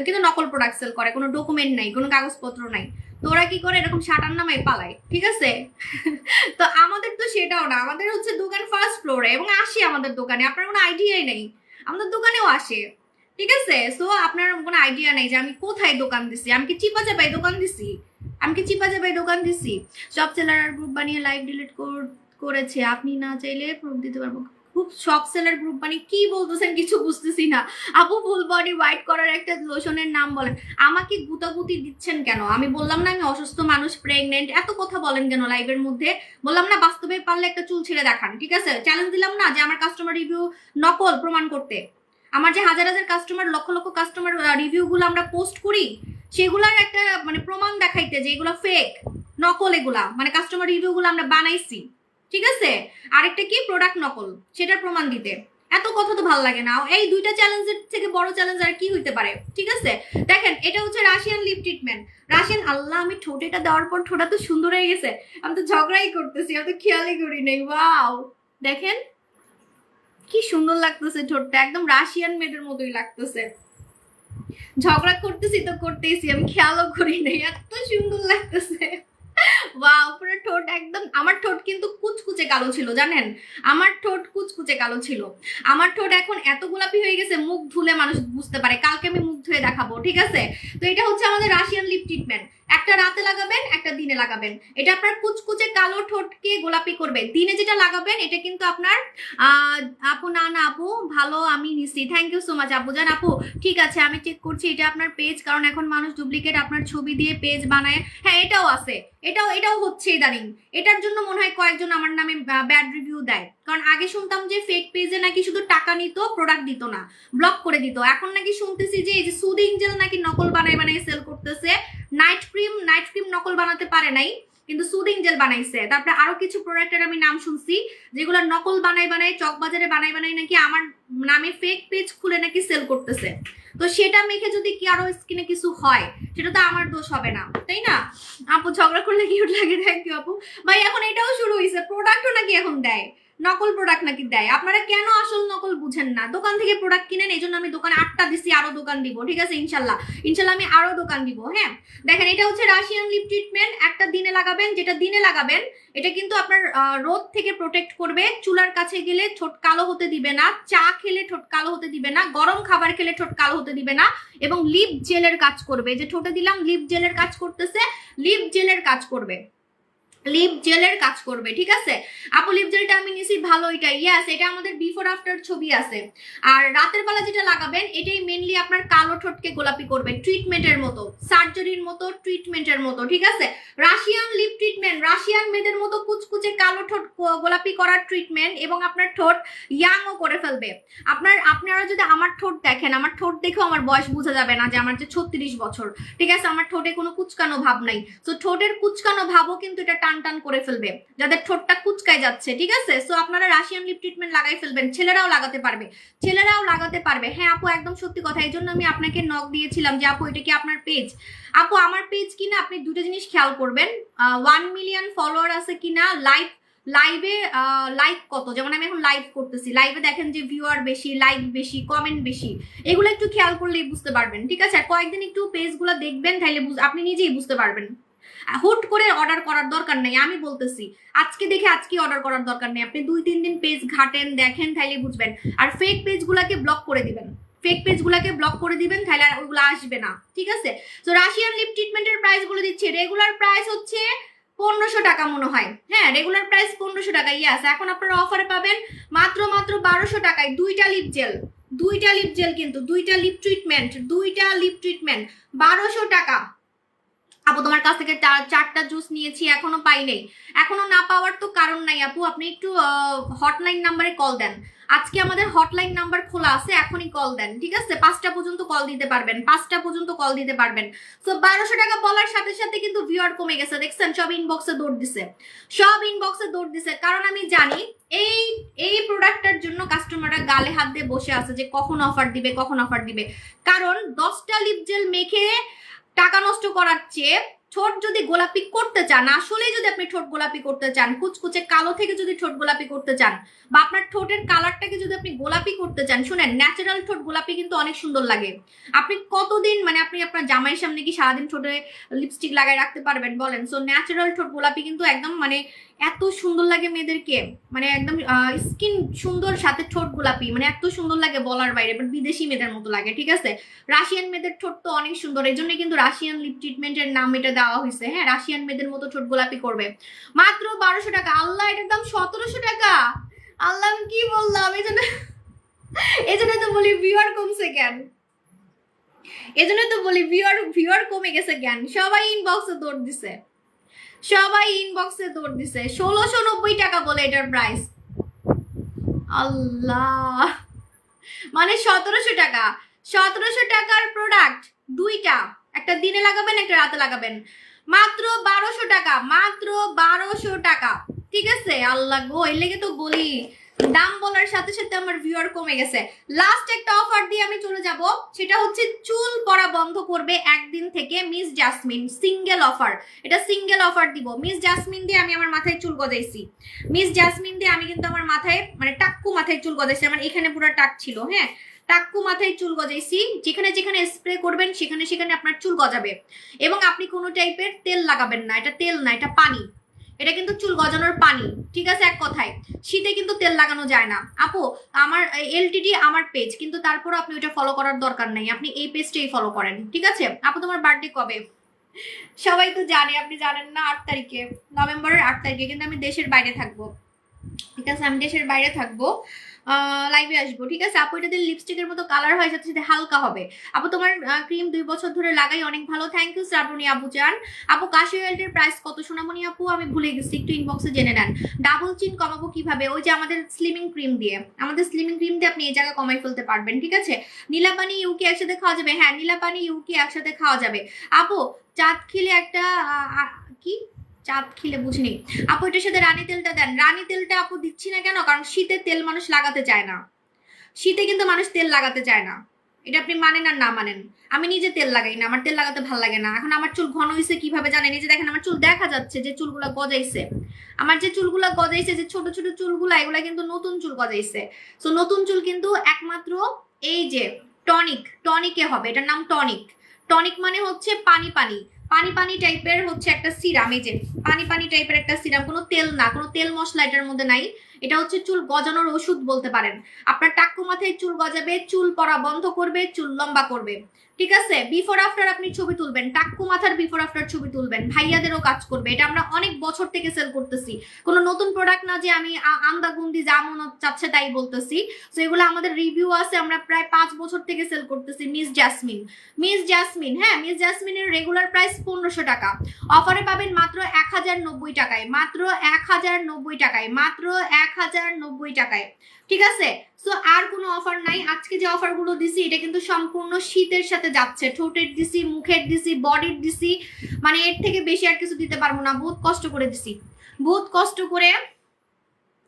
কিন্তু নকল প্রোডাক্ট সেল করে, কোনো ডকুমেন্ট নাই, কোনো কাগজপত্র নাই। তো ওরা কি করে, এরকম শাটার নামাই পালায়, ঠিক আছে? তো আমাদের তো সেটাও না, আমাদের হচ্ছে দোকান ফার্স্ট ফ্লোরে এবং আসে আমাদের দোকানে, আপনার কোনো আইডিয়াই নেই, আমাদের দোকানেও আসে, ঠিক আছে? সো আপনার কোনো আইডিয়া নেই যে আমি কোথায় দোকান দিছি। আমি কি চিপা চাপাই দোকান দিছি? সব সেলার গ্রুপ বানিয়ে লাইভ ডিলিট করেছে, আপনি না চাইলে প্রুফ দিতে পারবো। খুব সব সেলার গ্রুপ বানিয়ে কি বলতেছেন কিছু বুঝতেছি না। আপু ফুল বডি হোয়াইট করার একটা লোশনের নাম বলেন। আমাকে গুতাগুতি দিচ্ছেন কেন? আমি বললাম না আমি অসুস্থ মানুষ, প্রেগনেন্ট, এত কথা বলেন কেন লাইভের মধ্যে? বললাম না বাস্তবে পারলে একটা চুল ছিঁড়ে দেখান, ঠিক আছে? চ্যালেঞ্জ দিলাম না যে আমার কাস্টমার রিভিউ নকল প্রমাণ করতে। আমার যে হাজার হাজার customer, lakh lakh customer review গুলো আমরা পোস্ট করি, সেগুলার একটা মানে প্রমাণ দেখাইতে যে এগুলো ফেক, নকল, এগুলা মানে কাস্টমার রিভিউ গুলো আমরা বানাইছি, ঠিক আছে? আরেকটা কি প্রোডাক্ট নকল, সেটার প্রমাণ দিতে। এত কথা তো ভালো লাগে না। এই দুইটা চ্যালেঞ্জের থেকে বড় চ্যালেঞ্জ আর কি হইতে পারে? ঠিক আছে, দেখেন এটা হচ্ছে রাশিয়ান লিপ ট্রিটমেন্ট। রাশিয়ান, আল্লাহ আমি ঠোঁটেটা দেওয়ার পর ঠোঁটা তো সুন্দর হয়ে গেছে। আমি তো ঝগড়াই করতেছি, আমি তো খেয়ালই করি নাই। ওয়াও, দেখেন কি সুন্দর লাগতেছে ঠোঁটটা, একদম রাশিয়ান মেয়েদের মতোই লাগতেছে। ঝগড়া করতেছি তো করতেছি, আমি খেয়ালও করি নাই, এত সুন্দর লাগতেছে। ওয়াও, পুরো ঠোঁট একদম, আমার ঠোঁট কিন্তু কুচকুচে কালো ছিল জানেন, আমার ঠোঁট কুচকুচে কালো ছিল। আমার ঠোঁট এখন এত গোলাপি হয়ে গেছে, মুখ ধুলে মানুষ বুঝতে পারে। কালকে আমি মুখ ধুয়ে দেখাবো, ঠিক আছে? তো এটা হচ্ছে আমাদের রাশিয়ান লিপ ট্রিটমেন্ট। একটা রাতে লাগাবেন, একটা দিনে লাগাবেন। এটা আপনার কুচকুচে কালো ঠোঁটকে গোলাপি করবে। দিনে যেটা লাগাবেন এটা কিন্তু আপনার আপু, না না আপু ভালো, আমি নিছি, থ্যাংক ইউ সো মাচ আপু জান। আপু ঠিক আছে, আমি চেক করছি এটা আপনার পেজ, কারণ এখন মানুষ ডুপ্লিকেট আপনার ছবি দিয়ে পেজ বানায়। হ্যাঁ এটাও আছে, এটাও হচ্ছে ইদানিং। এটার জন্য মনে হয় কয়েকজন আমার নামে ব্যাড রিভিউ দেয়, কারণ আগে শুনতাম যে ফেক পেজে নাকি শুধু টাকা নিত, প্রোডাক্ট দিত না, ব্লক করে দিত। এখন নাকি শুনতেছি যে এই যে সুদিং জেল নাকি নকল বানায় সেল করতেছে। নাইট ক্রিম নকল বানাতে পারে নাই, কিন্তু সুদিং জেল বানাইছে। তারপরে আরো কিছু প্রোডাক্টের আমি নাম শুনছি যেগুলো নকল বানাই চকবাজারে বানাই নাকি আমার নামে ফেক পেজ খুলে নাকি সেল করতেছে। তো সেটা মেখে যদি কি আরো স্কিনে কিছু হয়, সেটা তো আমার দোষ হবে না, তাই না? আপু ঝগড়া করলে কিউট লাগে, থ্যাংক ইউ আপু। ভাই এখন এটাও শুরু হয়েছে, প্রোডাক্টও নাকি এখন দেয়, নকল প্রোডাক্ট নাকি দেয়। আপনারা কেন আসল নকল বুঝেন না? দোকান থেকে প্রোডাক্ট কিনেন, এই জন্য আমি দোকানে 8টা দিছি, আরো দোকান দিব, ঠিক আছে? ইনশাল্লাহ আমি আরো দোকান দিব। হ্যাঁ দেখেন, এটা হচ্ছে রাশিয়ান লিপ ট্রিটমেন্ট। একটা দিনে লাগাবেন, যেটা দিনে লাগাবেন এটা কিন্তু আপনার রোদ থেকে প্রোটেক্ট করবে। চুলার কাছে গেলে ঠোঁট কালো হতে দিবে না, চা খেলে ঠোঁট কালো হতে দিবে না, গরম খাবার খেলে ঠোঁট কালো হতে দিবে না, এবং লিপ জেলের কাজ করবে। যে ঠোঁটে দিলাম লিপ জেলের কাজ করতেছে, লিপ জেলের কাজ করবে, লিপ জেলের কাজ করবে, ঠিক আছে? আপু লিপ জেলটা আমি নিছি ভালো, এটা ইয়াস, এটা আমাদের বিফোর আফটার ছবি আছে। আর রাতের বেলা যেটা লাগাবেন এটাই মেনলি আপনার কালো ঠোঁটকে গোলাপি করবে, ট্রিটমেন্টের মতো, সার্জারির মতো, ট্রিটমেন্টের মতো, ঠিক আছে? রাশিয়ান লিপ ট্রিটমেন্ট, রাশিয়ান মেয়েদের মতো কুচকুচে কালো ঠোঁট গোলাপি করার ট্রিটমেন্ট, এবং আপনার ঠোঁট ইয়াংও করে ফেলবে। আপনারা যদি আমার ঠোঁট দেখেন, আমার ঠোঁট দেখেও আমার বয়স বোঝা যাবে না যে আমার যে 36 বছর, ঠিক আছে? আমার ঠোঁটে কোনো কুচকানো ভাব নাই। তো ঠোঁটের কুচকানো ভাবও কিন্তু এটা টান টান করে ফেলবে, যাদের ঠোঁটটা কুচকায় যাচ্ছে, ঠিক আছে? সো আপনারা রাশিয়ান লিপ ট্রিটমেন্ট লাগাই ফেলবেন। ছেলেরাও লাগাতে পারবে। হ্যাঁ আপু একদম সত্যি কথা, এই জন্য আমি আপনাকে নক দিয়েছিলাম যে আপু এটা কি আপনার পেজ? আপু আমার পেজ কিনা আপনি দুটো জিনিস খেয়াল করবেন, 1 মিলিয়ন ফলোয়ার আছে কিনা, লাইভে লাইক কত, যেমন আমি এখন লাইভ করতেছি, লাইভে দেখেন যে ভিউয়ার বেশি, লাইক বেশি, কমেন্ট বেশি, এগুলো একটু খেয়াল করলেই বুঝতে পারবেন, ঠিক আছে? কয়েকদিন একটু পেজগুলো দেখবেন, তাইলে আপনি নিজেই বুঝতে পারবেন। হুট করে অর্ডার করার দরকার নেই, আমি বলতেছি আজকে দেখে আজকে অর্ডার করার দরকার নেই। আপনি 2-3 দিন পেজ ঘাটেন, দেখেন, তাইলে বুঝবেন। আর ফেক পেজগুলোকে ব্লক করে দিবেন, তাহলে আর ওইগুলো আসবে না, ঠিক আছে? তো রাশিয়ান লিপ ট্রিটমেন্টের প্রাইস বলে দিচ্ছে, রেগুলার প্রাইস হচ্ছে 1500 টাকা মনে হয়। হ্যাঁ রেগুলার প্রাইস 1500 টাকা। ইয়াস, এখন আপনারা অফারে পাবেন মাত্র 1200 টাকায় দুইটা লিপ জেল, কিন্তু দুইটা লিপ ট্রিটমেন্ট 1200 টাকা। আপু তোমার কাছ থেকে 4টা জুস নিয়েছি, এখনো পাই নাই। এখনো না পাওয়ার তো কারণ নাই আপু, আপনি একটু হটলাইন নাম্বারে কল দেন। আজকে আমাদের হটলাইন নাম্বার খোলা আছে, এখনই কল দেন, ঠিক আছে? 5টা পর্যন্ত কল দিতে পারবেন। তো 1200 টাকা বলার সাথে সাথে কিন্তু ভিউয়ার কমে গেছে, দেখছেন? সব ইনবক্সে দৌড় দিছে, কারণ আমি জানি এই প্রোডাক্টটার জন্য কাস্টমাররা গালে হাত দিয়ে বসে আছে যে কখন অফার দিবে। কারণ 10টা লিপ জেল মেখে টাকা নষ্ট করার চেয়ে ঠোঁট যদি গোলাপি করতে চান, আসলে যদি আপনি ঠোঁট গোলাপি করতে চান, কুচকুচে কালো থেকে যদি ঠোঁট গোলাপি করতে চান, বা আপনার ঠোঁটের কালারটাকে যদি আপনি গোলাপি করতে চান, শুনেন ন্যাচারাল ঠোঁট গোলাপি কিন্তু অনেক সুন্দর লাগে। আপনি কতদিন আপনি আপনার জামাইয়ের সামনে কি সারাদিন ঠোঁটে লিপস্টিক লাগাই রাখতে পারবেন বলেন? সো ন্যাচারাল ঠোঁট গোলাপি কিন্তু একদম এত সুন্দর লাগে মেয়েদেরকে, মানে একদম স্কিন সুন্দর সাথে ঠোঁট গোলাপি, মানে এত সুন্দর লাগে বলার বাইরে, বাট বিদেশি মেয়েদের মতো লাগে। ঠিক আছে, রাশিয়ান মেয়েদের ঠোঁট তো অনেক সুন্দর, এই জন্য কিন্তু রাশিয়ান লিপ ট্রিটমেন্টের নাম এটা দেওয়া হয়েছে। হ্যাঁ, রাশিয়ান মেয়েদের মতো ঠোঁট গোলাপি করবে। মাত্র 1200 টাকা। আল্লাহ, এটার দাম 1700 টাকা। আল্লাহ, আমি কি বললাম? এই জন্য তো বলি ভিউয়ার কমছে কেন, এজন্য তো বলি ভিউয়ার কমে গেছে জ্ঞান। সবাই ইনবক্সে দৌড় দিছে, সবাই ইনবক্সে দৌড় দিছে। 1690 টাকা বলে এটার প্রাইস। আল্লাহ, মানে 1700 টাকা। 1700 টাকার প্রোডাক্ট দুইটা, একটা দিনে লাগাবেন একটা রাতে লাগাবেন, মাত্র 1200 টাকা, মাত্র 1200 টাকা। ঠিক আছে, আল্লাহ গো, এর লেগে তো বলি দাম বলার সাথে সাথে আমার ভিউয়ার কমে গেছে। লাস্ট একটা অফার দিয়ে আমি চলে যাব, সেটা হচ্ছে চুল পড়া বন্ধ করবে একদিন থেকে মিস জাসমিন, সিঙ্গেল অফার। এটা সিঙ্গেল অফার দিব। মিস জাসমিন দিয়ে আমি আমার মাথায় চুল গজাইছি, মিস জাসমিন দিয়ে আমি কিন্তু আমার মাথায় মানে টাক্কু মাথায় চুল গজাইছি। আমার এখানে পুরো টাক ছিল, হ্যাঁ, টাক্কু মাথায় চুল গজাইছি। যেখানে যেখানে স্প্রে করবেন সেখানে সেখানে আপনার চুল গজাবে, এবং আপনি কোনো টাইপের তেল লাগাবেন না। এটা তেল না, এটা পানি, এটা কিন্তু চুল গজানোর পানি। ঠিক আছে, এক কথায় শীতে কিন্তু তেল লাগানো যায় না। আপু, আমার এলটিডি আমার পেজ, কিন্তু তারপর আপনি ওইটা ফলো করার দরকার নাই, আপনি এই পেজটাই ফলো করেন। ঠিক আছে আপু, তোমার বার্থডে কবে? সবাই তো জানে, আপনি জানেন না? 8 তারিখে, নভেম্বরের 8 তারিখে, কিন্তু আমি দেশের বাইরে থাকবো। ঠিক আছে, আমি দেশের বাইরে থাকবো, লাইভে আসবো। ঠিক আছে আপু, এটাতে লিপস্টিকের মতো কালার হয়, সাথে সাথে হালকা হবে। আপু, তোমার ক্রিম 2 বছর ধরে লাগাই, অনেক ভালো। থ্যাংক ইউ শ্রাবণী আপু জান। আপু, কাশি অয়েলটির প্রাইস কত সোনামণি আপু? আমি ভুলে গেছি, একটু ইনবক্সে জেনে নেন। ডাবল চিন কমাবো কিভাবে? ওই যে আমাদের স্লিমিং ক্রিম দিয়ে, আমাদের স্লিমিং ক্রিম দিয়ে আপনি এই জায়গা কমাই ফেলতে পারবেন। ঠিক আছে, নীলাপানি ইউকি একসাথে খাওয়া যাবে? হ্যাঁ, নীলাপানি ইউকি একসাথে খাওয়া যাবে। আপু, চাঁদ খেলে একটা কি চাঁদ খেলে বুঝিনি আপু, এটার সাথে রানী তেলটা দেন। রানী তেলটা আপু দিচ্ছি না কেন, কারণ শীতে তেল মানুষ লাগাতে চায় না। শীতে কিন্তু মানুষ তেল লাগাতে চায় না, এটা আপনি মানেন আর না মানেন। আমি নিজে তেল লাগাই না, আমার তেল লাগাতে ভাল লাগে না। এখন আমার চুল ঘন হয়েছে কিভাবে জানেন? এই যে দেখেন, আমার চুল দেখা যাচ্ছে যে চুলগুলা গজাইছে। আমার যে চুলগুলা গজাইছে, যে ছোট ছোট চুলগুলা, এগুলা কিন্তু নতুন চুল গজাইছে। তো নতুন চুল কিন্তু একমাত্র এই যে টনিকে হবে। এটার নাম টনিক। টনিক মানে হচ্ছে পানি পানি পানি পানি টাইপের হচ্ছে একটা সিরাম। এই যে পানি পানি টাইপের একটা সিরাম, কোনো তেল না, কোনো তেল মশলা এটার মধ্যে নাই। এটা হচ্ছে চুল গজানোর ওষুধ বলতে পারেন। আপনার টাক্কু মাথায় চুল গজাবে, চুল পড়া বন্ধ করবে, চুল লম্বা করবে। ঠিক আছে, বিফোর আফটার আপনি ছবি তুলবেন, টাক্কু মাথার বিফোর আফটার ছবি তুলবেন, ভাইয়াদেরও কাজ করবে। এটা আমরা অনেক বছর থেকে সেল করতেছি, কোনো নতুন প্রোডাক্ট না যে আমি আন্দাগুন্দি যা মনে চাচ্ছে তাই বলতেছি। তো এগুলো আমাদের রিভিউ আছে, আমরা প্রায় 5 বছর থেকে সেল করতেছি। মিস জাসমিন, হ্যাঁ, মিস জাসমিনের রেগুলার প্রাইস 1500 টাকা, অফারে পাবেন মাত্র 1090 টাকায়, মাত্র 1090 টাকায়, মাত্র 1090 টাকায়। ঠিক আছে, সো আর কোনো অফার নাই। আজকে যে অফারগুলো দিছি এটা কিন্তু সম্পূর্ণ শীতের সাথে যাচ্ছে। ঠোঁটের দিছি, মুখের দিছি, বডির দিছি, মানে এর থেকে বেশি আর কিছু দিতে পারবো না। বহুত কষ্ট করে দিছি, বহুত কষ্ট করে।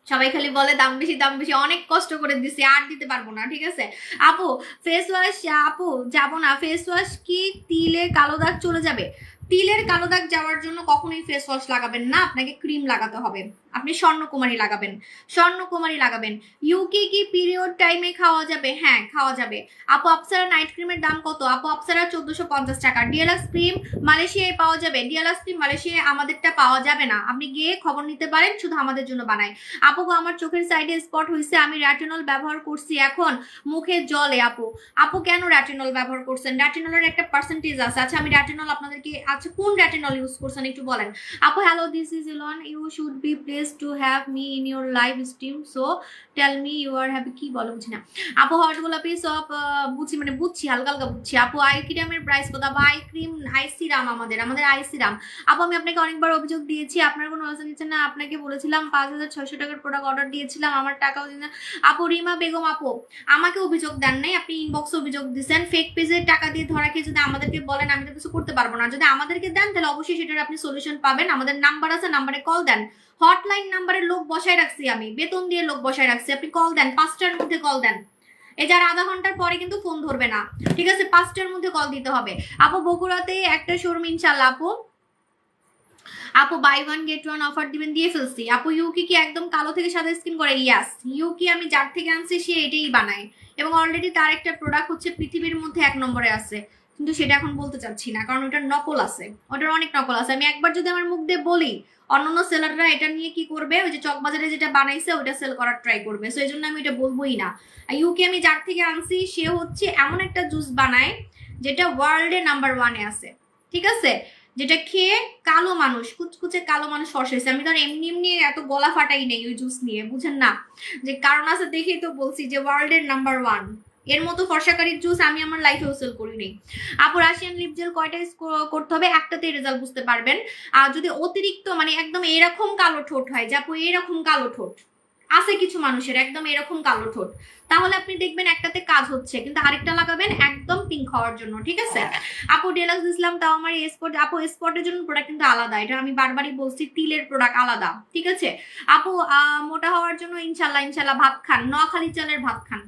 সবাই খালি বলে দাম বেশি দাম বেশি, অনেক কষ্ট করে দিছি, আর দিতে পারবো না। ঠিক আছে আপু, ফেস ওয়াশ আপু যাবো না। ফেস ওয়াশ কি তিলে কালো দাগ চলে যাবে? তিলের কালো দাগ যাওয়ার জন্য কখনোই ফেস ওয়াশ লাগাবেন না, আপনাকে ক্রিম লাগাতে হবে। আপনি স্বর্ণকুমারী লাগাবেন, স্বর্ণকুমারী লাগাবেন। ইউকে কি পিরিয়ড টাইমে খাওয়া যাবে? হ্যাঁ, খাওয়া যাবে। আপু, অপসারা নাইট ক্রিমের দাম কত? আপু, অপসারা 1450 টাকা। ডিএলএক্স ক্রিম মালয়েশিয়ায় পাওয়া যাবে? ডিএলএক্স ক্রিম মালয়েশিয়ায় আমাদেরটা পাওয়া যাবে না, আপনি গিয়ে খবর নিতে পারেন, শুধু আমাদের জন্য বানায়। আপু, আমার চোখের সাইডে স্পট হয়েছে, আমি র্যাটিনল ব্যবহার করছি, এখন মুখে জলে। আপু, আপু কেন র্যাটিনল ব্যবহার করছেন? র্যাটিনলের একটা পার্সেন্টেজ আছে। আচ্ছা, আমি র্যাটিনল আপনাদেরকে, আচ্ছা কোন র্যাটিনল ইউজ করছেন একটু বলেন। আপু, hello, this is Elon, you should be placed to have me in your live stream, so tell me you are happy. কি বলো বুঝি না। আপু, হট গোলাপি সব বুঝছি, মানে বুঝছি, হালকা হালকা বুঝছি। আপু, আই ক্রিমের প্রাইস কত? আপু, আই ক্রিম আই সিরাম, আমাদের আই সিরাম। আপু, আমি আপনাকে অনেকবার অভিযোগ দিয়েছি, আপনার কোনো অবস্থা নিচ্ছে না। আপনাকে বলেছিলাম 5600 টাকার প্রোডাক্ট অর্ডার দিয়েছিলাম, আমার টাকাও দিন না। আপু, রিমা বেগম আপু, আমাকে অভিযোগ দেন নাই, আপনি ইনবক্সে অভিযোগ দিচ্ছেন। ফেক পেজের টাকা দিয়ে ধরা খেয়ে যদি আমাদেরকে বলেন, আমি তো কিছু করতে পারবো না। যদি আমাদেরকে দেন তাহলে অবশ্যই সেটার আপনি সলিউশন পাবেন। আমাদের নাম্বার আছে, নাম্বারে কল দেন। হটলাইন নাম্বারে লোক বসায় রাখছি, আমি বেতন দিয়ে লোক বসায় রাখছি। আপনি কল দেন, 5টার মধ্যে কল দেন। এই যার আধা ঘন্টার পরে কিন্তু ফোন ধরবে না। ঠিক আছে, 5টার মধ্যে কল দিতে হবে। আপু, বগুড়াতে একটা শোরুম ইনশাল্লাহ। আপু, buy one get one offer দিবেন? দিয়ে ফেলছি। আপু, ইউকি কি একদম কালো থেকে সাদা স্কিন করে? ইয়াস, ইউকি আমি যার থেকে আনছি সে এটাই বানায়, এবং অলরেডি তার একটা প্রোডাক্ট হচ্ছে পৃথিবীর মধ্যে 1 নম্বরে আছে। কিন্তু সেটা এখন বলতে চাচ্ছি না, কারণ ওটার নকল আছে, ওটার অনেক নকল আছে। আমি একবার যদি আমার মুখ দিয়ে বলি, অন্যান্য সেলাররা এটা নিয়ে কি করবে, ওই যে চকবাজারে যেটা বানাইছে ওটা সেল করার ট্রাই করবে। সো এই জন্য আমি এটা বলবোই না। ইউকে আমি যার থেকে আনছি সে হচ্ছে এমন একটা জুস বানায় যেটা ওয়ার্ল্ডে নাম্বার 1-এ আছে, ঠিক আছে? যেটা খেয়ে কালো মানুষ, কুচকুচে কালো মানুষ ফর্সা হয়েছে। আমি তো এমনি এমনি এত গলা ফাটাই নেই ওই জুস নিয়ে, বুঝেন না? যে কারণ আছে দেখেই তো বলছি যে ওয়ার্ল্ডের নাম্বার 1। এর মতো ফর্সাকারীর জুস আমি আমার লাইফে সেল করি নাই। আপু রাশিয়ান লিপ জেল কয়টা ইউজ করতে হবে? একটাতে রেজাল্ট বুঝতে পারবেন। আর যদি অতিরিক্ত মানে একদম এরকম কালো ঠোঁট হয়, যে আপু এরকম কালো ঠোঁট আছে কিছু মানুষের একদম এরকম কালো ঠোঁট, তাহলে আপনি দেখবেন একটাতে কাজ হচ্ছে, কিন্তু আরেকটা লাগাবেন একদম পিঙ্ক হওয়ার জন্য, ঠিক আছে? আপু ডেলাক্স দিছিলাম তাও আমার স্পট, আপু স্পটের জন্য প্রোডাক্ট কিন্তু আলাদা, এটা আমি বারবারই বলছি, তিলের প্রোডাক্ট আলাদা, ঠিক আছে? আপু মোটা হওয়ার জন্য ইনশাল্লাহ ইনশাল্লাহ ভাত খান, নোয়াখালী চালের ভাত খান,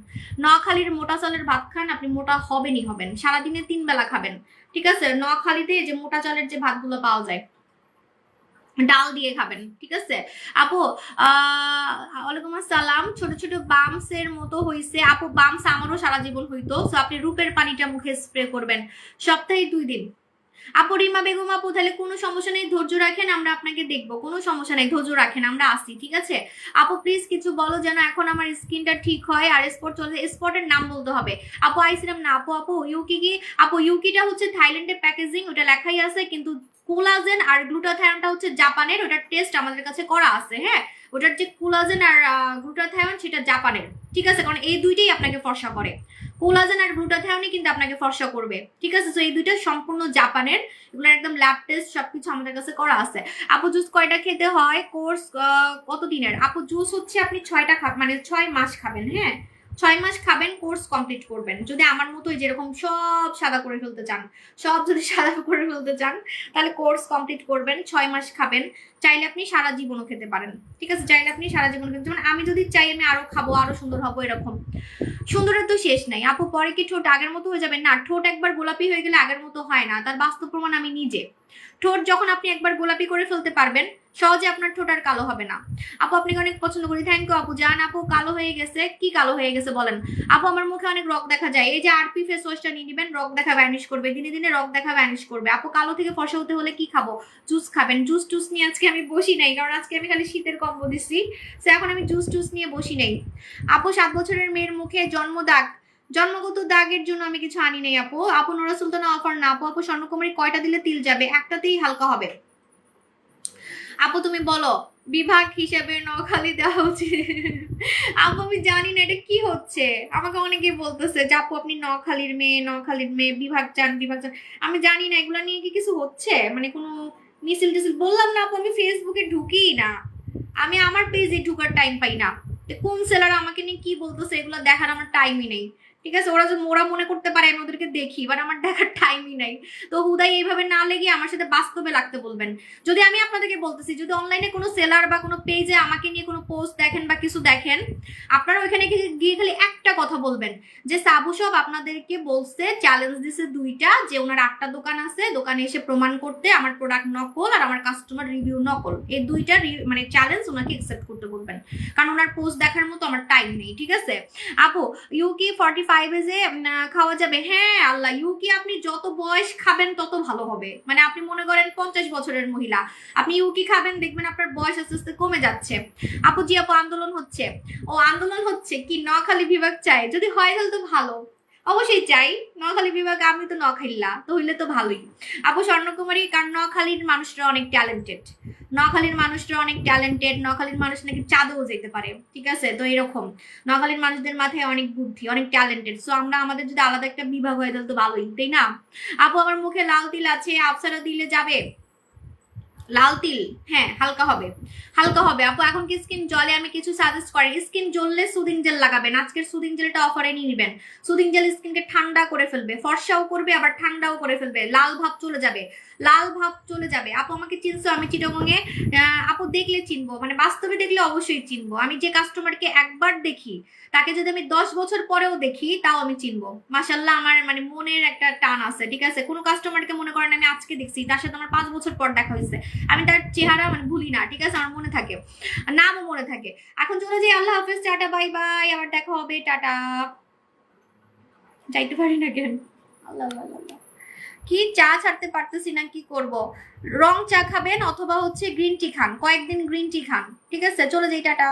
নোয়াখালীর মোটা চালের ভাত খান, আপনি মোটা হবেনই হবেন। সারাদিনে 3 বেলা খাবেন, ঠিক আছে? নোয়াখালীতে যে মোটা চালের যে ভাতগুলো পাওয়া যায় ডাল দিয়ে খাবেন, ঠিক আছে? আপু ওয়ালাইকুম আসসালাম। ছোট ছোট বামস এর মতো হইছে আপু, বামস আমারও সারা জীবন হইতো। সো আপনি রূপের পানিটা মুখে স্প্রে করবেন সপ্তাহে 2 দিন। আপু রিমা বেগম আপু তাহলে কোনো সমস্যা নেই, ধৈর্য রাখেন, আমরা আপনাকে দেখবো, কোনো সমস্যা নেই, ধৈর্য রাখেন, আমরা আসি, ঠিক আছে? আপু প্লিজ কিছু বলো যেন এখন আমার স্কিনটা ঠিক হয় আর স্পট চলে। স্পটের নাম বলতে হবে। আপু আইসিরাম না আপু, আপু ইউকি কি? আপু ইউকিটা হচ্ছে থাইল্যান্ডের প্যাকেজিং, ওটা লেখাই আছে, কিন্তু কোলাজেন আর গ্লুটাথায়নটা হচ্ছে জাপানের, ওটার টেস্ট আমাদের কাছে করা আছে। হ্যাঁ, ওটার যে কোলাজেন আর গ্লুটাথায়ন সেটা জাপানের, ঠিক আছে? কারণ এই দুইটাই আপনাকে ফর্সা করে, কোলাজেন আর গ্লুটাথায়নই কিন্তু আপনাকে ফর্সা করবে, ঠিক আছে? তো এই দুইটা সম্পূর্ণ জাপানের, এগুলো একদম ল্যাব টেস্ট সবকিছু আমাদের কাছে করা আছে। আপু জুস কয়টা খেতে হয়? কোর্স কত দিনের? আপু জুস হচ্ছে আপনি 6টা মানে 6 মাস খাবেন। হ্যাঁ, 6 মাস খাবেন, কোর্স কমপ্লিট করবেন। যদি আমার মতোই যেরকম সব সাদা করে ফেলতে চান, সব যদি সাদা করে ফেলতে চান, তাহলে কোর্স কমপ্লিট করবেন, 6 মাস খাবেন। চাইলে আপনি সারা জীবনও খেতে পারেন, ঠিক আছে? চাইলে আপনি সারা জীবন খেতে পারেন। আমি যদি চাই আমি আরো খাবো, আরো সুন্দর হবো, এরকম সুন্দরের তো শেষ নাই। আপু পরে কি ঠোঁট আগের মতো হয়ে যাবে? না, ঠোঁট একবার গোলাপি হয়ে গেলে আগের মতো হয় না, তার বাস্তব প্রমাণ আমি নিজে। ঠোঁট যখন আপনি একবার গোলাপি করে ফেলতে পারবেন, সহজে আপনার ঠোঁট আর কালো হবে না। আপু আপনাকে অনেক পছন্দ করি, থ্যাংক ইউ আপু জান। আপু কালো হয়ে গেছে, কি কালো হয়ে গেছে বলেন? আপু আমার মুখে অনেক রগ দেখা যায়, এই যে আরপি ফেস ওয়াশটা নিয়ে নিবেন, রগ দেখা ভ্যানিশ করবে, দিনে দিনে রগ দেখা ভ্যানিশ করবে। আপু কালো থেকে ফর্সা হতে হলে কি খাবো? জুস খাবেন। জুস টুস নিয়ে আজকে আমি বসি নাই, কারণ আজকে আমি খালি শীতের কম্বো দিচ্ছি, সো এখন আমি জুস টুস নিয়ে বসি নাই। আপু 7 বছরের মেয়ের মুখে জন্মদাগ, জন্মগত দাগের জন্য আমি কিছু আনি নাই আপু। আপু নোরা সুলতানা অফার না আপু। আপু স্বর্ণকুমারী কয়টা দিলে তিল যাবে? একটাতেই হালকা হবে। আপু তুমি বলো বিভাগ হিসেবে নোয়াখালী দেওয়া উচিত? আপু আমি জানি না এটা কি হচ্ছে, আমাকে অনেকেই বলতেছে যে আপু আপনি নোয়াখালীর মেয়ে, নোয়াখালীর মেয়ে, বিভাগ চান, বিভাগ চান। আমি জানি না এগুলো নিয়ে কি কিছু হচ্ছে, মানে কোনো মিছিল টিছিল। বললাম না আপু আমি ফেসবুকে ঢুকি না, আমি আমার পেজে ঢুকার টাইম পাই না। কোন সেলার আমাকে নিয়ে কি বলতেছে এগুলো দেখার আমার টাইমই নেই, ঠিক আছে? ওরা যে মোরা মনে করতে পারে আমি ওদেরকে দেখি, বাট আমার দেখার টাইমই নাই। তো হুদাই এইভাবে না লেগে আমার সাথে বাস্তবে লাগতে বলবেন। যদি আমি আপনাদেরকে বলতেছি, যদি অনলাইনে কোনো সেলার বা কোনো পেজে আমাকে নিয়ে কোনো পোস্ট দেখেন বা কিছু দেখেন, আপনারা ওইখানে গিয়ে খালি একটা কথা বলবেন যে সাবু সব আপনাদেরকে বলছে, চ্যালেঞ্জ দিছে 2টা, যে ওনার 8টা দোকান আছে, দোকানে এসে প্রমাণ করতে আমার প্রোডাক্ট নকল আর আমার কাস্টমার রিভিউ নকল। এই 2টা মানে চ্যালেঞ্জ ওনাকে অ্যাকসেপ্ট করতে বলবেন, কারণ ওনার পোস্ট দেখার মতো আমার টাইম নেই, ঠিক আছে? আপু ইউকি 45 এজে খাওয়া যাবে? হ্যাঁ আল্লাহ, ইউকি আপনি যত বয়স খাবেন তত ভালো হবে। মানে আপনি মনে করেন 50 বছরের মহিলা, আপনি ইউকি খাবেন, দেখবেন আপনার বয়স আস্তে আস্তে কমে যাচ্ছে। আপু জি আপু আন্দোলন হচ্ছে? ও আন্দোলন হচ্ছে কি নোয়াখালী বিভাগ চাই? যদি হয় তাহলে তো ভালো, অবশ্যই চাই নোয়াখালী বিভাগ, আমি তো নোয়াখালীলা, তো হইলে তো ভালোই। আপু স্বর্ণকুমারী, কারণ নোয়াখালীর মানুষরা অনেক ট্যালেন্টেড, নোয়াখালীর মানুষরা অনেক ট্যালেন্টেড, নোয়াখালীর মানুষ নাকি চাঁদেও যেতে পারে, ঠিক আছে? তো এরকম নোয়াখালীর মানুষদের মাথায় অনেক বুদ্ধি, অনেক ট্যালেন্টেড। সো আমরা আমাদের যদি আলাদা একটা বিভাগ হয় তাহলে তো ভালোই, তাই না? আপু আমার মুখে লাল তিল আছে, আপসারা দিলে যাবে? লাল তিল হ্যাঁ হালকা হবে, হালকা হবে। আপু এখন কি স্কিন জলে? আমি কিছু সাজেস্ট করি, স্কিন জ্বললে সুদিং জেল লাগাবেন। আজকের সুদিং জেলটা অফারে নিয়ে নেবেন। সুদিং জেল স্কিনকে ঠান্ডা করে ফেলবে, ফর্সাও করবে আবার ঠান্ডাও করে ফেলবে, লাল ভাব চলে যাবে, লাল ভাব চলে যাবে। আপু আমাকে চিনছো? আমি চিটাগংয়ে, আপু দেখলে চিনবো, মানে বাস্তবে দেখলে অবশ্যই চিনবো। আমি যে কাস্টমারকে একবার দেখি তাকে যদি আমি 10 বছর পরেও দেখি তাও আমি চিনবো। মাশাল্লাহ আমার মানে মনের একটা টান আছে, ঠিক আছে? কোনো কাস্টমারকে মনে করেন আমি আজকে দেখছি, তার সাথে আমার 5 বছর পর দেখা হয়েছে, আমি তার চেহারা মানে ভুলি না, ঠিক আছে? আমার মনে থাকে, নামও মনে থাকে। এখন চলে যাই, আল্লাহ হাফেজ, টাটা বাই বাই, আবার দেখা হবে, টাটা। যাইতে পারি না কেন? আল্লাহ আল্লাহ আল্লাহ। কি চা ছাড়তে পারতেছি না, কি করব? রং চা খাবেন অথবা হচ্ছে গ্রিন টি খান, কয়েকদিন গ্রিন টি খান, ঠিক আছে? চলে যাই, টাটা।